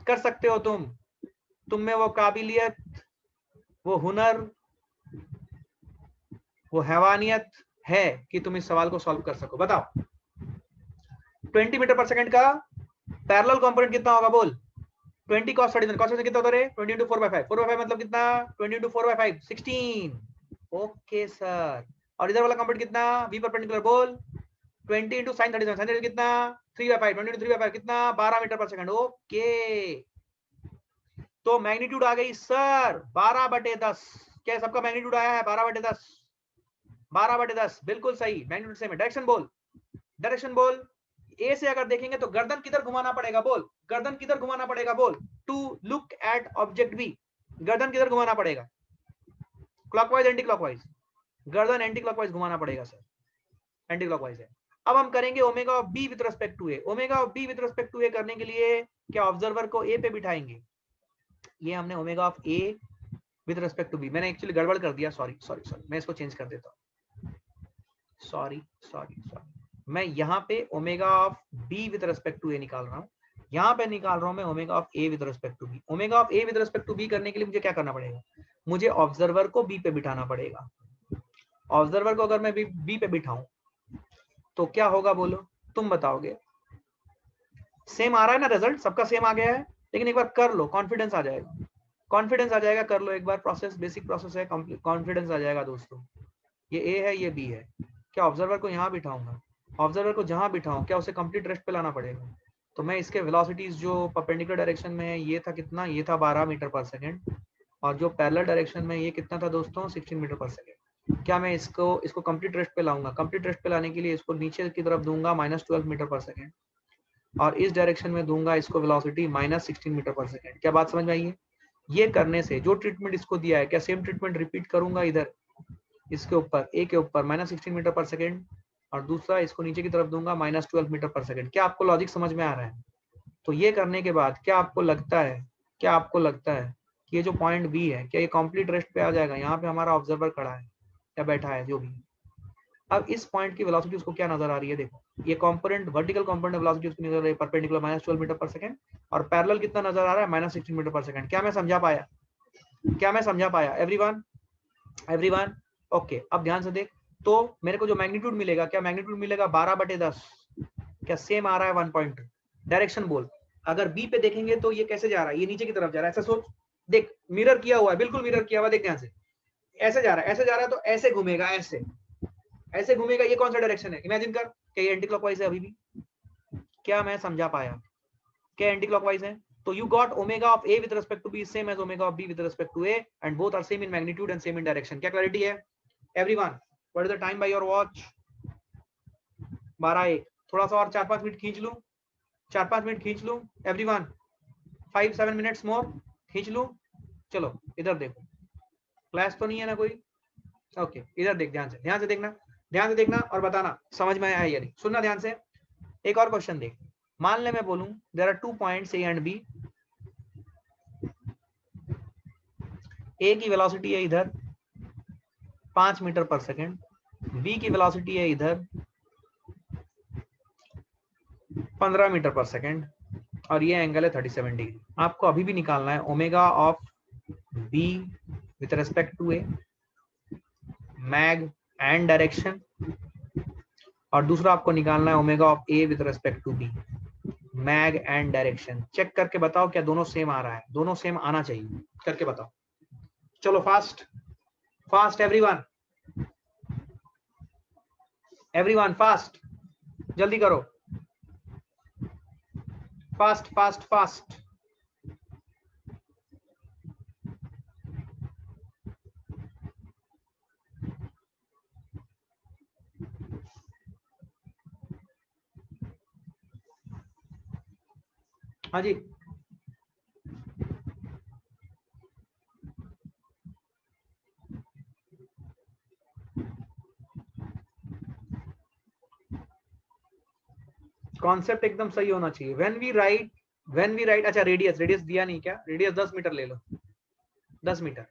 कर सकते हो तुम में वो काबिलियत, वो हुनर, वो हैवानियत है कि तुम इस सवाल को सॉल्व कर सको। बताओ, 20 मीटर पर सेकंड का पैरेलल कंपोनेंट कितना होगा? बोल। 20 cos 30 cos 30 कितना होता है? 20 into 4/5 4/5 मतलब कितना? 20 into 4/5 16। Okay sir. और इधर वाला कंपोनेंट कितना? v परपेंडिकुलर, बोल। 20 into sin 30 sin 30 कितना? 3/5 20 into 3/5 कितना? 12 मीटर पर सेकंड। ओके, तो मैग्नीट्यूड आ गई सर 12/10। क्या सबका मैग्नीट्यूड आया है 12/10? 12/10 बिल्कुल सही मैग्नीट्यूड सेम है। डायरेक्शन बोल, डायरेक्शन बोल। ए से अगर देखेंगे तो गर्दन किधर घुमाना पड़ेगा बोल, गर्दन किधर घुमाना पड़ेगा बोल, to look at object b. गर्दन किधर घुमाना पड़ेगा? Clockwise anti clockwise? गर्दन एंटी क्लॉकवाइज घुमाना पड़ेगा सर, एंटी क्लॉकवाइज है। अब हम करेंगे omega of B with respect to a. Omega of B with respect to a करने के लिए क्या ऑब्जर्वर को ए पे बिठाएंगे? ये हमने omega of A with respect to B, मैंने एक्चुअली गड़बड़ कर दिया, सॉरी सॉरी सॉरी, मैं इसको चेंज कर देता हूँ, सॉरी सॉरी सॉरी। मैं यहाँ पे omega of B with respect to a निकाल रहा हूँ, यहाँ पे निकाल रहा हूँ मैं omega of A with respect to b. Omega of A with respect to b करने के लिए मुझे क्या करना पड़ेगा? मुझे ऑब्जर्वर को बी पे बिठाना पड़ेगा। ऑब्जर्वर को अगर मैं बी पे बिठाऊं तो क्या होगा बोलो, तुम बताओगे। सेम आ रहा है ना रिजल्ट, सबका सेम आ गया है, लेकिन एक बार कर लो, कॉन्फिडेंस आ जाएगा, कॉन्फिडेंस आ जाएगा, कर लो एक बार, प्रोसेस बेसिक प्रोसेस है, कॉन्फिडेंस आ जाएगा दोस्तों। ये ए है, ये बी है, क्या ऑब्जर्वर को यहाँ बिठाऊंगा? ऑब्जर्वर को जहां बिठाऊं क्या उसे कंप्लीट रेस्ट पे लाना पड़ेगा? तो मैं इसके वेलोसिटीज जो परपेंडिकुलर डायरेक्शन में है ये था कितना, ये था 12 मीटर पर सेकेंड, और जो पैरेलल डायरेक्शन में ये कितना था दोस्तों, 16 मीटर पर सेकेंड। क्या मैं इसको कंप्लीट रेस्ट पे लाऊंगा? कंप्लीट रेस्ट पे लाने के लिए इसको नीचे की तरफ दूंगा -12 मीटर पर सेकेंड, और इस डायरेक्शन में दूंगा इसको वेलोसिटी -16 मीटर पर सेकेंड। क्या बात समझ में आई है? ये करने से जो ट्रीटमेंट इसको दिया है, क्या सेम ट्रीटमेंट रिपीट करूंगा इधर इसके ऊपर, ए के ऊपर -16 मीटर पर सेकेंड, और दूसरा इसको नीचे की तरफ दूंगा -12 मीटर पर सेकेंड। क्या आपको लॉजिक समझ में आ रहा है? तो ये करने के बाद क्या आपको लगता है, क्या आपको लगता है कि ये जो पॉइंट बी है क्या ये कंप्लीट रेस्ट पे आ जाएगा? यहाँ पे हमारा ऑब्जर्वर खड़ा है या बैठा है जो भी। अब इस पॉइंट की वेलोसिटी उसको क्या नजर आ रही है? देखो ये कंपोनेंट, वर्टिकल कंपोनेंट वेलोसिटी उसकी नजर आ रही है परपेंडिकुलर -12 मीटर पर सेकंड, और पैरेलल कितना नजर आ रहा है? -16 मीटर पर सेकंड। क्या मैं समझा पाया? क्या मैं समझा पाया? Everyone, everyone okay. अब ध्यान से देख, तो मेरे को जो मैग्नीट्यूड मिलेगा, क्या मैग्नीट्यूड मिलेगा 12/10? क्या सेम आ रहा है 1 पॉइंट? डायरेक्शन बोल। अगर बी पे देखेंगे तो ये कैसे जा रहा है? ये नीचे की तरफ जा रहा है, ऐसा सोच, देख मिरर किया हुआ है, बिल्कुल मिरर किया हुआ, देख ध्यान से, ऐसे जा रहा है, ऐसे जा रहा है, तो ऐसे घूमेगा, ऐसे ऐसे घूमेगा। ये कौन सा डायरेक्शन है? इमेजिन कर, क्या ये एंटी क्लॉकवाइज है अभी भी? क्या मैं समझा पाया? क्या एंटी क्लॉकवाइज है? तो you got omega of a with respect to b is same as omega of b with respect to a, and both are same in magnitude and same in direction. क्या clarity है everyone? What is the time by your watch? 12:01। थोड़ा सा और 4-5 minute खींच लूं, 4-5 minute खींच लूं everyone, 5-7 minutes more खींच लूं। चलो इधर देखो, क्लास तो नहीं है ना कोई? ओके इधर देख, ध्यान से, ध्यान से देखना, ध्यान से देखना और बताना समझ में आया या नहीं। सुनना ध्यान से, एक और क्वेश्चन देख। मान ले मैं बोलूं there are 2 points a and b. A की वेलोसिटी है इधर 5 मीटर पर सेकेंड, बी की वेलोसिटी है इधर 15 मीटर पर सेकेंड, और ये एंगल है 37 डिग्री। आपको अभी भी निकालना है omega of B with respect to A, mag and direction, और दूसरा आपको निकालना है omega of A with respect to B, mag and direction. Check करके बताओ क्या दोनों सेम आ रहा है? दोनों सेम आना चाहिए, करके बताओ। चलो fast fast everyone, everyone fast, जल्दी करो, फास्ट फास्ट फास्ट। हाँ जी, कॉन्सेप्ट एकदम सही होना चाहिए। व्हेन वी राइट, अच्छा रेडियस, रेडियस दिया नहीं क्या? रेडियस 10 मीटर ले लो, 10 मीटर,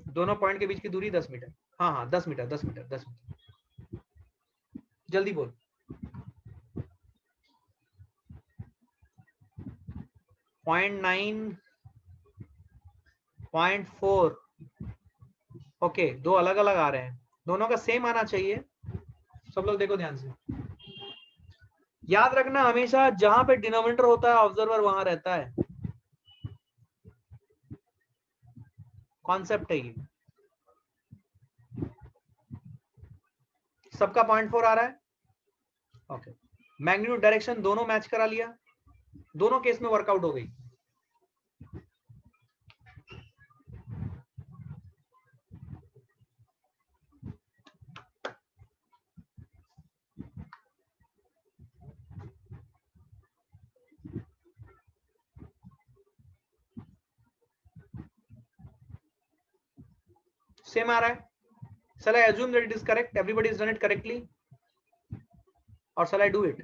दोनों पॉइंट के बीच की दूरी 10 मीटर। हाँ हाँ 10 मीटर 10 मीटर 10 मीटर, जल्दी बोल। 0.9, 0.4, ओके, दो अलग अलग आ रहे हैं, दोनों का सेम आना चाहिए। सब लोग देखो ध्यान से, याद रखना हमेशा जहां पे डिनोमिनेटर होता है ऑब्जर्वर वहां रहता है, कॉन्सेप्ट है ये। सबका 0.4 आ रहा है, ओके। मैग्नीट्यूड डायरेक्शन दोनों मैच करा लिया, दोनों केस में वर्कआउट हो गई। सेम आ रहा है. Shall I assume that it is correct? Everybody has done it correctly, or shall I do it?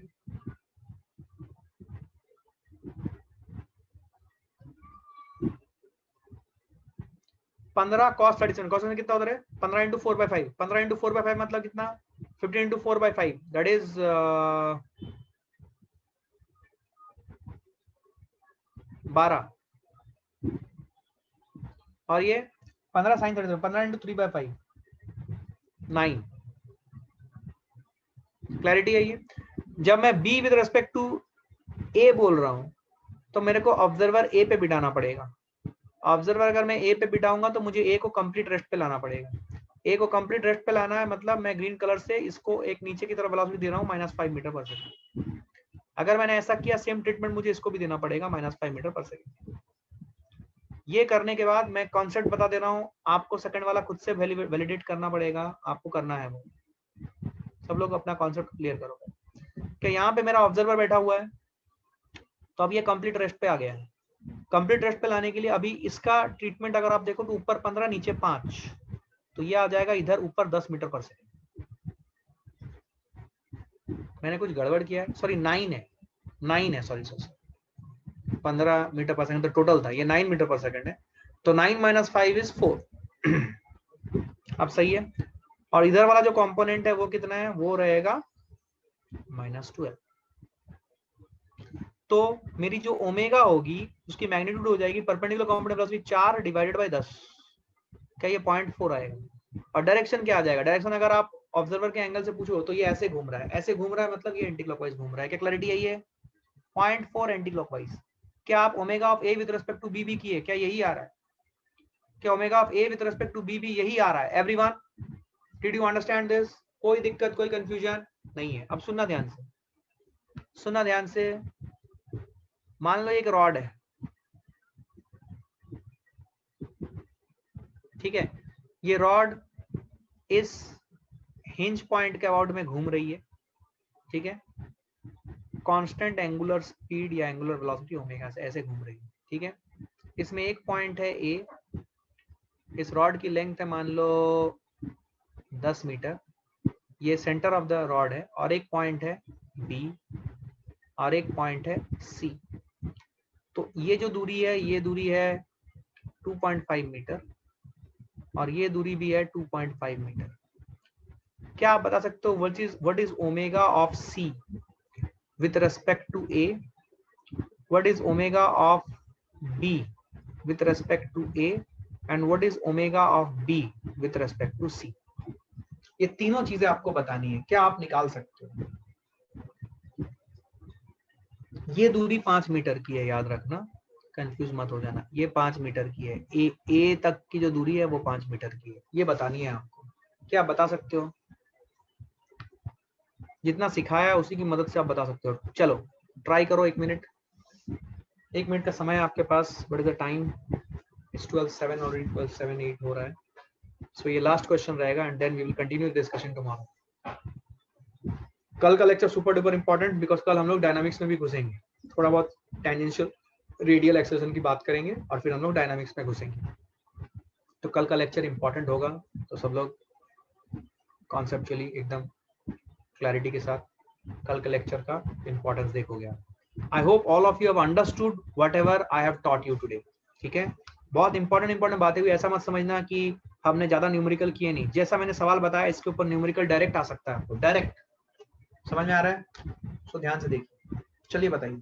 15 cos 37. cos कितना उधर है? 15 into 4/5. 15 into 4/5 मतलब कितना? 15 into 4/5. That is 12. और ये 15 sin 37. 15 into 3/5. 9. क्लैरिटी है ये? जब मैं b with respect to a बोल रहा हूं तो मेरे को ऑब्जर्वर a पे बिठाना पड़ेगा. ऑब्जर्वर अगर मैं a पे बिठाऊंगा तो मुझे a को कंप्लीट रेस्ट पे लाना पड़ेगा. a को कंप्लीट रेस्ट पे लाना है मतलब मैं ग्रीन कलर से इसको एक नीचे की तरफ वेलोसिटी दे रहा हूँ -5 मीटर पर सेकंड. अगर मैंने ऐसा किया सेम ट्रीटमेंट मुझे इसको भी देना पड़ेगा -5 मीटर पर सेकंड. ये करने के बाद मैं कॉन्सेप्ट बता दे रहा हूँ आपको. सेकंड वाला खुद से वैलिडेट करना पड़ेगा. आपको करना है वो. सब लोग अपना कॉन्सेप्ट क्लियर करो कि यहाँ पे मेरा ऑब्जर्वर बैठा हुआ है तो अब ये कंप्लीट रेस्ट पे आ गया है. कंप्लीट रेस्ट पे लाने के लिए अभी इसका ट्रीटमेंट अगर आप देखो तो ऊपर 15 नीचे 5 तो ये आ जाएगा इधर ऊपर 10 मीटर पर सेकंड. मैंने कुछ गड़बड़ किया है. सॉरी 9 है सॉरी 15 मीटर पर सेकंड तो टोटल था. ये 9 मीटर पर सेकंड है तो 9 - 5 इज 4. अब सही है. और इधर वाला जो कंपोनेंट है वो कितना है? वो रहेगा -12. तो मेरी जो ओमेगा होगी उसकी मैग्नीट्यूड हो जाएगी perpendicular component velocity 4 divided by 10. क्या ये 0.4 आएगा? और डायरेक्शन क्या आ जाएगा? डायरेक्शन अगर आप ऑब्जर्वर के एंगल से पूछो तो ये ऐसे घूम रहा है. ऐसे घूम रहा है मतलब ये एंटी क्लॉकवाइज घूम रहा है. क्या क्लैरिटी है? ये 0.4 एंटी क्लॉकवाइज. क्या आप omega of A with respect to B भी किए? क्या यही आ रहा है? क्या omega of A with respect to B भी यही आ रहा है? Everyone did you understand this? कोई दिक्कत कोई कंफ्यूजन नहीं है. अब सुनना ध्यान से, सुनना ध्यान से. मान लो एक रॉड है, ठीक है. ये रॉड इस हिंज पॉइंट के अबाउट में घूम रही है, ठीक है. कांस्टेंट एंगुलर स्पीड या एंगुलर वेलोसिटी ओमेगा से ऐसे घूम रही है, ठीक है. इसमें एक पॉइंट है ए. इस रॉड की लेंथ है मान लो 10 मीटर. ये सेंटर ऑफ द रॉड है. और एक पॉइंट है बी और एक पॉइंट है सी. तो ये जो दूरी है ये दूरी है 2.5 मीटर और ये दूरी भी है 2.5 मीटर. क्या आप बता सकते हो what is omega of C with respect to A? What is omega of B with respect to A? And what is omega of B with respect to C? ये तीनों चीजें आपको बतानी है. क्या आप निकाल सकते हो? ये दूरी 5 मीटर की है, याद रखना, कंफ्यूज मत हो जाना. ये 5 मीटर की है. ए तक की जो दूरी है वो 5 मीटर की है. ये बतानी है आपको. क्या आप बता सकते हो? जितना सिखाया है उसी की मदद से आप बता सकते हो. चलो ट्राई करो. 1 मिनट का समय आपके पास. What is the time? It's 12:07 already. 12:07 हो रहा है. सो ये लास्ट क्वेश्चन रहेगा and then we will continue discussion tomorrow. कल का lecture super duper important because कल हम लोग डायनामिक्स में भी घुसेंगे. थोड़ा बहुत टेंजेंशियल रेडियल एक्सेलरेशन की बात करेंगे और फिर हम लोग डायनामिक्स में घुसेंगे. तो कल का लेक्चर इंपॉर्टेंट होगा. तो सब लोग कॉन्सेप्चुअली एकदम क्लैरिटी के साथ कल के लेक्चर का इंपॉर्टेंस देखोगे आप. आई hope all of you have understood whatever I have taught you today. ठीक है. बहुत इंपॉर्टेंट बातें हुई. ऐसा मत समझना कि हमने ज्यादा न्यूमेरिकल किए नहीं. जैसा मैंने सवाल बताया इसके ऊपर न्यूमेरिकल डायरेक्ट आ सकता है आपको. डायरेक्ट समझ में आ रहा है? तो ध्यान से देखिए. चलिए बताइए.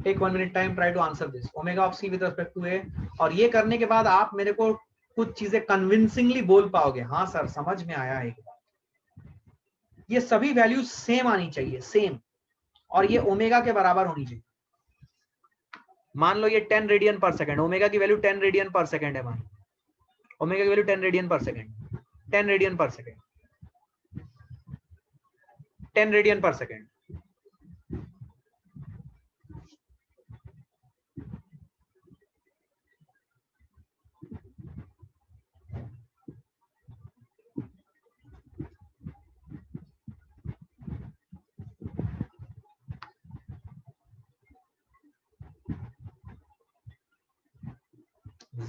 Take 1 minute time. Try to answer this. Omega of c with respect to a. और ये करने के बाद आप मेरे को कुछ चीजें कन्विंसिंगली बोल पाओगे. हाँ सर समझ में आया. एक बात, ये सभी वैल्यूज सेम आनी चाहिए, सेम. और ये ओमेगा के बराबर होनी चाहिए. मान लो ये 10 रेडियन पर सेकंड. ओमेगा की वैल्यू 10 रेडियन पर सेकंड है. मान ओमेगा की value 10 radian per second. 10 radian per second. 10 radian per second.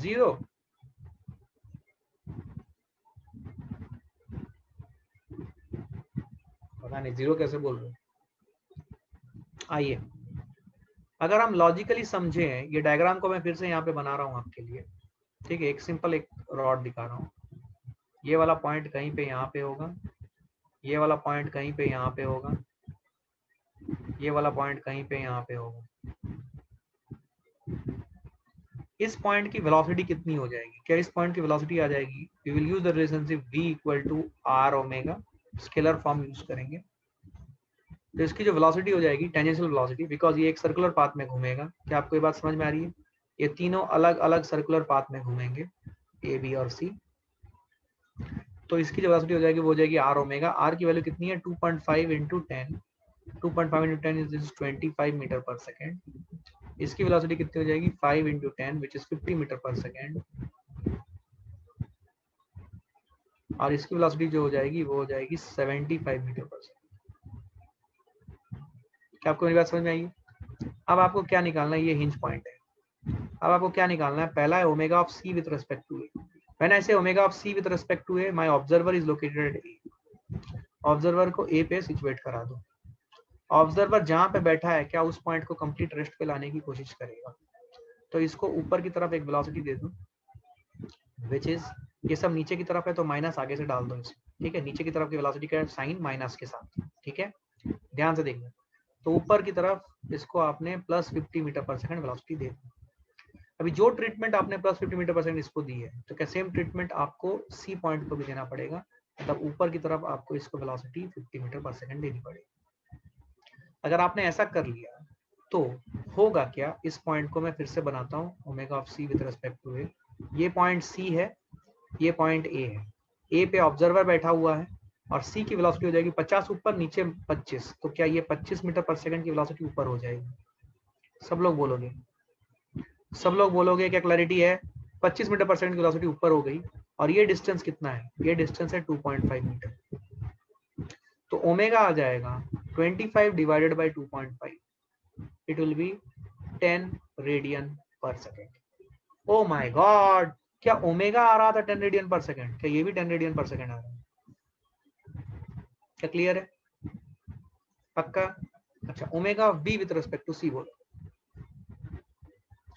0, पता नहीं 0 कैसे बोल रहे हो। आइए, अगर हम लॉजिकली समझे, ये डायग्राम को मैं फिर से यहाँ पे बना रहा हूँ आपके लिए, ठीक है। एक सिंपल एक रॉड दिखा रहा हूँ, ये वाला पॉइंट कहीं पे यहाँ पे होगा, ये वाला पॉइंट कहीं पे यहाँ पे होगा, ये वाला पॉइंट कहीं पे यहाँ पे होगा। इस पॉइंट की वेलोसिटी कितनी हो जाएगी? क्या इस पॉइंट की वेलोसिटी आ जाएगी? We will use the relationship v equal to r omega, scalar form use करेंगे। तो इसकी जो वेलोसिटी हो जाएगी टेंजेंशियल वेलोसिटी, बिकॉज ये एक सर्कुलर पाथ में घूमेगा। क्या आपको ये बात समझ में आ रही है? ये तीनों अलग अलग सर्कुलर पाथ में घूमेंगे, ए बी और सी। तो इसकी जो वेलोसिटी हो जाएगी वो हो जाएगी r ओमेगा। r की वैल्यू कितनी है? 2.5 इंटू 10, 2.5 इंटू 10 इज 25 मीटर पर सेकेंड। इसकी वेलोसिटी कितनी हो जाएगी? 5 इंटू 10 विच इज 50 मीटर पर सेकेंड। और इसकी वेलोसिटी जो हो जाएगी वो हो जाएगी 75 मीटर पर सेकेंड। क्या आपको मेरी बात समझ में आई? अब आपको क्या निकालना है? ये हिंज पॉइंट है। अब आपको क्या निकालना है? पहला है omega of c with respect to a. When I say omega of c with respect to a, my observer is located at a. ऑब्जर्वर को ए पे सिचुएट करा दो। ऑब्जर्वर जहां पे बैठा है, क्या उस पॉइंट को कंप्लीट रेस्ट पे लाने की कोशिश करेगा? तो इसको ऊपर की तरफ एक वेलोसिटी दे दो, विच इज, ये सब नीचे की तरफ है तो माइनस आगे से डाल दो इसे, ठीक है। नीचे की तरफ की वेलोसिटी का साइन माइनस के साथ, ठीक है, ध्यान से देखना। तो ऊपर की तरफ इसको आपने प्लस 50 मीटर पर सेकंड वेलोसिटी दे दी। अभी जो ट्रीटमेंट आपने प्लस 50 मीटर पर सेकंड इसको दी है, तो क्या सेम ट्रीटमेंट आपको सी पॉइंट को भी देना पड़ेगा? मतलब ऊपर की तरफ आपको इसको वेलोसिटी 50 मीटर पर सेकंड देनी पड़ेगी। अगर आपने ऐसा कर लिया तो होगा क्या? इस पॉइंट को मैं फिर से बनाता हूँ, omega of c with respect to a. ये पॉइंट सी है, ये पॉइंट ए है। ए पे ऑब्जर्वर बैठा हुआ है और सी की वेलोसिटी हो जाएगी 50 ऊपर, नीचे 25। तो क्या ये 25 मीटर पर सेकंड की वेलोसिटी ऊपर हो जाएगी? सब लोग बोलोगे, सब लोग बोलोगे। क्या क्लैरिटी है? 25 मीटर पर सेकंड की वेलोसिटी ऊपर हो गई। और ये डिस्टेंस कितना है? ये डिस्टेंस है 2.5 मीटर। तो ओमेगा आ जाएगा 25 divided by 2.5, it will B 10 radian पर सेकेंड। ओ माय गॉड, क्या ओमेगा आ रहा था 10 रेडियन पर सेकेंड? क्या ये भी 10 रेडियन पर सेकेंड आ रहा है? क्या क्लियर है? पक्का? अच्छा, omega b with respect to c बोलो।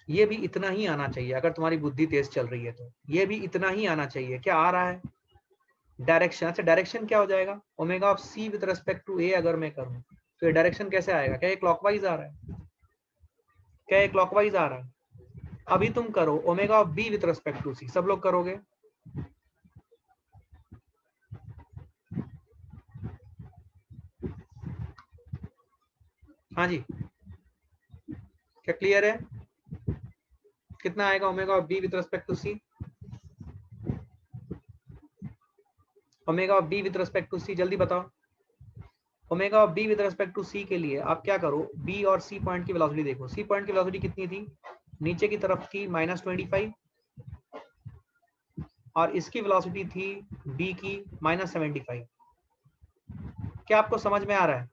ये भी इतना ही आना चाहिए अगर तुम्हारी बुद्धि तेज चल रही है तो। ये भी इतना ही आना चाहिए। क्या आ रहा है? डायरेक्शन। अच्छा, डायरेक्शन क्या हो जाएगा? Omega of c with respect to a अगर मैं करूं तो ये डायरेक्शन कैसे आएगा? क्या ये क्लॉकवाइज आ रहा है? क्या ये क्लॉकवाइज आ रहा है? अभी तुम करो omega of B with respect to c, सब लोग करोगे? हाँ जी, क्या क्लियर है? कितना आएगा omega of B with respect to c? Omega of B with respect to c, जल्दी बताओ। Omega of B with respect to c के लिए आप क्या करो? बी और सी पॉइंट की वेलोसिटी देखो। सी पॉइंट की वेलोसिटी कितनी थी? नीचे की तरफ थी -25 और इसकी वेलोसिटी थी बी की -75। क्या आपको समझ में आ रहा है?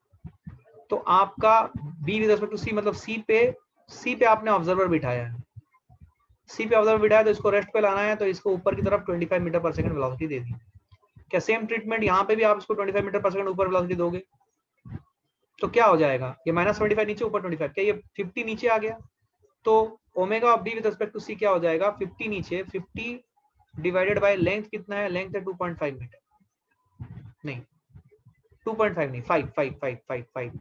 तो आपका बी विद रिस्पेक्ट टू सी मतलब सी पे आपने ऑब्जर्वर बिठाया है। सी पे ऑब्जर्वर बिठाया तो इसको रेस्ट पे लाना है, तो इसको ऊपर की तरफ 25 मीटर पर सेकंड वेलोसिटी दे दी। क्या सेम ट्रीटमेंट यहाँ पे भी आप इसको 25 मीटर पर सेकंड ऊपर वेलोसिटी दोगे? तो क्या हो जाएगा? ये -25 नीचे, ऊपर 25। क्या ये 50 नीचे आ गया? तो omega of B with respect to c क्या हो जाएगा? 50 नीचे, 50 डिवाइडेड बाय लेंथ कितना है? लेंथ है 2.5 मीटर। नहीं 2.5 नहीं, 5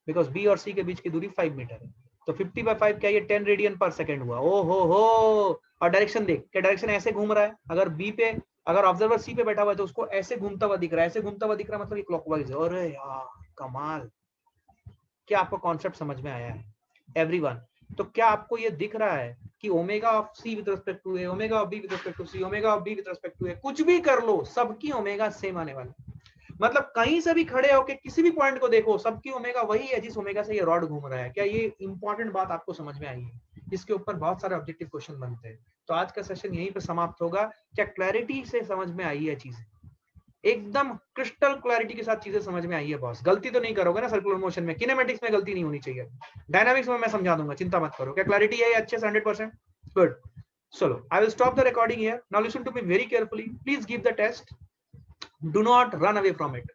बिकॉज बी और सी के बीच की दूरी 5 मीटर है। तो 50 बाय 5 क्या ये 10 रेडियन पर सेकंड हुआ? ओ हो। और डायरेक्शन देख, क्या डायरेक्शन ऐसे घूम रहा है? अगर बी पे, अगर ऑब्जर्वर सी पे बैठा हुआ है तो उसको ऐसे घूमता हुआ दिख रहा है, ऐसे घूमता हुआ दिख रहा है, मतलब ये क्लॉकवाइज है। अरे यार कमाल। क्या आपको कॉन्सेप्ट समझ में आया है एवरीवन? तो क्या आपको ये दिख रहा है कि omega of c with respect to a, omega of B with respect to c, omega of B with respect to a, कुछ भी कर लो सबकी ओमेगा सेम आने वाली। मतलब कहीं से भी खड़े होके किसी भी पॉइंट को देखो, सबकी ओमेगा वही है जिस ओमेगा से ये रॉड घूम रहा है। क्या ये इंपॉर्टेंट बात आपको समझ में आई है? इसके ऊपर बहुत सारे ऑब्जेक्टिव क्वेश्चन बनते हैं। तो आज का सेशन यहीं पे समाप्त होगा। क्या क्लैरिटी से समझ में आई है चीजें? एकदम क्रिस्टल क्लैरिटी के साथ चीजें समझ में आई है बॉस? गलती तो नहीं करोगे ना सर्कुलर मोशन में? किनेमेटिक्स में गलती नहीं होनी चाहिए। डायनामिक्स में मैं समझा दूंगा, चिंता मत करो। क्या क्लैरिटी है अच्छे से 100%? गुड। चलो, I will stop the recording here. Now listen to me very carefully. Please give the test. Do not run away from it.